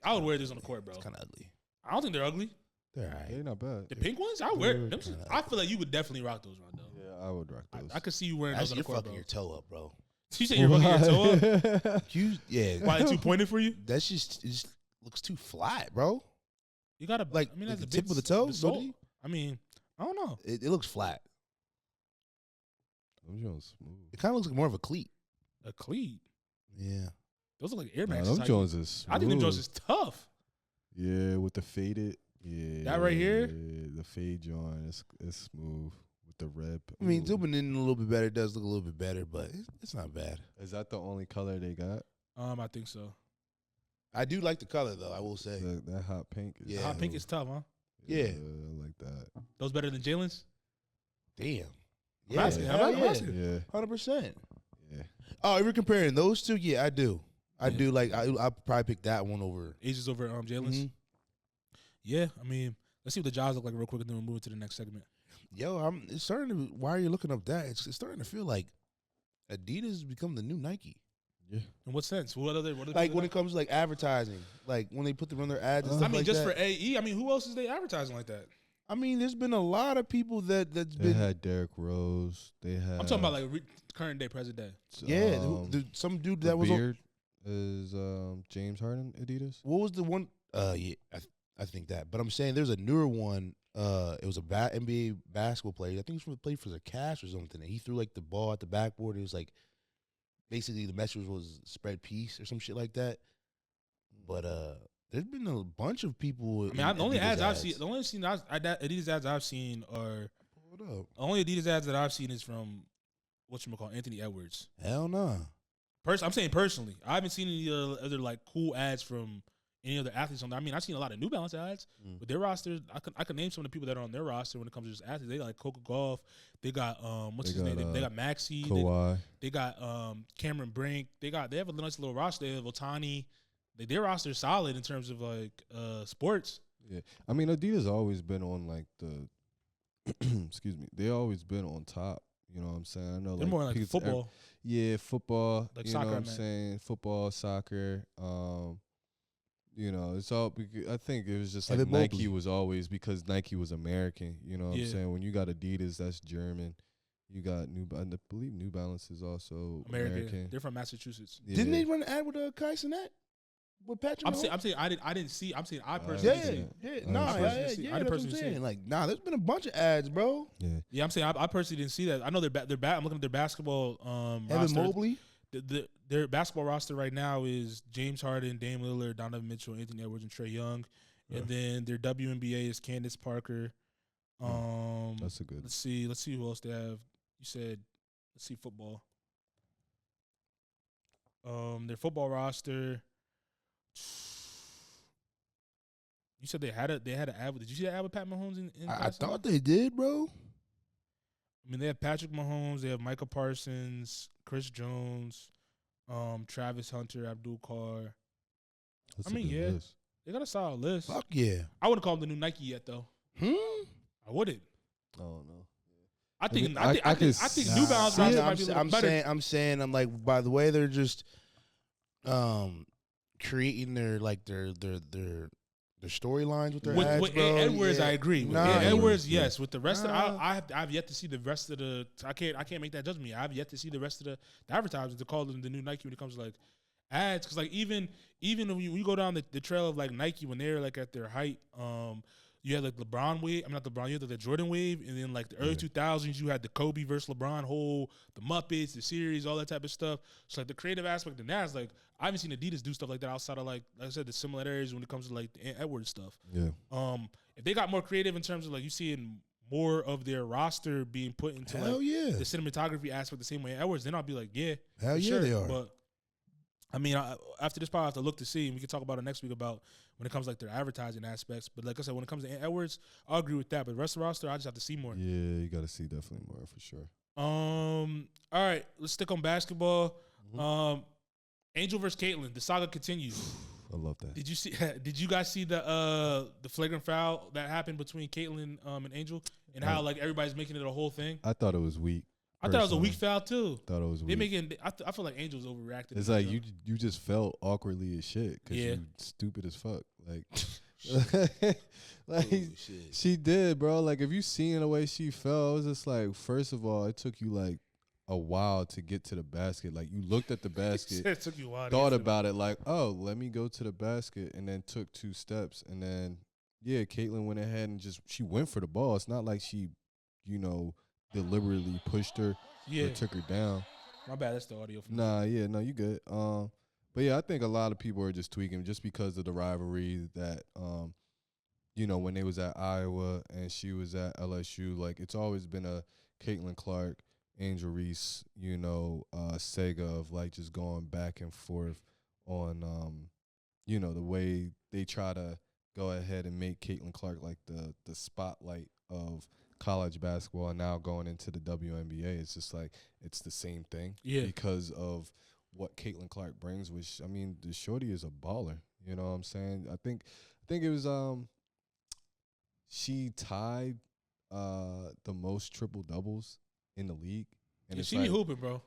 I would wear this on the court, bro. It's kind of ugly. I don't think they're ugly. They're all right. They're not bad. The pink ones, I wear them. I feel like you would definitely rock those, Rondo. Yeah, I would rock those. I could see you wearing those on the You're court, fucking bro. your toe up, bro. You say you're fucking your toe up? Yeah. Why, too pointed for you? That's just, it just looks too flat, bro. You gotta, like, I mean, like that's the tip of the toe. I mean, I don't know. It looks flat. Them Jones smooth. It kind of looks like more of a cleat. A cleat. Yeah. Those look like Air Nah, Maxes. them Jones is smooth. I think them Jones is tough. Yeah, with the faded. Yeah. That right here? Yeah, the fade joint is smooth with the rep. I mean, zooming in a little bit better does look a little bit better, but it's not bad. Is that the only color they got? I think so. I do like the color though. I will say that hot pink. Yeah. Hot pink is tough, huh? Yeah. I like that. Those better than Jalen's? Damn. I'm asking. I'm asking. Yeah. 100%. Yeah. Oh, if you're comparing those two, yeah, I do. I do like. I probably pick that one over. Ages over Jalen's. Mm-hmm. Yeah, I mean, let's see what the jobs look like real quick, and then we'll move into the next segment. Yo, it's starting to. Why are you looking up that? It's starting to feel like Adidas has become the new Nike. Yeah. In what sense? What other like when it comes to like advertising, like when they put them on their ads and stuff I mean, like just that. for AE. I mean, who else is they advertising like that? I mean, there's been a lot of people that's They been. had Derrick Rose. They had. I'm talking about like current day, present day. Yeah, some dude that was. Beard is James Harden Adidas. What was the one? Yeah, I think that. But I'm saying there's a newer one. It was a NBA basketball player. I think he played for the Cavs or something. And he threw like the ball at the backboard. It was like basically the message was spread peace or some shit like that. But there's been a bunch of people. I mean, the only ads I've seen, Adidas ads I've seen are only Adidas ads that I've seen is from whatchamacallit, Anthony Edwards. Hell no. I'm saying personally, I haven't seen any other like cool ads from any other athletes on there. I mean, I've seen a lot of New Balance ads, but their rosters, I could name some of the people that are on their roster when it comes to just athletes. They got like Coca Golf. They got what's his name? They got Maxey. Kawhi. They got Cameron Brink. They have a nice little roster. They have Otani. Their roster is solid in terms of like sports. Yeah, I mean Adidas always been on like the excuse me. They always been on top. You know what I'm saying? I know they're like more like football. Yeah, football. Like you soccer, know what I'm saying? Football, soccer. You know, it's all. I think it was just like Nike was always because Nike was American. You know what I'm saying? When you got Adidas, that's German. You got I believe New Balance is also American. They're from Massachusetts. Yeah. Didn't they run an ad with Kai Cenat? With Patrick? I'm saying I didn't see. I'm saying I personally. I personally saying like there's been a bunch of ads, bro. Yeah. I'm saying I personally didn't see that. I know I'm looking at their basketball. Evan roster. Mobley. Their basketball roster right now is James Harden, Dame Lillard, Donovan Mitchell, Anthony Edwards, and Trae Young. Yeah. And then their WNBA is Candace Parker. That's a good. Let's see who else they have. You said, let's see football. Their football roster. You said they had an ad. Did you see the ad with Pat Mahomes in I thought they did, bro. I mean, they have Patrick Mahomes, they have Micah Parsons, Chris Jones, Travis Hunter, Abdul Carr. That's list. They got a solid list. Fuck yeah. I wouldn't call them the new Nike yet, though. I wouldn't. Oh no. I think New Balance might be a little better. I'm saying by the way they're just creating their storylines with their ads, with bro. Edwards, yeah. I agree. With Edwards, yes. With the rest of I've yet to see the rest of the. I can't make that judgment. I've yet to see the rest of the advertisements to call them the new Nike when it comes to like ads. Because like even when you go down the trail of like Nike when they're like at their height, you had like LeBron wave. I'm not LeBron. You had like the Jordan wave, and then like the early 2000s, you had the Kobe versus LeBron the Muppets, the series, all that type of stuff. So like the creative aspect of that is like I haven't seen Adidas do stuff like that outside of like I said the similarities when it comes to like the Edwards stuff. Yeah. If they got more creative in terms of like you seeing more of their roster being put into the cinematography aspect the same way Edwards, then I'll be like, yeah, hell yeah, sure. they are. But I mean, after this, probably have to look to see, and we can talk about it next week about when it comes like their advertising aspects. But like I said, when it comes to Edwards, I agree with that. But the rest of the roster, I just have to see more. Yeah, you got to see definitely more for sure. All right, let's stick on basketball. Mm-hmm. Angel versus Caitlyn. The saga continues. I love that. Did you see? Did you guys see the flagrant foul that happened between Caitlyn and Angel, and how like everybody's making it a whole thing? I thought it was weak. I thought it was a weak foul too. Thought it was weak. I feel like Angel's overreacted. It's like you just felt awkwardly as shit because you stupid as fuck. Like, she did, bro. Like if you seen the way she fell, it was just like, first of all, it took you like a while to get to the basket. Like you looked at the basket, it took you a while thought about it, like, oh, let me go to the basket, and then took 2 steps, and then Caitlyn went ahead and she went for the ball. It's not like she, deliberately pushed her or took her down. My bad, that's the audio. No, you good. But yeah, I think a lot of people are just tweaking just because of the rivalry that, when they was at Iowa and she was at LSU. Like it's always been a Caitlyn Clark, Angel Reese, Sega of like just going back and forth on, the way they try to go ahead and make Caitlyn Clark like the spotlight of college basketball, and now going into the WNBA, it's just like it's the same thing. Yeah. Because of what Caitlyn Clark brings, which I mean, the shorty is a baller. You know what I'm saying? I think it was she tied the most triple doubles in the league, and she be hooping, bro.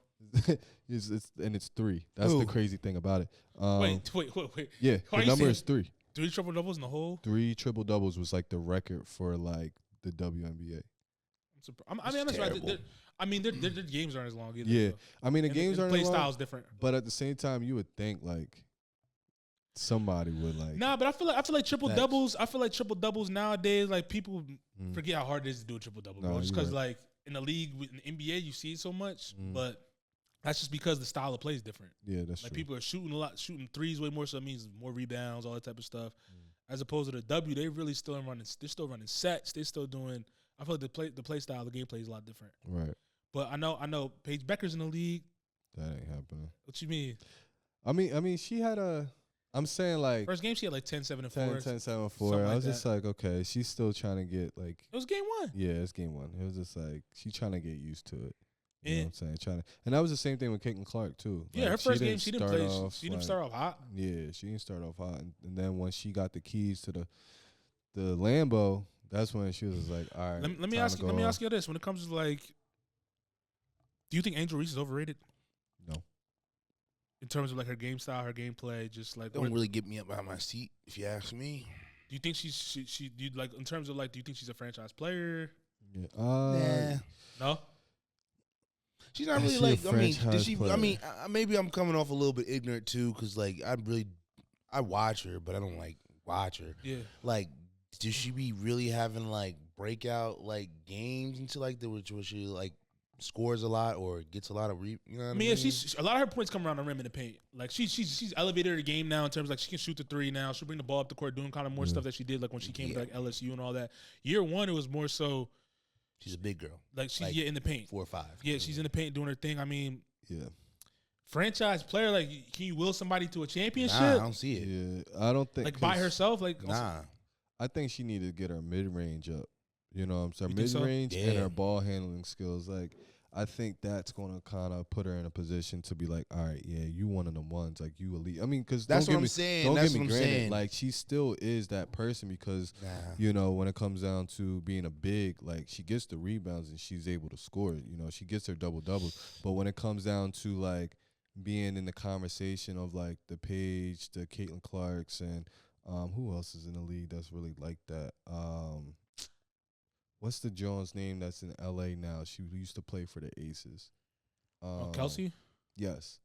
it's 3. That's the crazy thing about it. Wait. Yeah, the number is 3. 3 triple doubles in the whole. 3 triple doubles was like the record for like the WNBA. Their games aren't as long either. Yeah, I mean the games aren't play as long. Style's different, but at the same time, you would think like somebody would like. Nah, but I feel like triple doubles. I feel like triple doubles nowadays, like people forget how hard it is to do a triple double, bro. Just because like in the league, in the NBA, you see it so much, but that's just because the style of play is different. Yeah, that's like true. People are shooting a lot, shooting threes way more, so it means more rebounds, all that type of stuff. As opposed to the W, they really still running. They're still running sets. They're still doing. I feel like the play style, the gameplay is a lot different. Right. But I know Paige Becker's in the league. That ain't happening. What you mean? I mean, she had I'm saying like first game she had like 10-7 and 4. 10-7 4. I was just like, okay, she's still trying to get like. It was game 1. Yeah, it's game 1. It was just like she's trying to get used to it. You know what I'm saying? And that was the same thing with Caitlyn Clark too. Yeah, like, her first game she didn't play. She didn't start off hot. Yeah, she didn't start off hot, and then when she got the keys to the Lambo, that's when she was like, all right. Let me ask you this: when it comes to like, do you think Angel Reese is overrated? No. In terms of like her game style, her gameplay, just like don't really get me up out my seat, if you ask me. Do you think she do you like in terms of like? Do you think she's a franchise player? Yeah. Nah. No. She's not really like. I mean, did she? Player. I mean, maybe I'm coming off a little bit ignorant too, because like I watch her, but I don't like watch her. Yeah. Like, does she be really having like breakout like games into like where she like scores a lot or gets a lot of you know what I mean? She's a lot of her points come around the rim in the paint. Like she's elevated her game now in terms of like she can shoot the 3 now. She'll bring the ball up the court, doing kind of more stuff that she did like when she came to like LSU and all that. Year 1, it was more so. She's a big girl. Like she's in the paint. 4 or 5. Yeah, she's in the paint doing her thing. I mean, franchise player, like can you will somebody to a championship? Nah, I don't see it. Yeah, I don't think like by herself. Like nah, I think she needed to get her mid range up. You know what I'm saying? Mid range and her ball handling skills. Like I think that's going to kind of put her in a position to be like, all right, yeah, you one of them ones, like you elite. I mean, because that's what I'm saying. Don't get me granted, like she still is that person because when it comes down to being a big, like she gets the rebounds and she's able to score. You know, she gets her double doubles. But when it comes down to like being in the conversation of like the Paige, the Caitlyn Clarks, and who else is in the league that's really like that? What's the Jones name that's in LA now? She used to play for the Aces. Kelsey? Yes,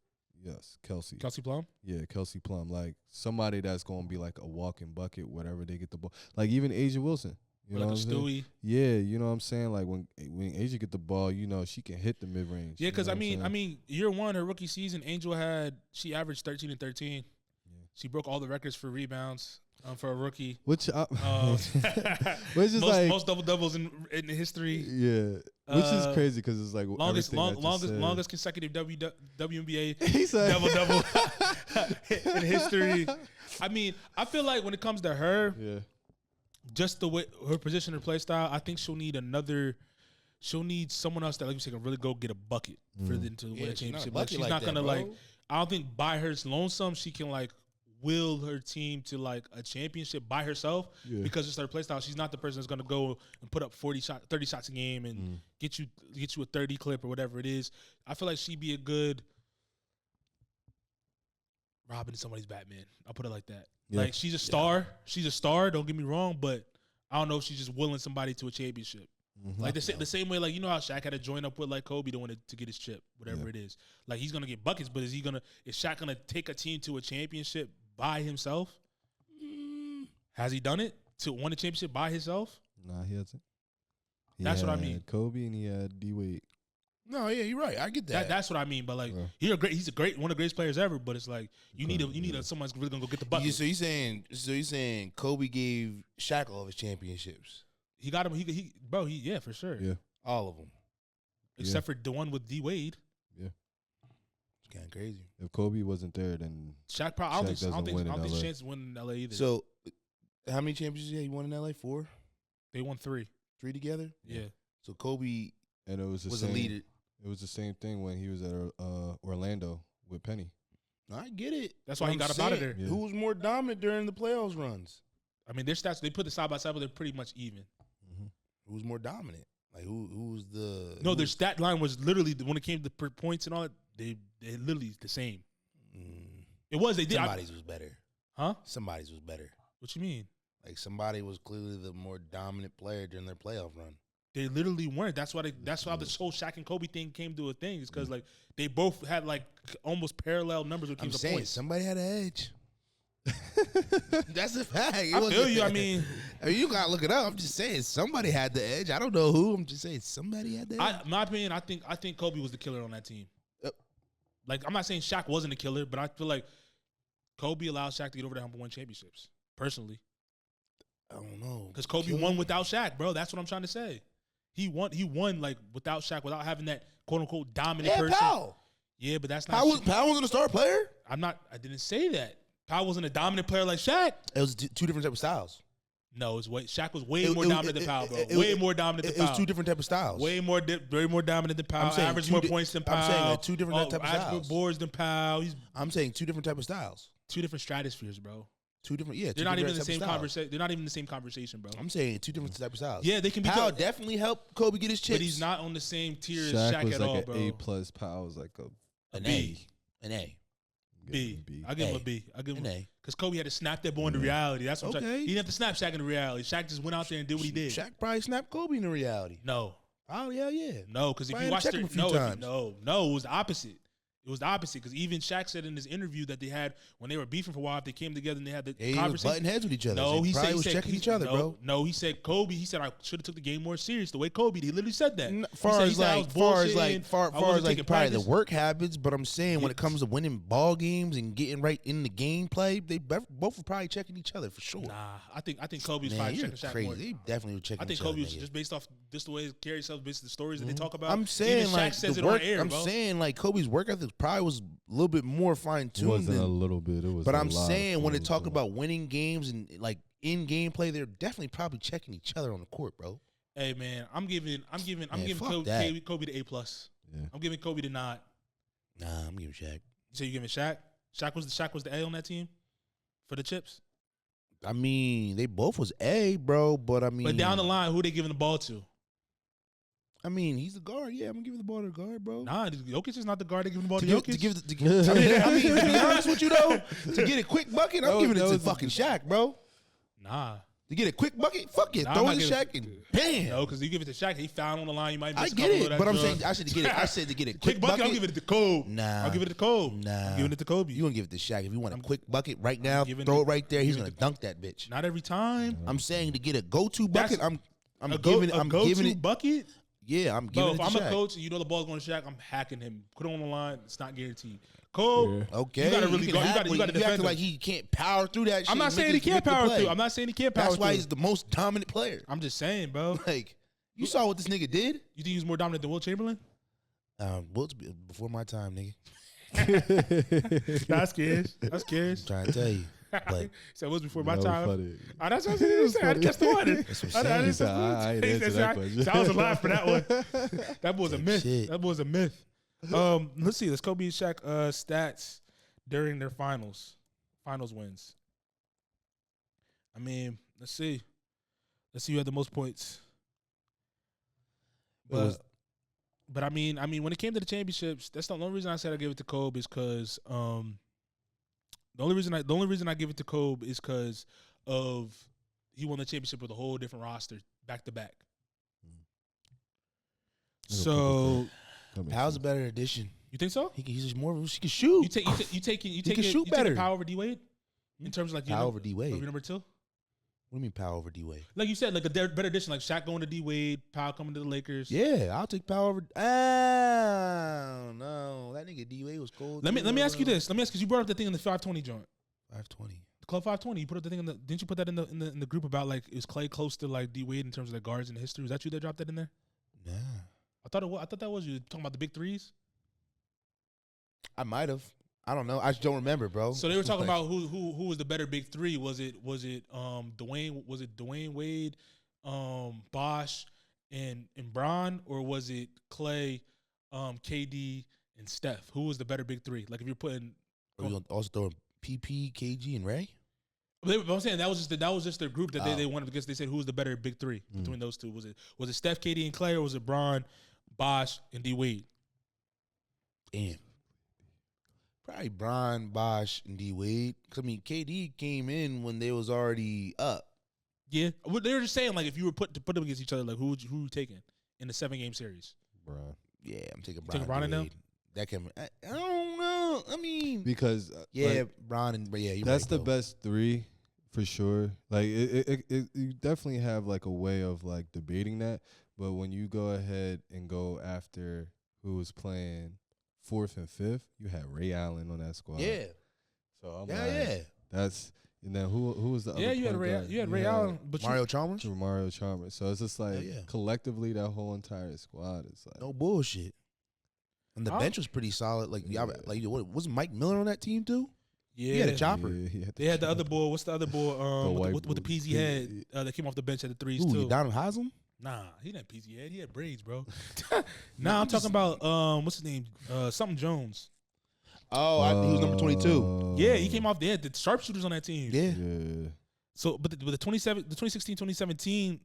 Kelsey. Kelsey Plum? Yeah, Kelsey Plum. Like somebody that's gonna be like a walking bucket, whatever they get the ball. Like even Asia Wilson. You know like what a I'm Stewie. saying? Yeah, you know what I'm saying? Like when Asia get the ball, she can hit the mid range. Yeah, because I mean, year 1, her rookie season, Angel she averaged 13 and 13. Yeah. She broke all the records for rebounds. For a rookie. Which is most double doubles in history. Yeah. Which is crazy because it's like longest consecutive WNBA he said double double in history. I mean, I feel like when it comes to her, just the way her position, her play style, I think she'll need someone else that, like you said, can really go get a bucket for them to win a championship. Like, she's not gonna like. I don't think by her lonesome she can like will her team to like a championship by herself because it's her play style. She's not the person that's gonna go and put up 30 shots a game and get you a 30 clip or whatever it is. I feel like she'd be a good Robin to somebody's Batman. I'll put it like that. Yeah. Like she's a star. Yeah. She's a star. Don't get me wrong, but I don't know if she's just willing somebody to a championship. Mm-hmm. Like the same way, like you know how Shaq had to join up with like Kobe to get his chip, whatever it is. Like he's gonna get buckets, but is Shaq gonna take a team to a championship by himself? Has he done it to win a championship by himself? Nah, he hasn't. That's what I mean. Kobe and he had D Wade. No, yeah, you're right. I get that. That's what I mean. But like, he's one of the greatest players ever. But it's like you need someone that's really gonna go get the bucket. So you saying Kobe gave Shaq all of his championships? He got him. Yeah, for sure. Yeah, all of them, except for the one with D Wade. Yeah, it's kind of crazy. If Kobe wasn't there, then Shaq probably. I don't think Chance win in LA either. So, how many championships he won in LA? 4. They won 3. 3 together. Yeah. So Kobe and it was a leader. It was the same thing when he was at Orlando with Penny. I get it. That's why he got up out of there. Yeah. Who was more dominant during the playoffs runs? I mean, their stats, they put the side by side, but they're pretty much even. Mm-hmm. Who was more dominant? Like, who was the... No, their stat line was literally, when it came to points and all that, they literally the same. It was. They did. Somebody's was better. Huh? Somebody's was better. What you mean? Like, somebody was clearly the more dominant player during their playoff run. They literally weren't. That's why this whole Shaq and Kobe thing came to a thing. It's because like they both had like almost parallel numbers when it came to points. Somebody had an edge. That's a fact. I feel you. I mean, you gotta look it up. I'm just saying somebody had the edge. I don't know who. I'm just saying somebody had the edge. In my opinion, I think Kobe was the killer on that team. Like I'm not saying Shaq wasn't a killer, but I feel like Kobe allowed Shaq to get over the hump and win championships. Personally, I don't know because Kobe won without Shaq, bro. That's what I'm trying to say. He won like without Shaq, without having that quote unquote dominant person. Powell. Yeah, but that's not. Powell wasn't a star player. I didn't say that. Powell wasn't a dominant player like Shaq. It was 2 different types of styles. No, Shaq was way more dominant than Powell, bro. Way more dominant than Powell. It was 2 different types of styles. Way more dominant than Powell. Average more points than Powell. I'm saying 2 different types of styles. Average more boards than Powell. I'm saying 2 different types of styles. 2 different stratospheres, bro. 2 different, yeah. They're not even the same conversation. They're not even the same conversation, bro. I'm saying 2 different types of styles. Yeah, they can be. Powell definitely helped Kobe get his chips, but he's not on the same tier as Shaq Shaq at all, bro. A plus. Powell was like a B. An A. B. I'll give him a B. I'll give him an A. Because Kobe had to snap that boy into reality. That's what I'm saying. He didn't have to snap Shaq into reality. Shaq just went out there and did what he did. Shaq probably snapped Kobe into reality. No. Oh, yeah. No, because if you watched it, no, it was the opposite. It was the opposite because even Shaq said in his interview that they had when they were beefing for a while, they came together and they had the conversation. Was butting heads with each other. No, he said checking each other, bro. No, he said Kobe. He said I should have took the game more serious the way Kobe did. He literally said that. Far as probably the work habits, but I'm saying when it comes to winning ball games and getting right in the gameplay, they both were probably checking each other for sure. Nah, I think Kobe was probably checking Shaq more. They definitely were checking. I think Kobe was just based off just the way he carries himself, based on the stories that they talk about. I'm saying like the work. I'm saying like Kobe's work ethic probably was a little bit more fine-tuned. It wasn't a little bit. It was. But I'm saying when they talk about winning games and like in gameplay, they're definitely probably checking each other on the court, bro. Hey man, I'm giving Kobe the A plus. Yeah. I'm giving Kobe the nod. Nah, I'm giving Shaq. So you giving Shaq? Shaq was the A on that team for the chips. I mean, they both was A, bro. But down the line, who they giving the ball to? I mean, he's the guard. Yeah, I'm gonna give the ball to the guard, bro. Nah, Jokic is not the guard. They giving the ball to Jokic. I mean, to be honest with you though, to get a quick bucket, I'm giving it to fucking Shaq, bro. Nah. To get a quick bucket, fuck it, throw it to Shaq and bam. No, because you give it to Shaq, he found on the line. You might miss I get it, but I'm saying I said to get a quick bucket. I'll give it to Kobe. Nah, I'll give it to Kobe. Nah, I'm giving it to Kobe. You gonna give it to Shaq if you want a quick bucket right now? Throw it right there. He's gonna dunk that bitch. Not every time. I'm saying to get a go-to bucket. I'm giving it bucket. Yeah, I'm giving it to Shaq. If I'm a coach and you know the ball's going to Shaq, I'm hacking him. Put it on the line. It's not guaranteed. Kobe, okay, you got to really go. You got to defend him. Like he can't power through that shit. I'm not saying he can't power through. I'm not saying he can't power through. That's why he's the most dominant player. I'm just saying, bro. Like, you saw what this nigga did? You think he was more dominant than Wilt Chamberlain? Wilt's before my time, nigga. That's curious. That's curious. I'm trying to tell you. But so it was before my time. Funny. Oh, that's what I said. I just wanted. That's what I'm saying. I didn't answer that question. I was alive for that one. That was a myth. Shit. That was a myth. Let's see. Let's Kobe and Shaq stats during their finals wins. I mean, let's see. Let's see who had the most points. But I mean, when it came to the championships, that's the only reason I said I give it to Kobe is because the only reason I give it to Kobe is because of he won the championship with a whole different roster back to back. So, Powell's a better addition. You think so? He's more. He can shoot. You take better. Power over D-Wade in terms of like Power over D-Wade. Number 2. What do you mean Powell over D-Wade? Like you said, like a better addition, like Shaq going to D-Wade, Powell coming to the Lakers. Yeah, I'll take Powell over. No, that nigga D-Wade was cold. Let me ask you this. Let me ask because you brought up the thing in the 520 joint. 520. The Club 520. You put up the thing in the. Didn't you put that in the group about like is Clay close to like D-Wade in terms of the guards in history? Was that you that dropped that in there? Nah. I thought that was you talking about the big threes. I might have. I don't know. I just don't remember, bro. So they were talking about who was the better big three? Was it Dwayne Wade, Bosh, and Bron, or was it Clay, KD, and Steph? Who was the better big three? Like if you're putting, are you also throwing PP, KG, and Ray? But I'm saying that was just their group that they wanted because they said who was the better big three between those two? Was it Steph, KD, and Clay, or was it Bron, Bosh, and D Wade? Damn. Probably Bron, Bosh, and D Wade. Cause I mean, KD came in when they was already up. Yeah, well, they were just saying like if you were put them against each other, like who you taking in the 7-game series? Bron. Yeah, I'm taking Bron. Taking Bron in now? That can. I don't know. I mean, because Bron and you're that's right, the though. best three for sure. Like it you definitely have like a way of like debating that, but when you go ahead and go after who was playing 4th and 5th, you had Ray Allen on that squad. Yeah. So I'm that's and then who was the other? Yeah, you had Ray Allen, but Mario Chalmers. Mario Chalmers. So it's just like collectively that whole entire squad is like no bullshit. And the bench was pretty solid. Like what wasn't Mike Miller on that team too? Yeah, he had a chopper. Yeah, they had the other boy. What's the other boy? With the PZ head that came off the bench at the threes too. Donald Haslem? Nah, he didn't PZ head. He had braids, bro. Nah, I'm talking about what's his name? Something Jones. Oh, he was number 22. Yeah, he came off. They had the sharpshooters on that team. Yeah. So, but the 2016, 2017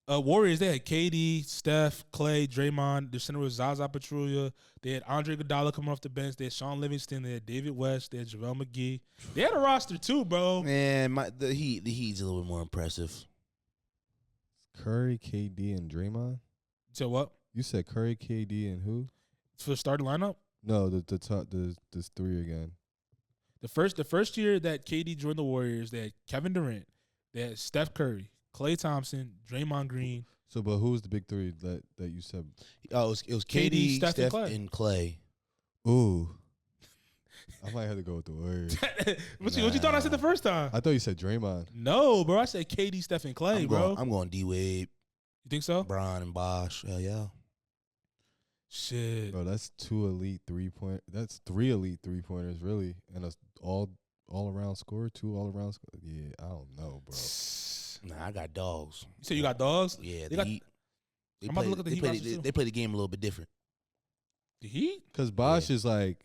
Warriors, they had KD, Steph, Clay, Draymond. Their center was Zaza Pachulia. They had Andre Iguodala coming off the bench. They had Sean Livingston. They had David West. They had JaVale McGee. They had a roster too, bro. Man, the Heat's a little bit more impressive. Curry, KD, and Draymond. So what? You said Curry, KD, and who? For the starting lineup? No, the three again. The first year that KD joined the Warriors, they had Kevin Durant, they had Steph Curry, Klay Thompson, Draymond Green. So, but who was the big three that you said? Oh, it was KD, Steph, and Klay. Ooh. I might have to go with the Warriors. What you thought I said the first time? I thought you said Draymond. No, bro. I said KD, Steph, and Klay, bro. I'm going D-Wade. You think so? Bron and Bosh. Hell yeah. Shit. Bro, that's 2 elite 3-point. That's 3 elite 3-pointers, really. And a all-around scorer, 2 all-around scorer. Yeah, I don't know, bro. Nah, I got dogs. You say you got dogs? Yeah, I'm about to look at the Heat. They play the game a little bit different. The Heat? Because Bosh is like,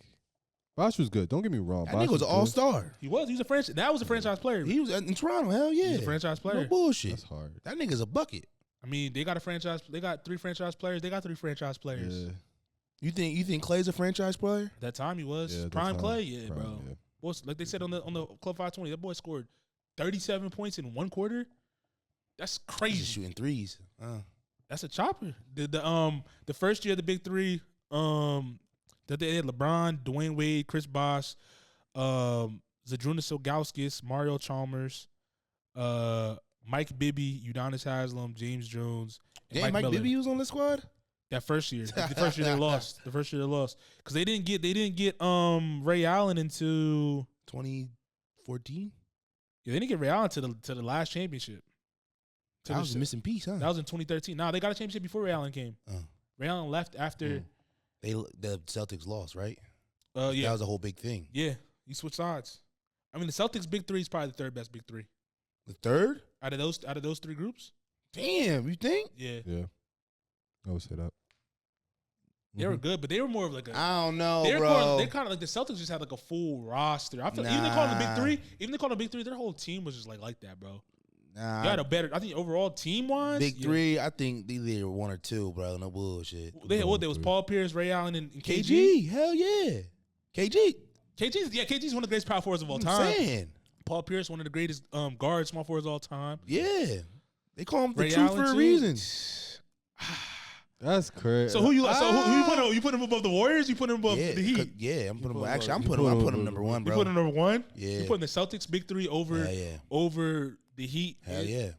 Bosh was good. Don't get me wrong. That nigga was an all-star. He was. He was a franchise. That was a franchise player. He was in Toronto. Hell yeah. He was a franchise player. No bullshit. That's hard. That nigga's a bucket. I mean, they got a franchise. They got 3 franchise players. They got 3 franchise players. Yeah. You think Clay's a franchise player? At that time he was. Yeah, Prime Clay, yeah, Prime, bro. Yeah. Boys, like they said on the Club 520, that boy scored 37 points in 1 quarter. That's crazy. He's shooting threes. That's a chopper. The first year of the big three, that they had LeBron, Dwayne Wade, Chris Bosh, Zydrunas Ilgauskas, Mario Chalmers, Mike Bibby, Udonis Haslem, James Jones, Damn, Mike Bibby was on the squad. That first year, the first year they lost. The first year they lost because they didn't get Ray Allen into 2014. Yeah, they didn't get Ray Allen to the last championship. That was a missing piece, huh? That was in 2013. Nah, they got a championship before Ray Allen came. Ray Allen left after the Celtics lost, right? Yeah, that was a whole big thing. Yeah, he switched sides. I mean, the Celtics' big three is probably the third best big three. The third out of those three groups. Damn, you think? Yeah. I would say that. They were good, but they were more of like a. I don't know, bro. They kind of like the Celtics just had like a full roster. I feel even they call them the big three. Even they call them the big three. Their whole team was just like that, bro. Nah, you had a better. I think overall team wise, big three. I think they either one or two, bro. No bullshit. There was Paul Pierce, Ray Allen, and KG. Hell yeah, KG's one of the greatest power forwards of all time. Saying. Paul Pierce, one of the greatest guards, small forwards of all time. Yeah, they call him the truth for a reason. That's crazy. So who you put him? You put him above the Warriors? You put him above the Heat? Yeah, I'm putting him number one, bro. You put him number one? Yeah. You putting the Celtics big three over the Heat? Hell yeah.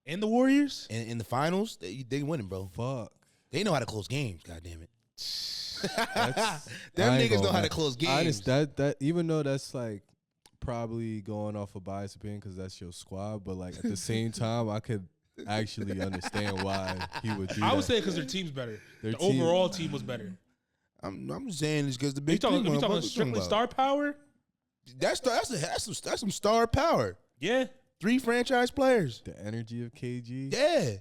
And the Warriors? And in the finals, they winning, bro. Fuck. They know how to close games. God damn it. Them niggas know how to close games. That even though that's like probably going off a biased opinion because that's your squad, but like at the same time, I could actually understand why he would do that. I would say because their team's better. The overall team was better. I'm just saying it's because the big team. You talking strictly star power? That's some star power. Yeah. 3 franchise players. The energy of KG. Yeah.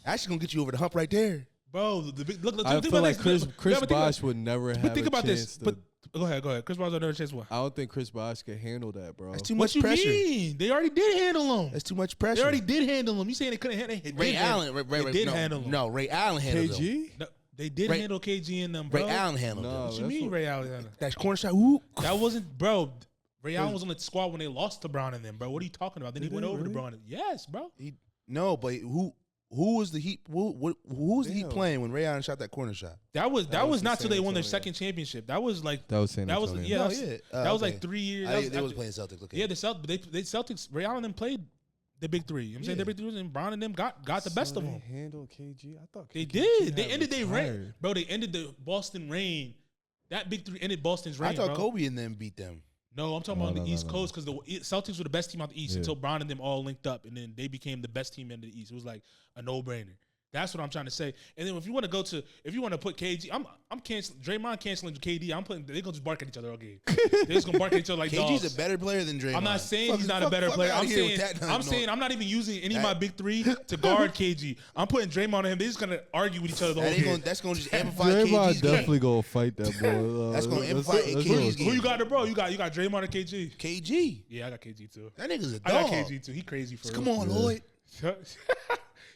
Actually gonna get you over the hump right there. Bro, look, I feel like Chris Bosh would never have think about this. But go ahead. Chris Bosh would never chance one. I don't think Chris Bosh could handle that, bro. That's too much pressure. What you mean? They already did handle him. That's too much pressure. They already did handle him. You saying they couldn't handle him? Ray Allen did handle him. No, Ray Allen handled him. KG? No, they did handle KG and them, bro. Ray Allen handled him. What you mean Ray Allen handled him? That corner shot. Ooh. That wasn't, bro. Ray Allen was on the squad when they lost to Brown and them, bro. What are you talking about? Then he went over to Brown. Yes, bro. But who was the Heat? Who was the Heat playing when Ray Allen shot that corner shot? That was not till they won their second championship. That was like that was San Antonio. That was like 3 years. They was playing Celtics. Okay. Yeah, the Celtics. Ray Allen them played the big three. I'm saying the big three, and Brown and them got the best of them. Handled KG. I thought they did. They ended their reign, bro. They ended the Boston reign. That big three ended Boston's reign. I thought Kobe and them beat them. No, I'm talking about the East Coast because the Celtics were the best team out the East until Brown and them all linked up, and then they became the best team in the East. It was like a no-brainer. That's what I'm trying to say. And then if you want to put KG, I'm canceling Draymond canceling KD. They're gonna just bark at each other all game. They're just gonna bark at each other like dogs. KG's a better player than Draymond. I'm not saying he's not a better player. I'm saying I'm not even using any of my big three to guard KG. I'm putting Draymond on him. They're just gonna argue with each other the whole game. That's gonna just amplify Draymond KG's definitely gonna fight that boy. That's gonna amplify KG's game. Who you got there, bro? You got Draymond or KG? KG. Yeah, I got KG too. That nigga's a dog. I got KG too. He crazy for real. Come on, Lloyd.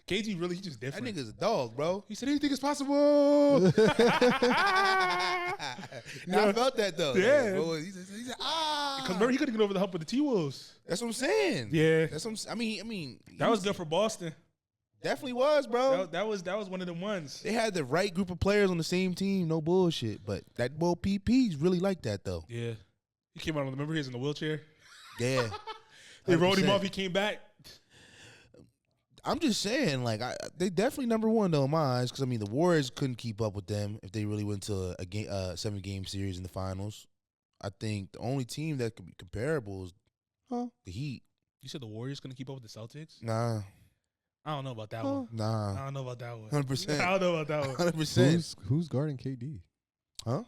KG really, he just different. That nigga's a dog, bro. He said anything is possible. I felt that though. Yeah. He said, Because remember, he couldn't get over the hump with the T-Wolves. That's what I'm saying. Yeah. That's what I mean. That was good for Boston. Definitely was, bro. That was one of the ones. They had the right group of players on the same team. No bullshit. But that boy PP's really like that though. Yeah. He came out. Remember, he was in the wheelchair. Yeah. They rolled him off. He came back. I'm just saying, like, they definitely number one though in my eyes. Because I mean, the Warriors couldn't keep up with them if they really went to a 7-game series in the finals. I think the only team that could be comparable is the Heat. You said the Warriors couldn't keep up with the Celtics? Nah, I don't know about that one. Nah, I don't know about that one. 100%. I don't know about that one. 100%. Who's guarding KD? Huh?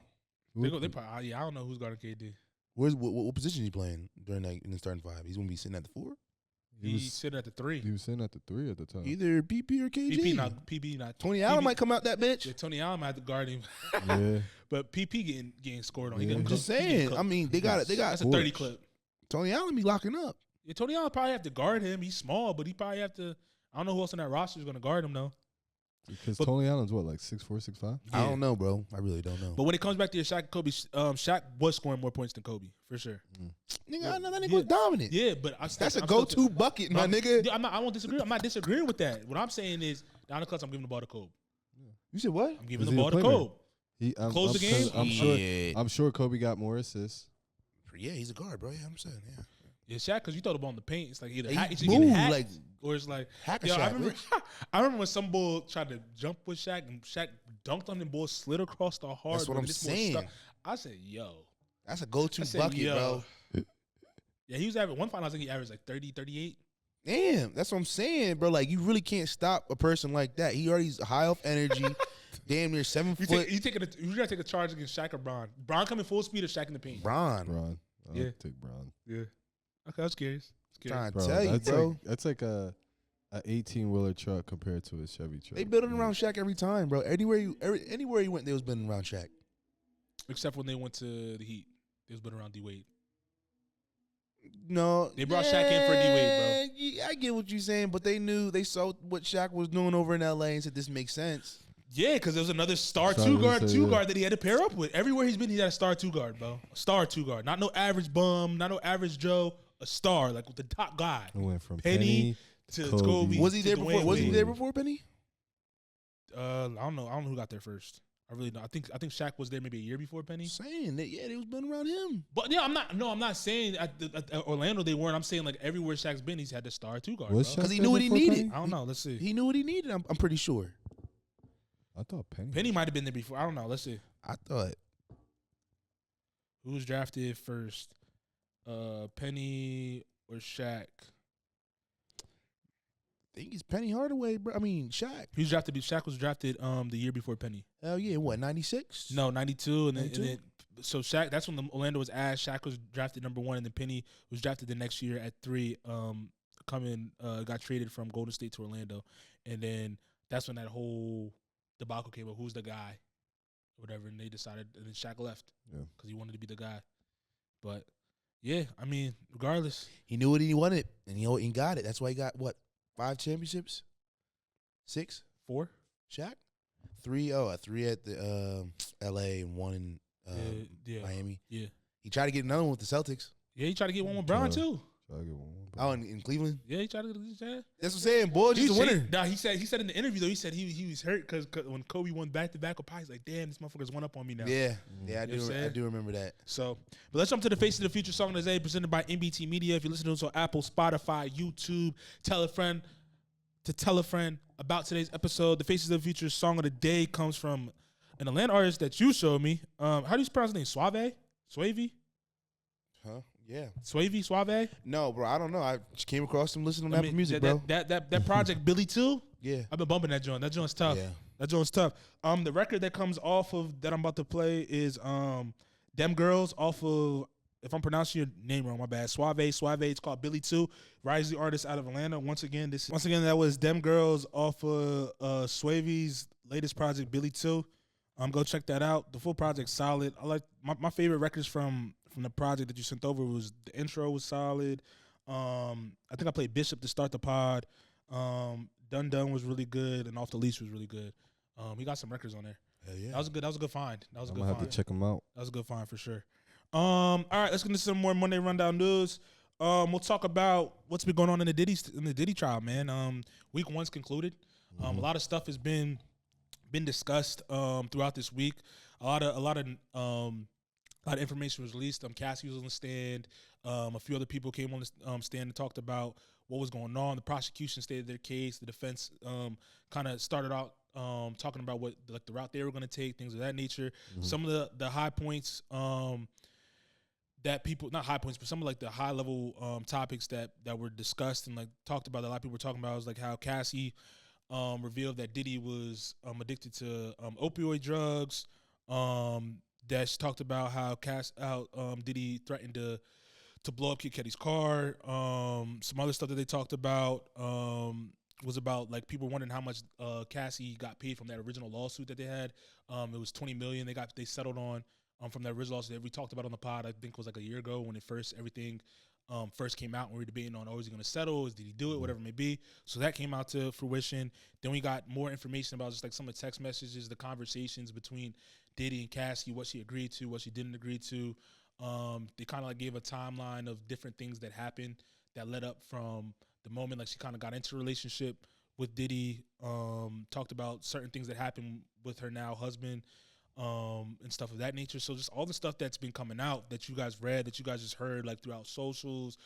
They probably, I don't know who's guarding KD. What position is he playing during that in the starting five? He's gonna be sitting at the 4. He's sitting at the 3. He was sitting at the 3 at the time. Either PP or KG. PP not. Tony Allen might come out that bitch. Yeah, Tony Allen might have to guard him. Yeah. But PP getting scored on. Yeah. I'm just saying. I mean, they got. That's a 30 clip. Tony Allen be locking up. Yeah, Tony Allen probably have to guard him. He's small, but he probably have to. I don't know who else on that roster is going to guard him though. Because Tony Allen's what, like 6'4", 6'5"? Yeah. I don't know, bro. I really don't know. But when it comes back to your Shaq and Kobe, Shaq was scoring more points than Kobe for sure. Nigga, I know that nigga was dominant. Yeah, but that's a go-to bucket, my nigga. I won't disagree. I'm not disagreeing with that. What I'm saying is, down the clutch, I'm giving the ball to Kobe. You said what? I'm giving the ball to Kobe. Close the game. I'm sure Kobe got more assists. Yeah, he's a guard, bro. Yeah, I'm saying, yeah. Yeah, Shaq, because you throw the ball in the paint. It's like either he move like, or it's like hack a yo, Shaq. I remember when some bull tried to jump with Shaq and Shaq dunked on him, bull slid across the hard. That's what I'm saying. I said, yo. That's a go-to bucket, bro. Yeah, he was average. One final, I think he averaged like 30, 38. Damn, that's what I'm saying, bro. Like, you really can't stop a person like that. He already's high off energy, damn near 7 foot. You gotta take a charge against Shaq or Bron. Bron coming full speed or Shaq in the paint? Bron. Yeah. Take Bron. Yeah. Okay, I was curious. Trying to tell you, bro. That's like a 18-wheeler truck compared to a Chevy truck. They build it around Shaq every time, bro. Anywhere he went, they was building around Shaq. Except when they went to the Heat. They was building around D-Wade. No. They brought Shaq in for D-Wade, bro. Yeah, I get what you're saying, but they saw what Shaq was doing over in L.A. and said this makes sense. Yeah, because there was another star two guard that he had to pair up with. Everywhere he's been, he had a star two guard, bro. A star two guard. Not no average bum, not no average Joe. A star, like with the top guy. It went from Penny to Kobe. Was he there before? Was he there before Penny? I don't know. I don't know who got there first. I really don't. I think Shaq was there maybe a year before Penny. Saying that, yeah, they was building around him. But yeah, I'm not saying at Orlando they weren't. I'm saying like everywhere Shaq's been, he's had the star two guard. Because he knew what he needed. Penny? I don't know. Let's see. He knew what he needed. I'm pretty sure. I thought Penny might have been there before. I don't know. Let's see. I thought. Who was drafted first? Penny or Shaq? I think it's Penny Hardaway, bro. I mean, Shaq. He was drafted. Shaq was drafted the year before Penny. Hell yeah, what, 96? No, 92, and then so Shaq. That's when the Orlando was asked. Shaq was drafted number 1, and then Penny was drafted the next year at 3. Got traded from Golden State to Orlando, and then that's when that whole debacle came up. Who's the guy, whatever, and they decided, and then Shaq left because he wanted to be the guy. But yeah, I mean, regardless, he knew what he wanted, and he got it. That's why he got what, 5 championships, 6, 4, Shaq, 3. Oh, 3 at the L.A. and 1 in Miami. Yeah, he tried to get another one with the Celtics. Yeah, he tried to get one with Bron too. Oh, in Cleveland. Yeah, he tried to get that. That's what I'm saying, boy. He's a winner. Nah, he said in the interview though, he said he was hurt because when Kobe won back-to-back with Pi, he's like, damn, this motherfucker's one up on me now. Yeah, I do remember that. So, but let's jump to the Face of the Future song of the day, presented by NBT Media. If you listen to us on Apple, Spotify, YouTube, tell a friend about today's episode. The Faces of the Future song of the day comes from an Atlanta artist that you showed me. How do you pronounce his name? Suave? Huh? Yeah. Suave? No, bro, I don't know. I just came across him listening on Apple Music, bro. That project, Billy 2? Yeah. I've been bumping that joint. That joint's tough. Yeah. That joint's tough. The record that comes off of that I'm about to play is Dem Girls off of, if I'm pronouncing your name wrong, my bad. Suave. It's called Billy 2. Rising artist out of Atlanta. Once again, that was Dem Girls off of Suave's latest project, Billy 2. Go check that out. The full project's solid. I like my favorite records from the project that you sent over was the intro was solid. I think I played Bishop to start the pod. Dun was really good, and Off the Leash was really good. He got some records on there. Hell yeah. That was a good find. I'm gonna have to check them out. That was a good find for sure. All right, let's get into some more Monday Rundown news. We'll talk about what's been going on in the Diddy trial, man. Week 1's concluded. A lot of stuff has been discussed throughout this week. A lot of information was released. Cassie was on the stand. A few other people came on the stand and talked about what was going on. The prosecution stated their case. The defense kind of started out talking about what the route they were going to take, things of that nature. Some of the high points that people, not high points, but some of the high level topics that were discussed and talked about that a lot of people were talking about was how Cassie revealed that Diddy was addicted to opioid drugs. That she talked about how Diddy threatened to blow up Kid Cudi's car. Some other stuff that they talked about was about people wondering how much Cassie got paid from that original lawsuit that they had. It was $20 million they settled on from that original lawsuit that we talked about on the pod. I think it was a year ago when everything first came out, and we were debating on, is he going to settle? Did he do it? Whatever it may be. So that came out to fruition. Then we got more information about just some of the text messages, the conversations between Diddy and Cassie, what she agreed to, what she didn't agree to. They kind of gave a timeline of different things that happened that led up from the moment she kind of got into a relationship with Diddy. Talked about certain things that happened with her now husband. and stuff of that nature. So just all the stuff that's been coming out that you guys read, that you guys just heard like throughout socials,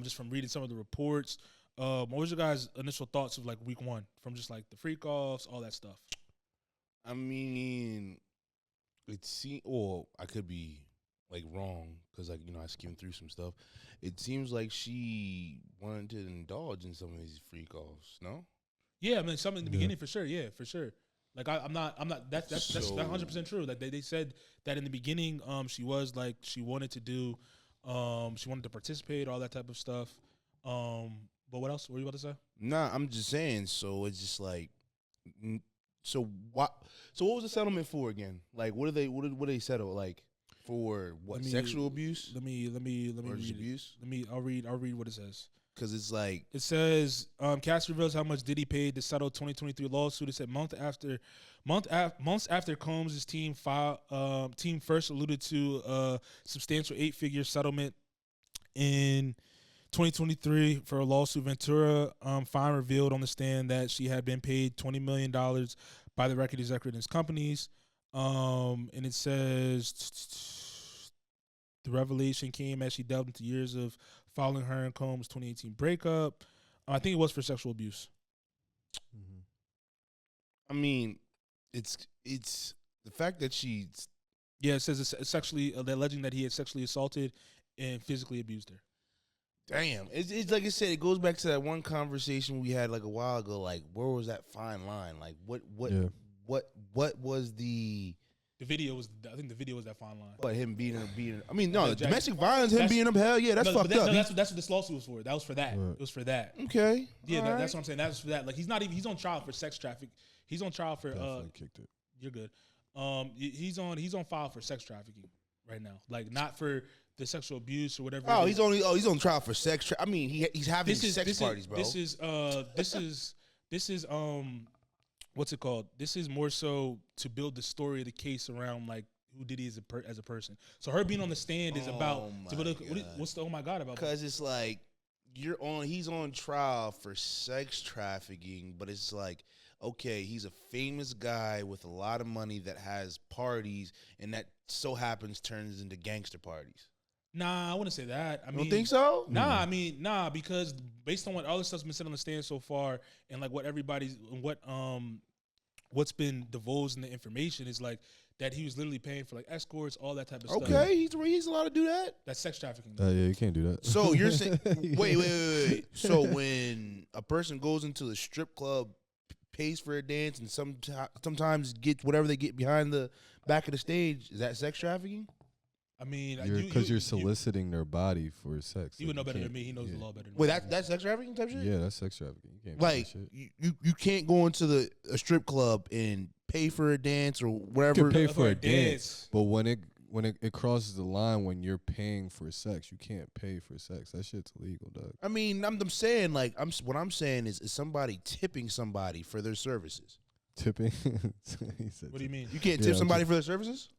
just from reading some of the reports. What was your guys' initial thoughts of like week 1 from just like the freak offs, all that stuff? I mean, or I could be like wrong because like I skimmed through some stuff. It seems like she wanted to indulge in some of these freak offs. No. Yeah, I mean, some in the beginning for sure. Yeah, for sure. Like I'm not. That's 100% true. Like they said that in the beginning, she was like she wanted to do, she wanted to participate, all that type of stuff. But what else? What were you about to say? Nah, I'm just saying. So it's just like, so what? So what was the settlement for again? Like, what did they settle? Like for what? Sexual abuse? Let me or read abuse. It. I'll read what it says. Because it's like it says, Cassie reveals how much Diddy paid to settle 2023 lawsuit. It said months after Combs' team first alluded to a substantial 8-figure settlement in 2023 for a lawsuit. Ventura fine revealed on the stand that she had been paid $20 million by the record executives companies, and it says the revelation came as she delved into years of following her and Combs' 2018 breakup. I think it was for sexual abuse. I mean, it's the fact that she's... Yeah, it says it's sexually, they're alleging that he had sexually assaulted and physically abused her. Damn. It's like I said, it goes back to that one conversation we had like a while ago. Like, where was that fine line? Like, what was the... I think the video was that fine line. But him beating her. I mean, no, domestic violence, him beating him, hell yeah, that's fucked up. That's what this lawsuit was for. That was for that. Right. It was for that. Okay. Yeah, that's what I'm saying. That's for that. Like, he's on trial for sex trafficking. He's on trial for, kicked it. You're good. He's on file for sex trafficking right now. Like, not for the sexual abuse or whatever. Oh, he's on trial for sex. I mean, he's having sex parties, bro. This is what's it called? This is more so to build the story of the case around like who Diddy is as a person. So her being on the stand is about what's the oh my god about? Because it's like he's on trial for sex trafficking, but it's like, okay, he's a famous guy with a lot of money that has parties, and that so happens turns into gangster parties. Nah, I wouldn't say that. I mean, don't think so? Nah, because based on what all the stuff's been said on the stand so far, and like what's been divulged in the information is like that he was literally paying for like escorts, all that type of stuff. Okay, he's allowed to do that. That's sex trafficking. Yeah, you can't do that. So you're saying, wait. So when a person goes into the strip club, pays for a dance, and sometimes gets whatever they get behind the back of the stage, is that sex trafficking? I mean, because you're soliciting their body for sex. He would know better than me. He knows the law better than me. Wait, that's sex trafficking type shit? Yeah, that's sex trafficking. You can't like, you can't go into a strip club and pay for a dance or whatever. You can pay for a dance, but when it crosses the line when you're paying for sex, you can't pay for sex. That shit's illegal, dog. I mean, I'm saying like what I'm saying is somebody tipping somebody for their services. Tipping? What do you mean? You can't tip somebody for their services?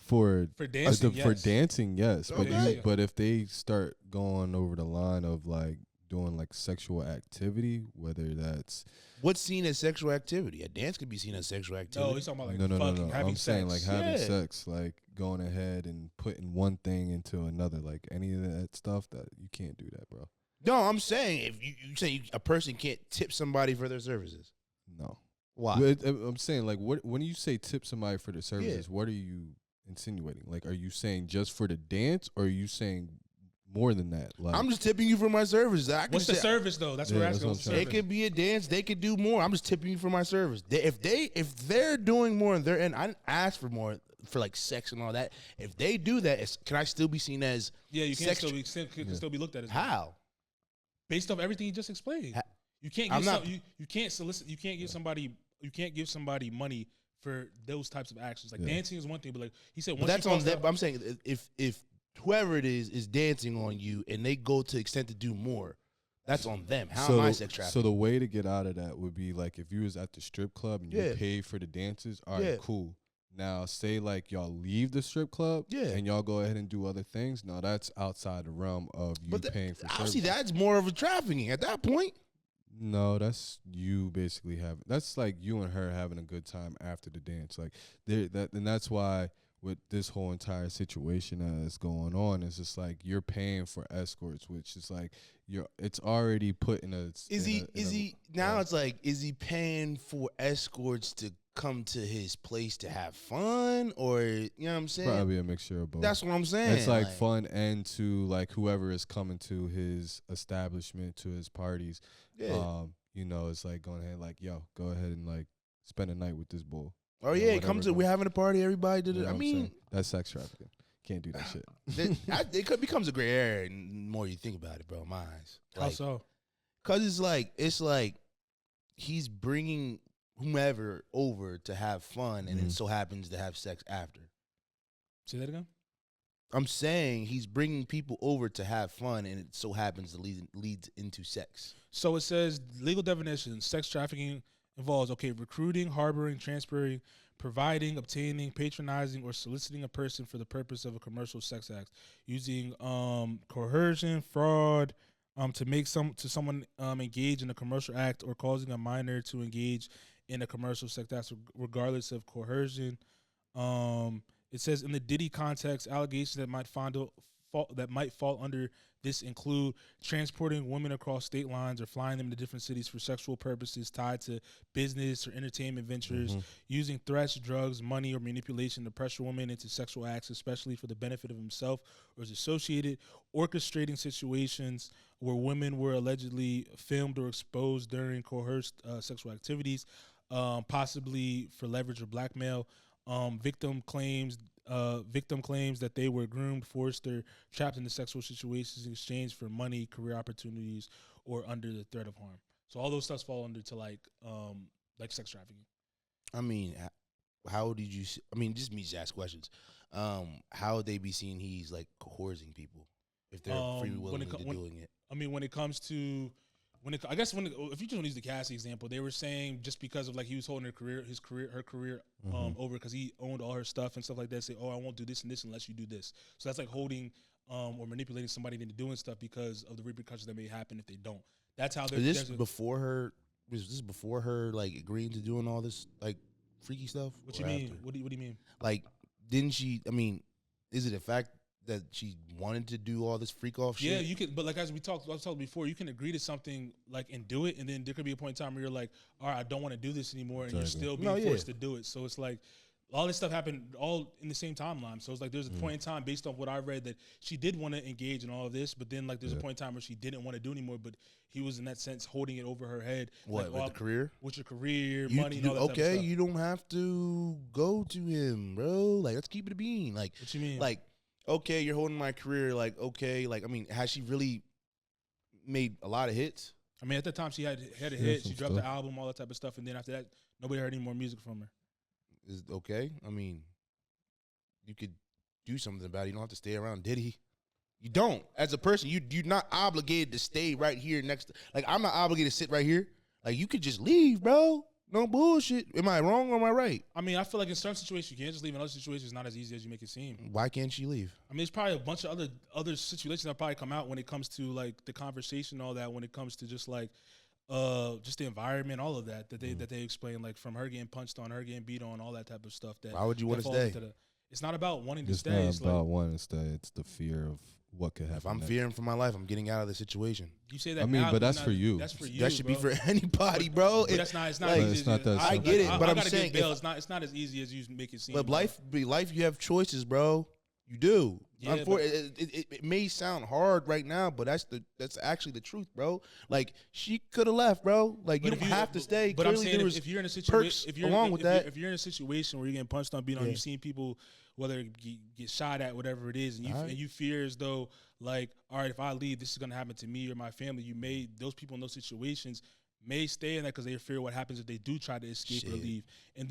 For dancing, yes. For dancing, yes. Okay. But if they start going over the line of like doing like sexual activity, whether that's what's seen as sexual activity, a dance could be seen as sexual activity. No, he's talking about like no. having I'm sex. saying like having sex, like going ahead and putting one thing into another, like any of that stuff. That you can't do that, bro. No, I'm saying if you say a person can't tip somebody for their services. No. Why? I'm saying like when you say tip somebody for their services, what are you insinuating? Like, are you saying just for the dance, or are you saying more than that? Like, I'm just tipping you for my service. What's the service though? That's what we're asking. It could be a dance. They could do more. I'm just tipping you for my service. If they're doing more and I didn't ask for more for like sex and all that. If they do that, can I still be seen as you can still be looked at as how? Based off everything you just explained. You can't you can't solicit. You can't give somebody money for those types of actions. Like dancing is one thing, but like he said, once that's on them. I'm saying if whoever it is dancing on you and they go to the extent to do more, that's on them. How am I sex trafficking? So the way to get out of that would be like if you was at the strip club and you paid for the dances, all right, cool. Now say like y'all leave the strip club and y'all go ahead and do other things. Now that's outside the realm of you paying for services. See, that's more of a trafficking at that point. No, that's you basically having. That's like you and her having a good time after the dance. Like and that's why with this whole entire situation that's going on, it's just like you're paying for escorts, which is like it's already put in a. Is he paying for escorts to come to his place to have fun, or you know what I'm saying? Probably a mixture of both. That's what I'm saying. It's like fun and to like whoever is coming to his establishment, to his parties. Yeah. It's like going ahead, like, yo, go ahead and like spend a night with this bull. Oh yeah, come to. We're having a party. Everybody did it. I mean, that's sex trafficking. Can't do that shit. It becomes a gray area the more you think about it, bro. My eyes. How so? Because it's like he's bringing whomever over to have fun, and it so happens to have sex after. Say that again. I'm saying he's bringing people over to have fun, and it so happens to leads into sex. So it says legal definition: sex trafficking involves recruiting, harboring, transferring, providing, obtaining, patronizing, or soliciting a person for the purpose of a commercial sex act, using coercion, fraud, to make someone engage in a commercial act, or causing a minor to engage in a commercial sex act, regardless of coercion. It says in the Diddy context, allegations that might fall under this include transporting women across state lines or flying them to different cities for sexual purposes tied to business or entertainment ventures, using threats, drugs, money, or manipulation to pressure women into sexual acts, especially for the benefit of himself or his associated, orchestrating situations where women were allegedly filmed or exposed during coerced sexual activities, possibly for leverage or blackmail. Victim claims that they were groomed, forced, or trapped into sexual situations in exchange for money, career opportunities, or under the threat of harm. So all those stuff fall under to like sex trafficking. I mean, how did you? Just me just ask questions. How would they be seeing he's like coercing people if they're free willingly doing it? I mean, when it comes to if you just want to use the Cassie example, they were saying just because of like he was holding her career over because he owned all her stuff and stuff like that. Say, oh, I won't do this and this unless you do this. So that's like holding or manipulating somebody into doing stuff because of the repercussions that may happen if they don't. That's how they're. Was this before her like agreeing to doing all this like freaky stuff? What you mean? What do you mean? Like, didn't she? I mean, is it a fact that she wanted to do all this freak off shit? Yeah, you can, but like as I talked before, you can agree to something like and do it, and then there could be a point in time where you're like, all right, I don't want to do this anymore, and you're still being forced to do it. So it's like all this stuff happened all in the same timeline. So it's like there's a point in time based on what I read that she did want to engage in all of this, but then like there's a point in time where she didn't want to do anymore, but he was in that sense holding it over her head. What, like, with the career? With your career, money, and all that type of stuff. You don't have to go to him, bro. Like, let's keep it a bean. Like, what you mean? Like, okay, you're holding my career. Like, okay, like, I mean, has she really made a lot of hits? I mean, at that time, she had a hit. She dropped the album, all that type of stuff, and then after that, nobody heard any more music from her. Is okay? I mean, you could do something about it. You don't have to stay around Diddy. You don't. As a person, you're not obligated to stay right here next to, like, I'm not obligated to sit right here. Like, you could just leave, bro. No bullshit. Am I wrong or am I right? I mean, I feel like in certain situations you can't just leave. In other situations, it's not as easy as you make it seem. Why can't she leave? I mean, there's probably a bunch of other situations that probably come out when it comes to like the conversation, all that. When it comes to just like, just the environment, all of that they explain, like from her getting punched on, her getting beat on, all that type of stuff. That why would you want to stay? It's not about wanting to stay. It's not about wanting to stay. It's the fear of what could happen. If I'm fearing for my life, I'm getting out of the situation. You say that. I mean, now, but that's for you. That's for you. That should be bro. for anybody, bro. But that's not. It's not. Like, easy it's not that. I get it, but I'm saying it's not as easy as you make it seem. But life, you have choices, bro. You do. Yeah, it may sound hard right now, but that's actually the truth, bro. Like, she could have left, bro. Like, you don't have to stay. But clearly, I'm saying if you're in a situation, if you're in a situation where you're getting punched on, beat on, you've seen people whether get shot at, whatever it is, and you fear as though like, all right, if I leave, this is gonna happen to me or my family. Those people in those situations may stay in that because they fear what happens if they do try to escape or leave, and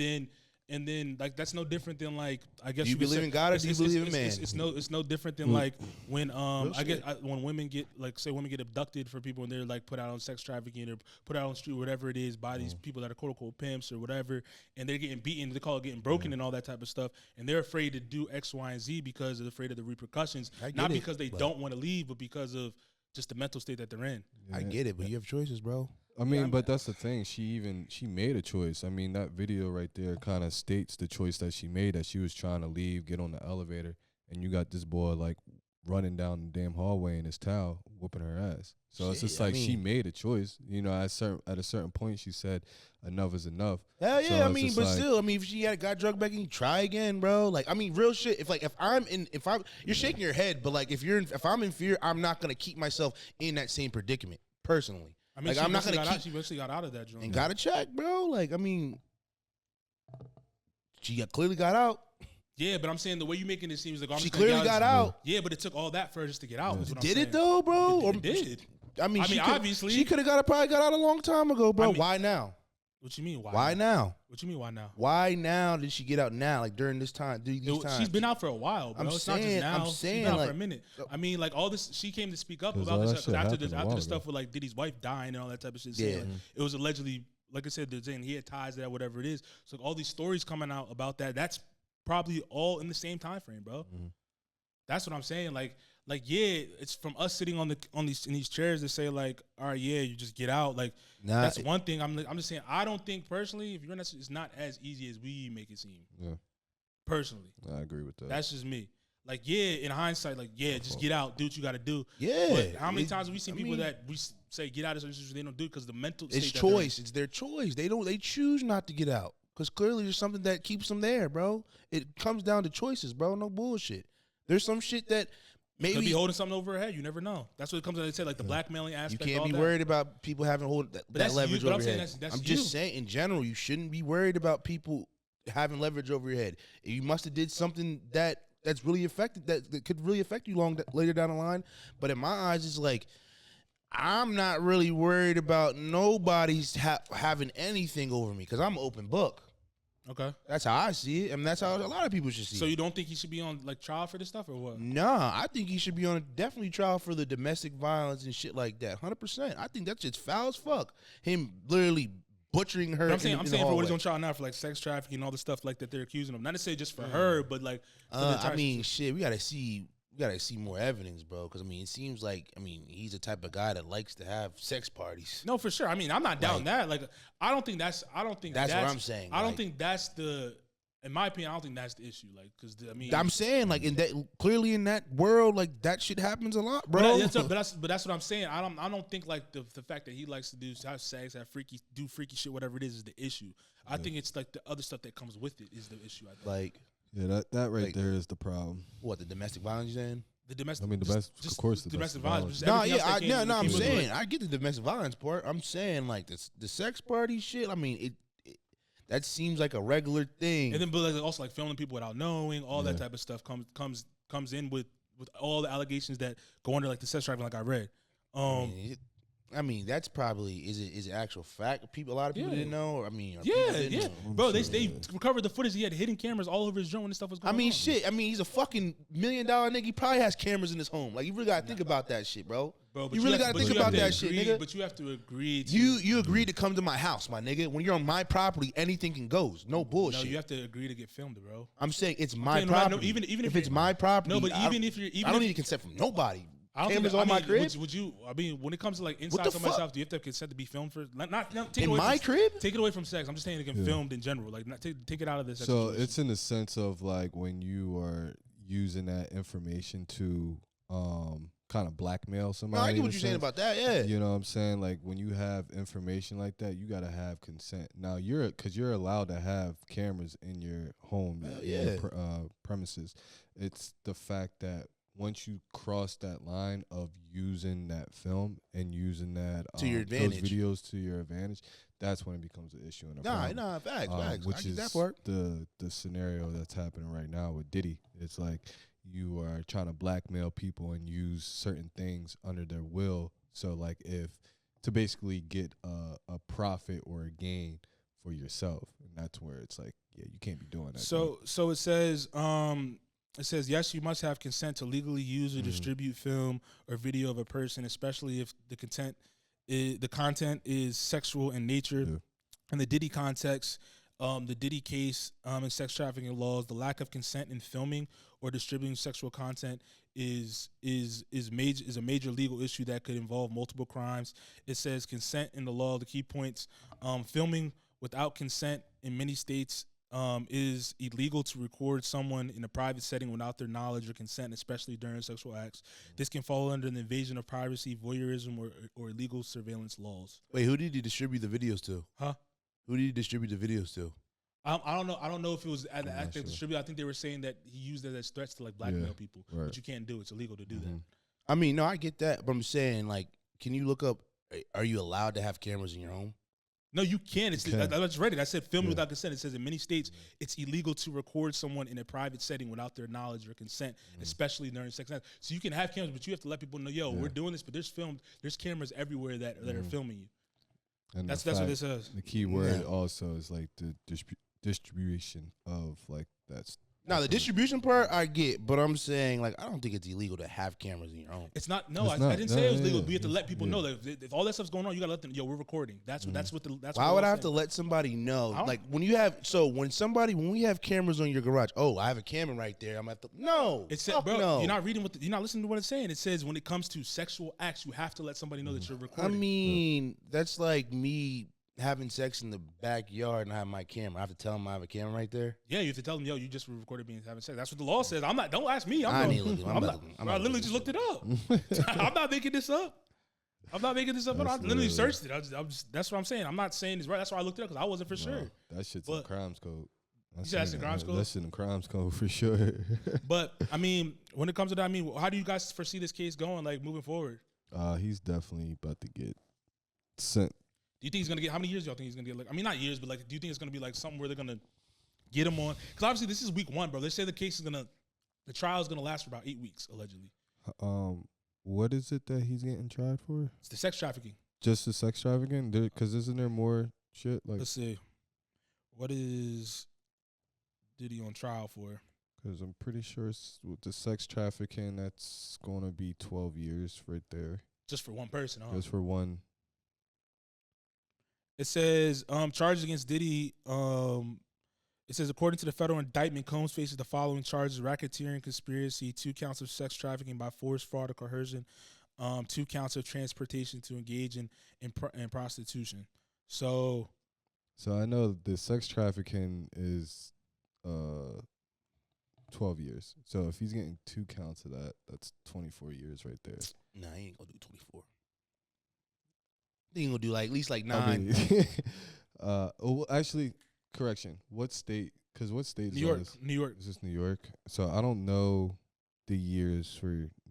then like that's no different than like, I guess do you believe in God or do you believe in man? It's no different than like when when women get, like, say women get abducted for people and they're like put out on sex trafficking or put out on the street, whatever it is, by these people that are quote unquote pimps or whatever, and they're getting beaten, they call it getting broken and all that type of stuff, and they're afraid to do X, Y, and Z because they're afraid of the repercussions, not because they don't want to leave, but because of just the mental state that they're in. I get it, but you have choices, bro. I mean, but that's the thing. She made a choice. I mean, that video right there kind of states the choice that she made, that she was trying to leave, get on the elevator, and you got this boy like running down the damn hallway in his towel, whooping her ass. So it's just like, she made a choice. You know, at a certain point, she said, enough is enough. Hell yeah, so I mean, but still, I mean, if she got drugged back in, try again, bro. Like, I mean, real shit. You're shaking your head, but like, if I'm in fear, I'm not gonna keep myself in that same predicament personally. I mean, like, I'm not gonna keep. She eventually got out of that joint and got a check, bro. Like, I mean, she clearly got out. Yeah, but I'm saying the way you making it seems like she clearly got out. Yeah, but it took all that for her just to get out. Yeah. Did it though, bro? It did. I mean, obviously she could have probably got out a long time ago, bro. I mean, why now? What you mean? Why now? What you mean? Why now? Why now did she get out now? Like during this time? She's been out for a while, bro. It's not just now. She's been out for a minute. I mean, like all this, she came to speak up about this after the stuff with like Diddy's wife dying and all that type of shit. Yeah, like, it was allegedly, like I said, they're saying he had ties to that, whatever it is. So all these stories coming out about that. That's probably all in the same time frame, bro. Mm-hmm. That's what I'm saying. Like yeah, it's from us sitting in these chairs to say like, all right, yeah, you just get out. Like that's one thing. I'm just saying, I don't think personally, if you're in that, it's not as easy as we make it seem. Yeah. Personally, I agree with that. That's just me. Like yeah, in hindsight, like yeah, just get out, do what you got to do. Yeah. But how many times have we seen people that we say get out of situations they don't do because the mental state it's choice. It's their choice. They choose not to get out because clearly there's something that keeps them there, bro. It comes down to choices, bro. No bullshit. There's some shit that. Maybe could be holding something over her head. You never know. That's what it comes to. They say like the blackmailing aspect. You can't be worried about people having that leverage over your head. I'm just saying, in general, you shouldn't be worried about people having leverage over your head. You must have did something that's really affected that could really affect you later down the line. But in my eyes, it's like I'm not really worried about nobody's having anything over me because I'm an open book. Okay, that's how I see it. I mean, that's how a lot of people should see it. So you don't think he should be on like trial for this stuff or what? Nah, I think he should be on definitely trial for the domestic violence and shit like that. 100%. I think that's just foul as fuck. Him literally butchering her. But I'm saying for what he's on trial now for like sex trafficking and all the stuff like that they're accusing him. Not to say just for her, but like. I mean, shit. We gotta see more evidence, bro. Because I mean, it seems like he's the type of guy that likes to have sex parties. No, for sure. I mean, I'm not down that. Like, I don't think that's what I'm saying. I don't think that's in my opinion, I don't think that's the issue. Like, because I'm saying like clearly in that world, like that shit happens a lot, bro. But that's what I'm saying. I don't think like the fact that he likes to have sex, do freaky shit, whatever it is the issue. I think it's like the other stuff that comes with it is the issue. I think. Like. Yeah, that right there is the problem. What, the domestic violence you're saying? The domestic. I mean, of course, the domestic violence. I'm saying I get the domestic violence part. I'm saying like the sex party shit. I mean, that seems like a regular thing. And then, but like, also like filming people without knowing, all that type of stuff comes in with all the allegations that go under like the sex trafficking. Like I read. I mean, that's probably is it actual fact? A lot of people didn't know. Or, yeah. Bro, they recovered the footage. He had hidden cameras all over his drone when this stuff was going on. Shit. I mean, he's a fucking $1 million nigga. He probably has cameras in his home. Like, you really gotta think about that shit, bro. You really gotta think about that shit, nigga. But you have to agree. You agreed to come to my house, my nigga. When you're on my property, anything can go. No bullshit. No, you have to agree to get filmed, bro. I'm saying it's my property. Even if it's my property. No, but I don't need consent from nobody. Cameras on my crib. Would you? I mean, when it comes to like inside somebody's house, do you have to have consent to be filmed for? Not take in my crib. Take it away from sex. I'm just saying it can filmed in general. Like, not take it out of this. So it's in the sense of like when you are using that information to kind of blackmail somebody. No, I get what you're saying about that. Yeah, you know what I'm saying. Like when you have information like that, you gotta have consent. Now because you're allowed to have cameras in your home, your premises. It's the fact that. Once you cross that line of using that film and using that to your advantage, those videos to your advantage, that's when it becomes an issue. Facts. Which is the scenario that's happening right now with Diddy. It's like you are trying to blackmail people and use certain things under their will. So like to basically get a profit or a gain for yourself, and that's where it's like, yeah, you can't be doing that. So it says. It says, yes, you must have consent to legally use or distribute film or video of a person, especially if the content is sexual in nature. Yeah. In the Diddy context, the Diddy case and sex trafficking laws, the lack of consent in filming or distributing sexual content is a major legal issue that could involve multiple crimes. It says consent in the law. The key points: filming without consent in many states is illegal to record someone in a private setting without their knowledge or consent, especially during sexual acts. This can fall under the invasion of privacy, voyeurism, or illegal surveillance laws. Wait, who did he distribute the videos to? Huh? Who did he distribute the videos to? I don't know. I don't know if it was at the active distributor. I think they were saying that he used it as threats to like blackmail people, but you can't do it. It's illegal to do that. I mean, no, I get that, but I'm saying, like, can you look up? Are you allowed to have cameras in your home? No, you can. I just read it. I said filming without consent. It says in many states it's illegal to record someone in a private setting without their knowledge or consent, especially during sex acts. So you can have cameras, but you have to let people know, yo, we're doing this, but there's cameras everywhere that are filming you. And that's what this says. The key word also is like the distribution of like that's. Now the distribution part I get, but I'm saying like I don't think it's illegal to have cameras in your home. It's not. No, I didn't say it was legal. We have to let people know that if all that stuff's going on, you gotta let them. Yo, we're recording. That's what. Why would I have to let somebody know? Like when we have cameras on your garage. Oh, I have a camera right there. I'm at the no. It said, bro, no. You're not reading you're not listening to what it's saying. It says when it comes to sexual acts, you have to let somebody know that you're recording. I mean, that's like me having sex in the backyard and I have my camera. I have to tell them I have a camera right there. Yeah, you have to tell them, yo, you just recorded me having sex. That's what the law says. I'm not. Don't ask me. I literally just looked it up. I'm not making this up. I literally searched it. That's what I'm saying. I'm not saying it's right. That's why I looked it up because I wasn't for sure. That shit's in crimes code. That's in crimes code? That's in the crimes code for sure. But I mean, when it comes to that, I mean, how do you guys foresee this case going, like moving forward? He's definitely about to get sent. Do you think he's gonna get? How many years do y'all think he's gonna get? Like, I mean, not years, but like, do you think it's gonna be like something where they're gonna get him on? Because obviously, this is week 1, bro. They say the trial is gonna last for about 8 weeks, allegedly. What is it that he's getting tried for? It's the sex trafficking. Just the sex trafficking? Because isn't there more shit? Like, let's see. What is Diddy on trial for? Because I'm pretty sure it's with the sex trafficking, that's gonna be 12 years right there. Just for one person, huh? Just for one. It says charges against Diddy. It says according to the federal indictment, Combs faces the following charges: racketeering, conspiracy, 2 counts of sex trafficking by force, fraud, or coercion, 2 counts of transportation to engage in prostitution. So I know the sex trafficking is 12 years. So if he's getting 2 counts of that, that's 24 years right there. Nah, he ain't gonna do 24. He gonna do like at least like 9. Well, actually, correction. What state? Because what state is New York? this? New York. Is this New York? So I don't know the years for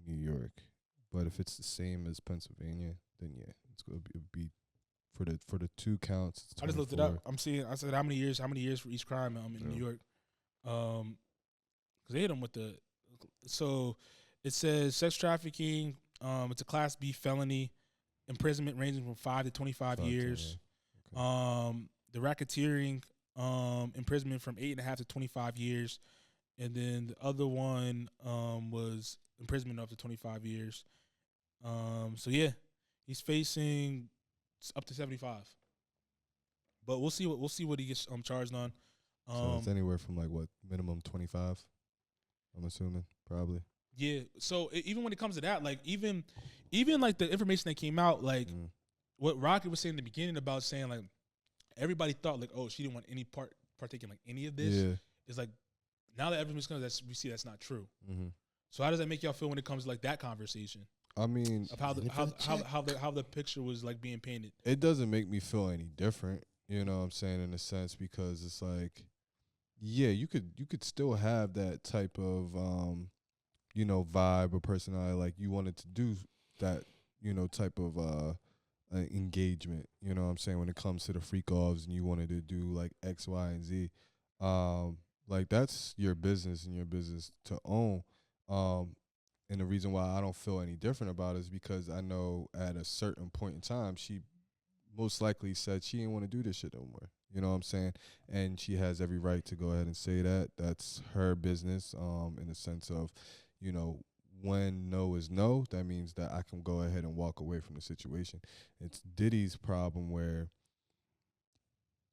New York, but if it's the same as Pennsylvania, then yeah, it's gonna be for the 2 counts. It's 24. I just looked it up. I said how many years for each crime in New York. Because they hit him with the. So it says sex trafficking. It's a Class B felony. Imprisonment ranging from 5 to 25 years. Okay. The racketeering, imprisonment from 8.5 to 25 years, and then the other one was imprisonment up to 25 years. So yeah, he's facing up to 75. But we'll see what he gets charged on. So it's anywhere from like what, minimum 25? I'm assuming probably. Yeah. So even when it comes to that, like even like the information that came out, like what Rocket was saying in the beginning about saying like everybody thought like, oh, she didn't want any partake in like any of this. Yeah. It's like now that everything's coming, we see that's not true. Mm-hmm. So how does that make y'all feel when it comes to like that conversation? I mean, of how the picture was like being painted. It doesn't make me feel any different. You know what I'm saying, in a sense, because it's like, yeah, you could still have that type of vibe or personality, like you wanted to do that, type of engagement, you know what I'm saying, when it comes to the freak offs and you wanted to do like X, Y, and Z. Like that's your business and your business to own. And the reason why I don't feel any different about it is because I know at a certain point in time, she most likely said she didn't want to do this shit no more. You know what I'm saying? And she has every right to go ahead and say that. That's her business, in the sense of, when no is no, that means that I can go ahead and walk away from the situation. It's Diddy's problem where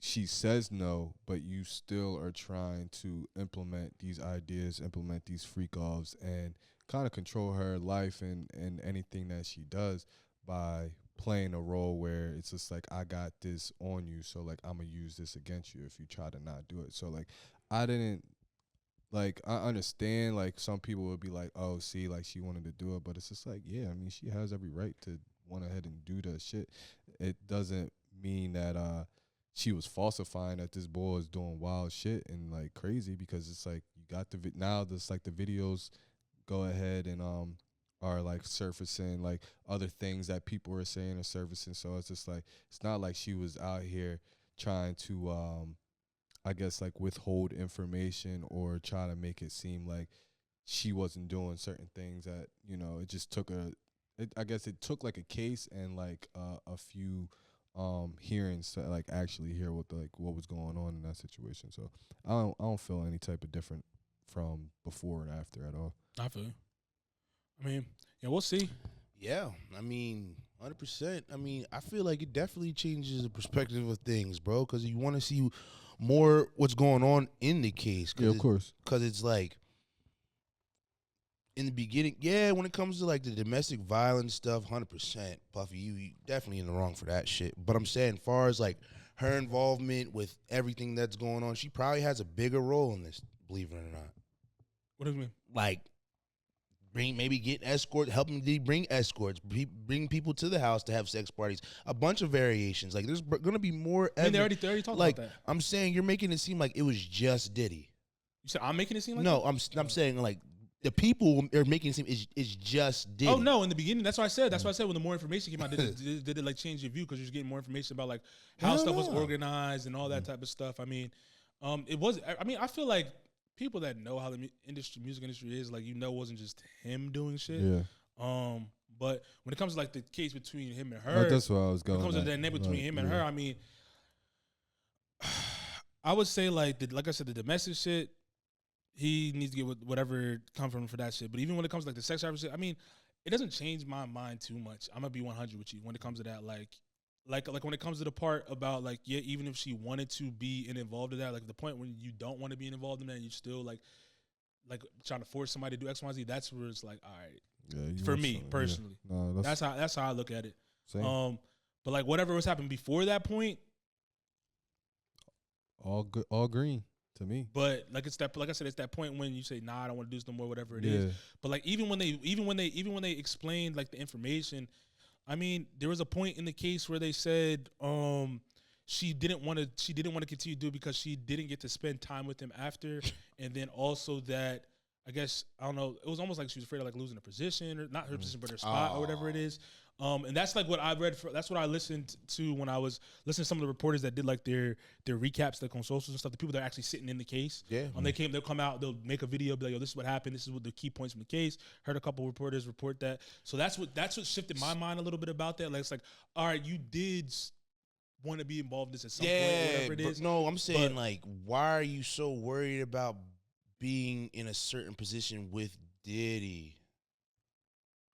she says no, but you still are trying to implement these ideas, implement these freak offs, and kind of control her life and anything that she does by playing a role where it's just like, I got this on you, so like I'm gonna use this against you if you try to not do it. So like I didn't like, I understand like some people would be like, oh, see, like she wanted to do it, but it's just like, yeah, I mean, she has every right to went ahead and do that shit. It doesn't mean that she was falsifying that this boy is doing wild shit and like crazy, because it's like you got now there's like the videos go ahead and are like surfacing, like other things that people are saying are surfacing. So it's just like, it's not like she was out here trying to I guess like withhold information or try to make it seem like she wasn't doing certain things. That, you know, it just took I guess it took like a case and like a few hearings to like actually hear what was going on in that situation. So I don't feel any type of different from before and after at all. I feel you. I mean, yeah, we'll see. Yeah, I mean, 100%. I mean, I feel like it definitely changes the perspective of things, bro, because you want to see more what's going on in the case. Yeah, of course. Because it's like, in the beginning, yeah, when it comes to like the domestic violence stuff, 100%, Puffy, you definitely in the wrong for that shit. But I'm saying, as far as like her involvement with everything that's going on, she probably has a bigger role in this, believe it or not. What do you mean? Like, get escorts, helping bring escorts, bring people to the house to have sex parties, a bunch of variations. Like, there's going to be more. I mean, they already talked like, about that. I'm saying you're making it seem like it was just Diddy. You said I'm making it seem like no. that? I'm saying like the people are making it seem it's just Diddy. Oh no! In the beginning, that's what I said. That's what I said when the more information came out. Did it like change your view because you're getting more information about like how stuff was organized and all that type of stuff? I mean, it was. I mean, I feel like people that know how the music industry is, like, you know, it wasn't just him doing shit. Yeah. But when it comes to like the case between him and her, that's where I was going. When it comes to the dynamic between him and her, I mean, I would say like I said, the domestic shit, he needs to get whatever comes from him for that shit. But even when it comes to like the sex shit, I mean, it doesn't change my mind too much. I'm gonna be 100 with you when it comes to that. Like when it comes to the part about like, yeah, even if she wanted to be involved in that, like the point when you don't want to be involved in that and you still like trying to force somebody to do X, Y, Z, that's where it's like, all right. Yeah, for me personally, yeah. No, that's how I look at it. Same. But like whatever was happening before that point, all good, all green to me. But like I said, it's that point when you say, nah, I don't want to do this no more, whatever it is. But like even when they explained like the information, I mean, there was a point in the case where they said she didn't want to continue to do it because she didn't get to spend time with him after, and then also that, I guess, I don't know, it was almost like she was afraid of like losing a position, or not her position, but her spot or whatever it is. And that's like what I read. That's what I listened to when I was listening to some of the reporters that did like their recaps, like on socials and stuff. The people that are actually sitting in the case. Yeah. They'll come out, they'll make a video, be like, yo, this is what happened. This is what the key points from the case. Heard a couple reporters report that. So that's what shifted my mind a little bit about that. Like, it's like, all right, you did want to be involved in this at some point, or whatever it is. No, I'm saying like, why are you so worried about being in a certain position with Diddy?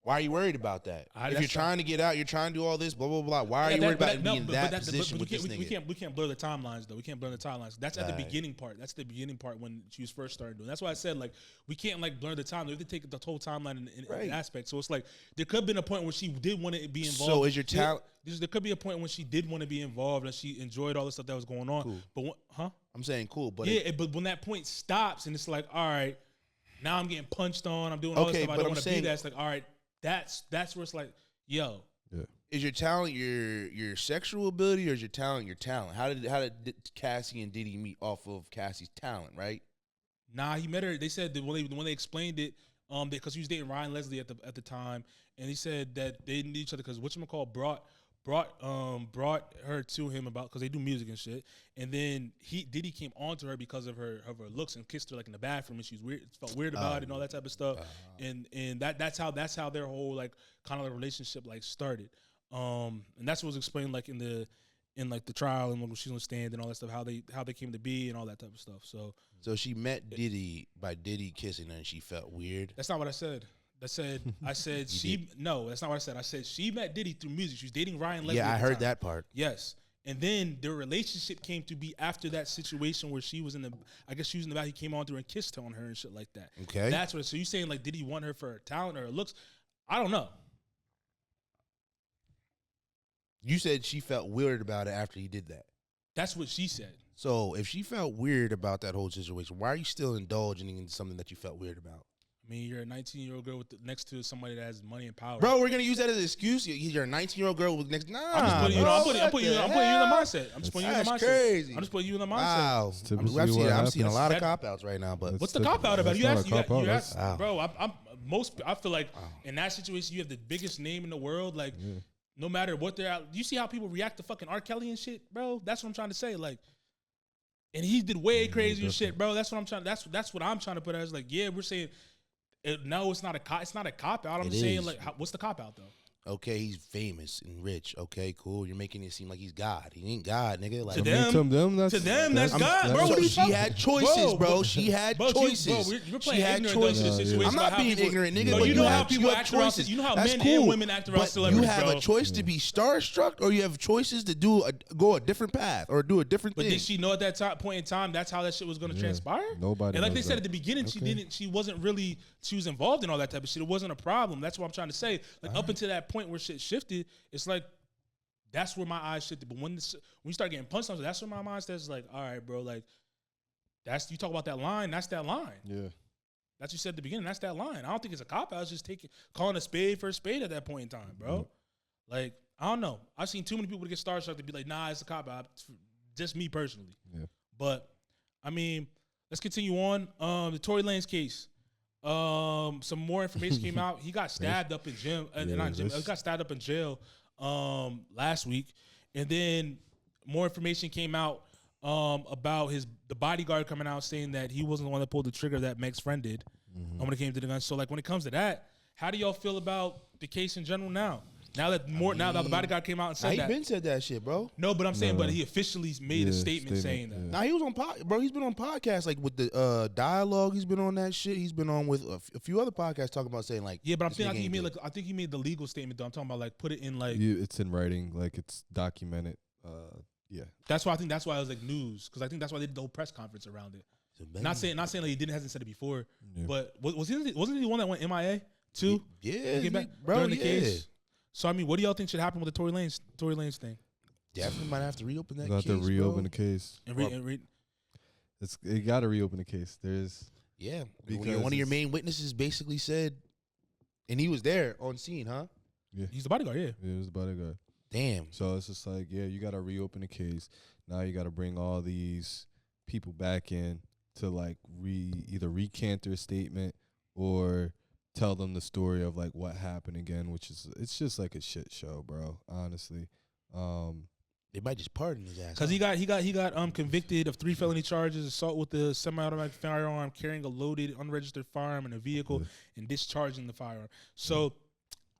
Why are you worried about that? If you're trying to get out, you're trying to do all this, blah, blah, blah. Why are you worried about being in that position with this nigga? We can't blur the timelines, though. We can't blur the timelines. That's at the beginning part. That's the beginning part when she was first started doing. That's why I said, like, we can't, like, blur the timeline. We have to take the whole timeline in aspect. So it's like, there could have been a point where she did want to be involved. So is your talent... There could be a point when she did want to be involved and she enjoyed all the stuff that was going on. Cool. But I'm saying cool, but... Yeah, but when that point stops and it's like, all right, now I'm getting punched on, I'm doing all this stuff, I don't want to be that. It's like, all right, that's where it's like, yo. Yeah. Is your talent your sexual ability, or is your talent your talent? How did Cassie and Diddy meet off of Cassie's talent, right? Nah, he met her. They said that when they explained it, because he was dating Ryan Leslie at the time, and he said that they knew each other because whatchamacallit brought her to him because they do music and shit, and then Diddy came on to her because of her looks and kissed her like in the bathroom, and she was felt weird about it and all that type of stuff, and that's how their whole like kind of like relationship like started, and that's what was explained like in the trial and when she was on stand and all that stuff, how they came to be and all that type of stuff. So she met Diddy by Diddy kissing her and she felt weird. That's not what I said. I said she. No, that's not what I said. I said she met Diddy through music. She was dating Ryan Leslie. Yeah, I heard that part. Yes, And then their relationship came to be after that situation where she was in the, I guess she was in the back. He came on to her and kissed on her and shit like that. Okay. That's what. So you saying like, did he want her for her talent or her looks? I don't know. You said she felt weird about it after he did that. That's what she said. So if she felt weird about that whole situation, why are you still indulging in something that you felt weird about? I mean, you're a 19-year-old girl with next to somebody that has money and power. Bro, we're gonna use that as an excuse. You're a 19-year-old girl with next. Nah, I'm just putting you. bro, I'm putting you in the mindset. I'm just putting you in the mindset. Crazy. I'm just putting you in the mindset. Wow. I'm seeing a lot of cop outs right now. But what's the cop out about? You asked, wow. Bro. I feel like in that situation, you have the biggest name in the world. Like, no matter what they're out. You see how people react to fucking R. Kelly and shit, bro? That's what I'm trying to say. Like, and he did way crazier shit, bro. That's what I'm trying. That's what I'm trying to put as like, yeah, we're saying. No, it's not a cop out. I'm just saying, like, what's the cop out though? Okay, he's famous and rich. Okay, cool. You're making it seem like he's God. He ain't God, nigga. Like, to them, that's God, bro. So she had choices, bro. She had choices. You're playing ignorant to the situation. I'm not being ignorant, nigga. No, but you know how people act around. You know how men and women act around celebrities, you have a choice to be starstruck, or you have choices to go a different path or do a different thing. But did she know at that point in time that's how that shit was going to transpire? Nobody. And like they said at the beginning, she wasn't really. She was involved in all that type of shit. It wasn't a problem. That's what I'm trying to say. Like up until that point where shit shifted, it's like that's where my eyes shifted. But when you start getting punched on, that's where my mind says like, all right, bro, like that's you talk about that line. That's that line. Yeah, that's what you said at the beginning. That's that line. I don't think it's a cop out. It's just calling a spade for a spade at that point in time, bro. Like I don't know. I've seen too many people to get starstruck to be like, nah, it's a cop out. Just me personally. Yeah. But I mean, let's continue on. The Tory Lanez case. Some more information came out. He got stabbed up in jail. He got stabbed up in jail last week, and then more information came out about the bodyguard coming out saying that he wasn't the one that pulled the trigger, that Meg's friend did. When it came to the gun. So like when it comes to that, how do y'all feel about the case in general now? Now that the bodyguard came out and said that. He been said that shit, bro. No, but I'm saying, but he officially made a statement saying that. Nah, he was on bro. He's been on podcasts like with the dialogue. He's been on that shit. He's been on with a few other podcasts talking about saying like. Yeah, but I think he made the legal statement though. I'm talking about like put it in like. It's in writing, like it's documented. Yeah. That's why it was like news, because I think that's why they did the whole press conference around it. Not saying like he hasn't said it before, but wasn't he the one that went MIA too? Yeah, bro. During the case. So I mean, what do y'all think should happen with the Tory Lanez thing? Definitely might have to reopen that case. Got to reopen the case. It got to reopen the case. Because one of your main witnesses basically said, and he was there on scene, huh? Yeah, he's the bodyguard. Yeah, he was the bodyguard. Damn. So it's just like, you got to reopen the case. Now you got to bring all these people back in to like either recant their statement or tell them the story of like what happened again, it's just like a shit show, bro. Honestly, they might just pardon his ass because he got convicted of 3 felony charges: assault with a semi-automatic firearm, carrying a loaded unregistered firearm in a vehicle, and discharging the firearm. So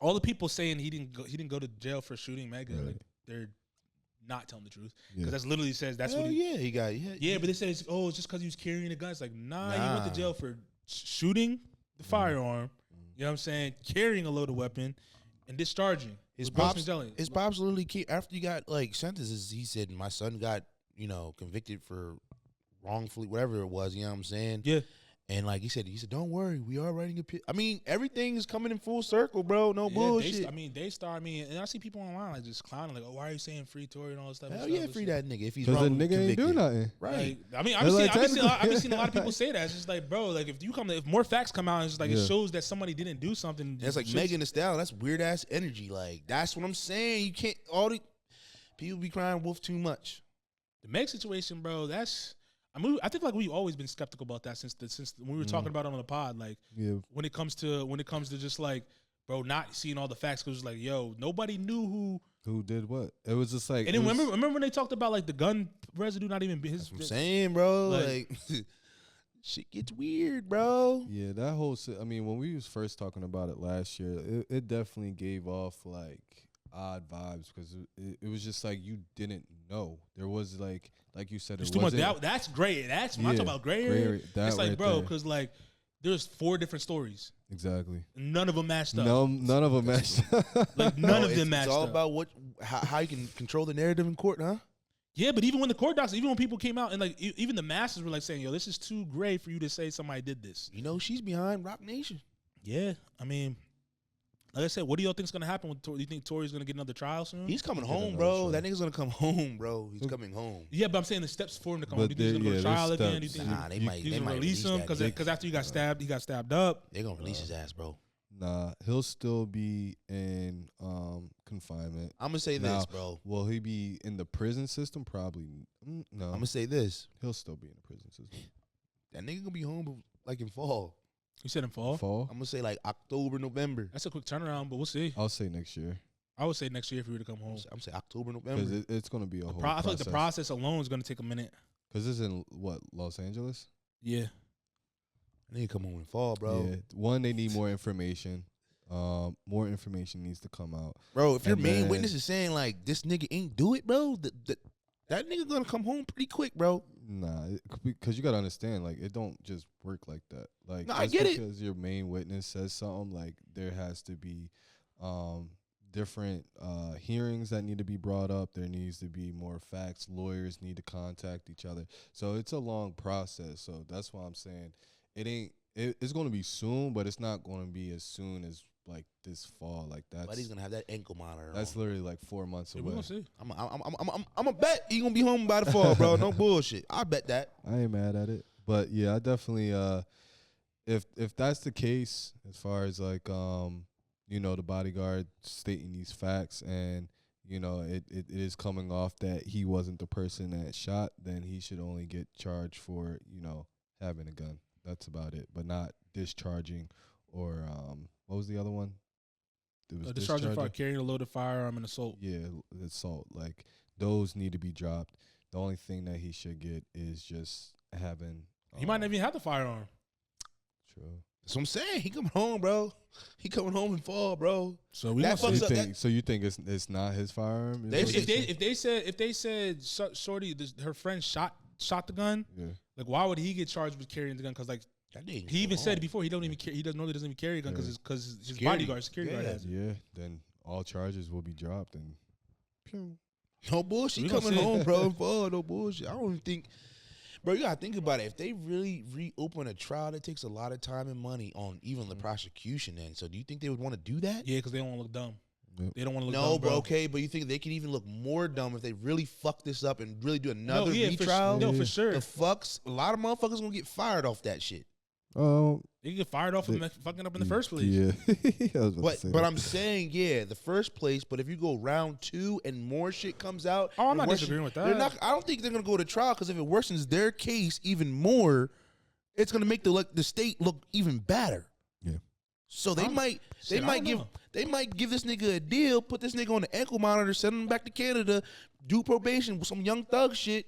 all the people saying he didn't go to jail for shooting Meg, like they're not telling the truth, because that's literally says that's what he got. Yeah, but they say it's just because he was carrying a gun. It's like he went to jail for shooting the firearm. You know what I'm saying? Carrying a loaded weapon and discharging. His pops literally after he got like sentences, he said, my son got, convicted for wrongfully, whatever it was, you know what I'm saying? Yeah. And like he said, don't worry, we are writing I mean, everything is coming in full circle, bro. No bullshit. And I see people online like just clowning, like, oh, why are you saying free Tory and all this stuff? Hell yeah, free that nigga if he's wrong. Because the nigga ain't do nothing. Right. Like, I've been seeing a lot of people say that. It's just like, bro, like if more facts come out, it's just like it shows that somebody didn't do something. That's like Meg Thee Stallion. That's weird ass energy. Like, that's what I'm saying. You can't people be crying wolf too much. The Meg situation, bro, I think like we've always been skeptical about that since we were talking about it on the pod. Like when it comes to just like, bro, not seeing all the facts, because it's like, yo, nobody knew who did what. It was just like, and then remember when they talked about like the gun residue not even his. That's what I'm saying, bro. Like shit gets weird, bro. Yeah, that whole. I mean, when we was first talking about it last year, it definitely gave off like odd vibes, because it was just like you didn't know. There was like you said, it's too much. That's gray. That's when I talk about gray area. It's like, bro, because like there's 4 different stories. Exactly. None of them matched up. None of them matched up. Like none of them matched up. It's all about how you can control the narrative in court, huh? Yeah, but even when the court docs, even when people came out and like even the masses were like saying, "Yo, this is too gray for you to say somebody did this." You know, she's behind Rock Nation. Yeah, I mean, like I said, what do y'all think's gonna happen with Tory? Do you think Tory's gonna get another trial soon? He's coming home, bro. That nigga's gonna come home, bro. He's coming home. Yeah, but I'm saying the steps for him to come home. Do you think he's gonna go to trial again? Do you think they might release him because after he got stabbed up. They're gonna release his ass, bro. Nah, he'll still be in confinement. I'm gonna say this, bro. Will he be in the prison system? Probably no. I'm gonna say this. He'll still be in the prison system. That nigga gonna be home like in fall. You said in fall? I'm gonna say like October, November. That's a quick turnaround, but we'll see. I'll say next year. I would say next year if he were to come home. I'm saying October, November. Because it's gonna be a whole I feel like the process alone is gonna take a minute. Because it's in what, Los Angeles? Yeah. They need to come home in fall, bro. Yeah. One, they need more information. More information needs to come out, bro. If your main witness is saying like this nigga ain't do it, bro, that nigga gonna come home pretty quick, bro. Nah, because you gotta understand, like it don't just work like that. Like, no, I get it. Because your main witness says something, like there has to be different hearings that need to be brought up. There needs to be more facts. Lawyers need to contact each other. So it's a long process. So that's why I'm saying it's going to be soon, but it's not going to be as soon as like this fall. Like that. But he's gonna have that ankle monitor. That's literally like 4 months away. We're gonna see. I'm a bet he gonna be home by the fall, bro. No bullshit. I bet that. I ain't mad at it, but yeah, I definitely if that's the case, as far as like the bodyguard stating these facts and it is coming off that he wasn't the person that shot, then he should only get charged for having a gun. That's about it, but not discharging or what was the other one? It was discharging for carrying a loaded firearm and assault. Yeah, assault. Like those need to be dropped. The only thing that he should get is just having. He might not even have the firearm. True. That's what I'm saying. He coming home, bro. He coming home in fall, bro. So we So you think it's not his firearm? If they said Shorty, her friend shot the gun. Yeah. Like why would he get charged with carrying the gun? Because like. He even said before he don't even care. He doesn't even carry a gun because his bodyguard, security guard has it. Yeah, then all charges will be dropped and. Pew. No bullshit. He coming home, bro. Fall, no bullshit. I don't even think, bro. You gotta think about it. If they really reopen a trial, that takes a lot of time and money on even the prosecution. Then, so do you think they would want to do that? Yeah, because they don't want to look dumb. Yep. They don't want to look dumb. No, bro. Okay, but you think they could even look more dumb if they really fuck this up and really do another retrial? No, for sure. The fucks, a lot of motherfuckers gonna get fired off that shit. They get fired off from fucking up in the first place. Yeah, but I'm saying, the first place. But if you go round 2 and more shit comes out, I'm not disagreeing with that. I don't think they're gonna go to trial because if it worsens their case even more, it's gonna make the state look even better. Yeah. So they might give this nigga a deal, put this nigga on the ankle monitor, send him back to Canada, do probation with some young thug shit.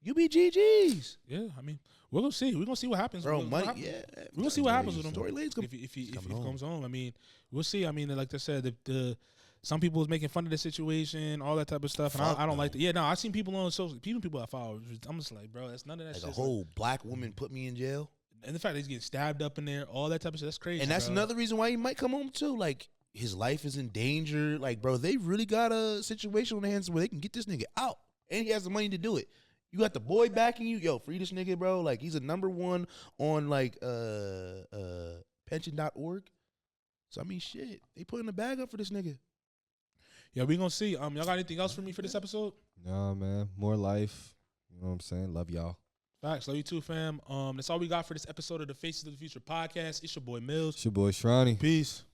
You be GGs. Yeah, I mean. We're gonna see. We're gonna see what happens, bro. We're gonna see what happens with him. Tory Lanez if he comes home, I mean, we'll see. I mean, like I said, some people was making fun of the situation, all that type of stuff, and I don't like that. Yeah, no, I seen people on social, people I follow. I'm just like, bro, that's none of that. Like shit. A whole black woman put me in jail, and the fact that he's getting stabbed up in there, all that type of shit, that's crazy. And that's another reason why he might come home too. Like his life is in danger. Like, bro, they really got a situation on their hands where they can get this nigga out, and he has the money to do it. You got the boy backing you. Yo, free this nigga, bro. Like, he's a #1 on, like, pension.org. So, I mean, shit. They putting the bag up for this nigga. Yeah, we gonna see. Y'all got anything else for me for this episode? Nah, man. More life. You know what I'm saying? Love y'all. Facts. Love you too, fam. That's all we got for this episode of the Faces of the Future podcast. It's your boy, Mills. It's your boy, Shronnie. Peace.